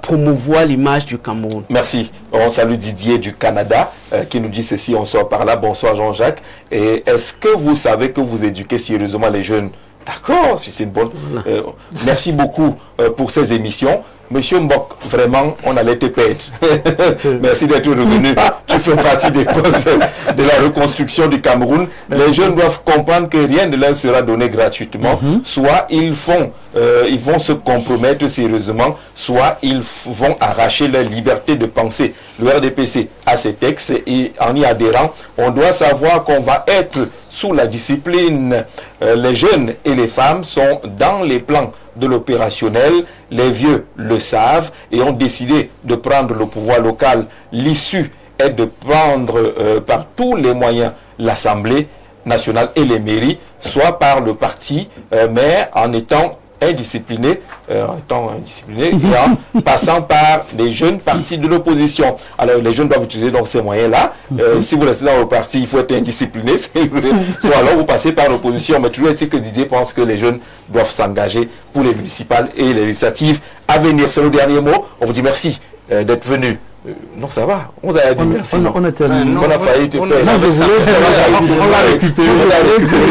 promouvoir l'image du Cameroun. Merci. On salue Didier du Canada qui nous dit ceci, on sort par là. Bonsoir Jean-Jacques. Et est-ce que vous savez que vous éduquez sérieusement les jeunes? D'accord, c'est une bonne... merci beaucoup pour ces émissions. Monsieur Mbok, vraiment, on allait te perdre. Merci d'être revenu. Tu fais partie des causes de la reconstruction du Cameroun. Les jeunes doivent comprendre que rien ne leur sera donné gratuitement. Soit ils vont se compromettre sérieusement, soit ils vont arracher leur liberté de penser. Le RDPC a ses textes et en y adhérant, on doit savoir qu'on va être sous la discipline. Les jeunes et les femmes sont dans les plans de l'opérationnel, les vieux le savent et ont décidé de prendre le pouvoir local. L'issue est de prendre par tous les moyens l'Assemblée nationale et les mairies, soit par le parti, mais en étant indisciplinés, en étant indisciplinés, et en passant par des jeunes partis de l'opposition. Alors les jeunes doivent utiliser donc ces moyens-là. Si vous restez dans le parti, il faut être indiscipliné, soit alors vous passez par l'opposition. Mais toujours est-il que Didier pense que les jeunes doivent s'engager pour les municipales et les législatives à venir. C'est le dernier mot. On vous dit merci d'être venu. Non, ça va. On vous a dit merci. On a terminé. On a failli te on l'a récupéré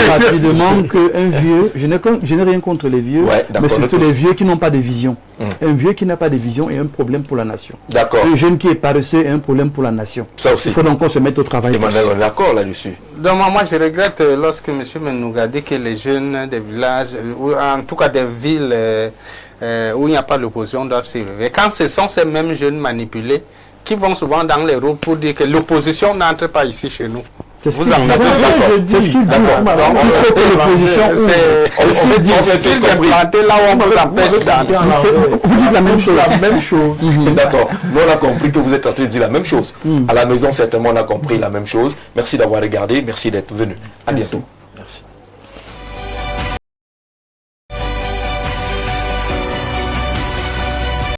rapidement qu'un vieux, je n'ai rien contre les vieux, mais surtout les vieux qui n'ont pas de vision. Un vieux qui n'a pas de vision est un problème pour la nation. D'accord. Un jeune qui est paresseux est un problème pour la nation. Ça aussi. Il faut donc qu'on se mette au travail. Emmanuel, on est d'accord là-dessus. Donc moi je regrette lorsque M. Menouga dit que les jeunes des villages, ou en tout cas des villes où il n'y a pas d'opposition doivent s'y lever. Quand ce sont ces mêmes jeunes manipulés qui vont souvent dans les roues pour dire que l'opposition n'entre pas ici chez nous. Vous en êtes d'accord. Il faut que l'opposition c'est planté là où on vous empêche d'entrer. Vous dites la même chose. D'accord. Nous on a compris que vous êtes en train de dire la même chose. À la maison certainement on a compris la même chose. Merci d'avoir regardé. Merci d'être venu. À bientôt.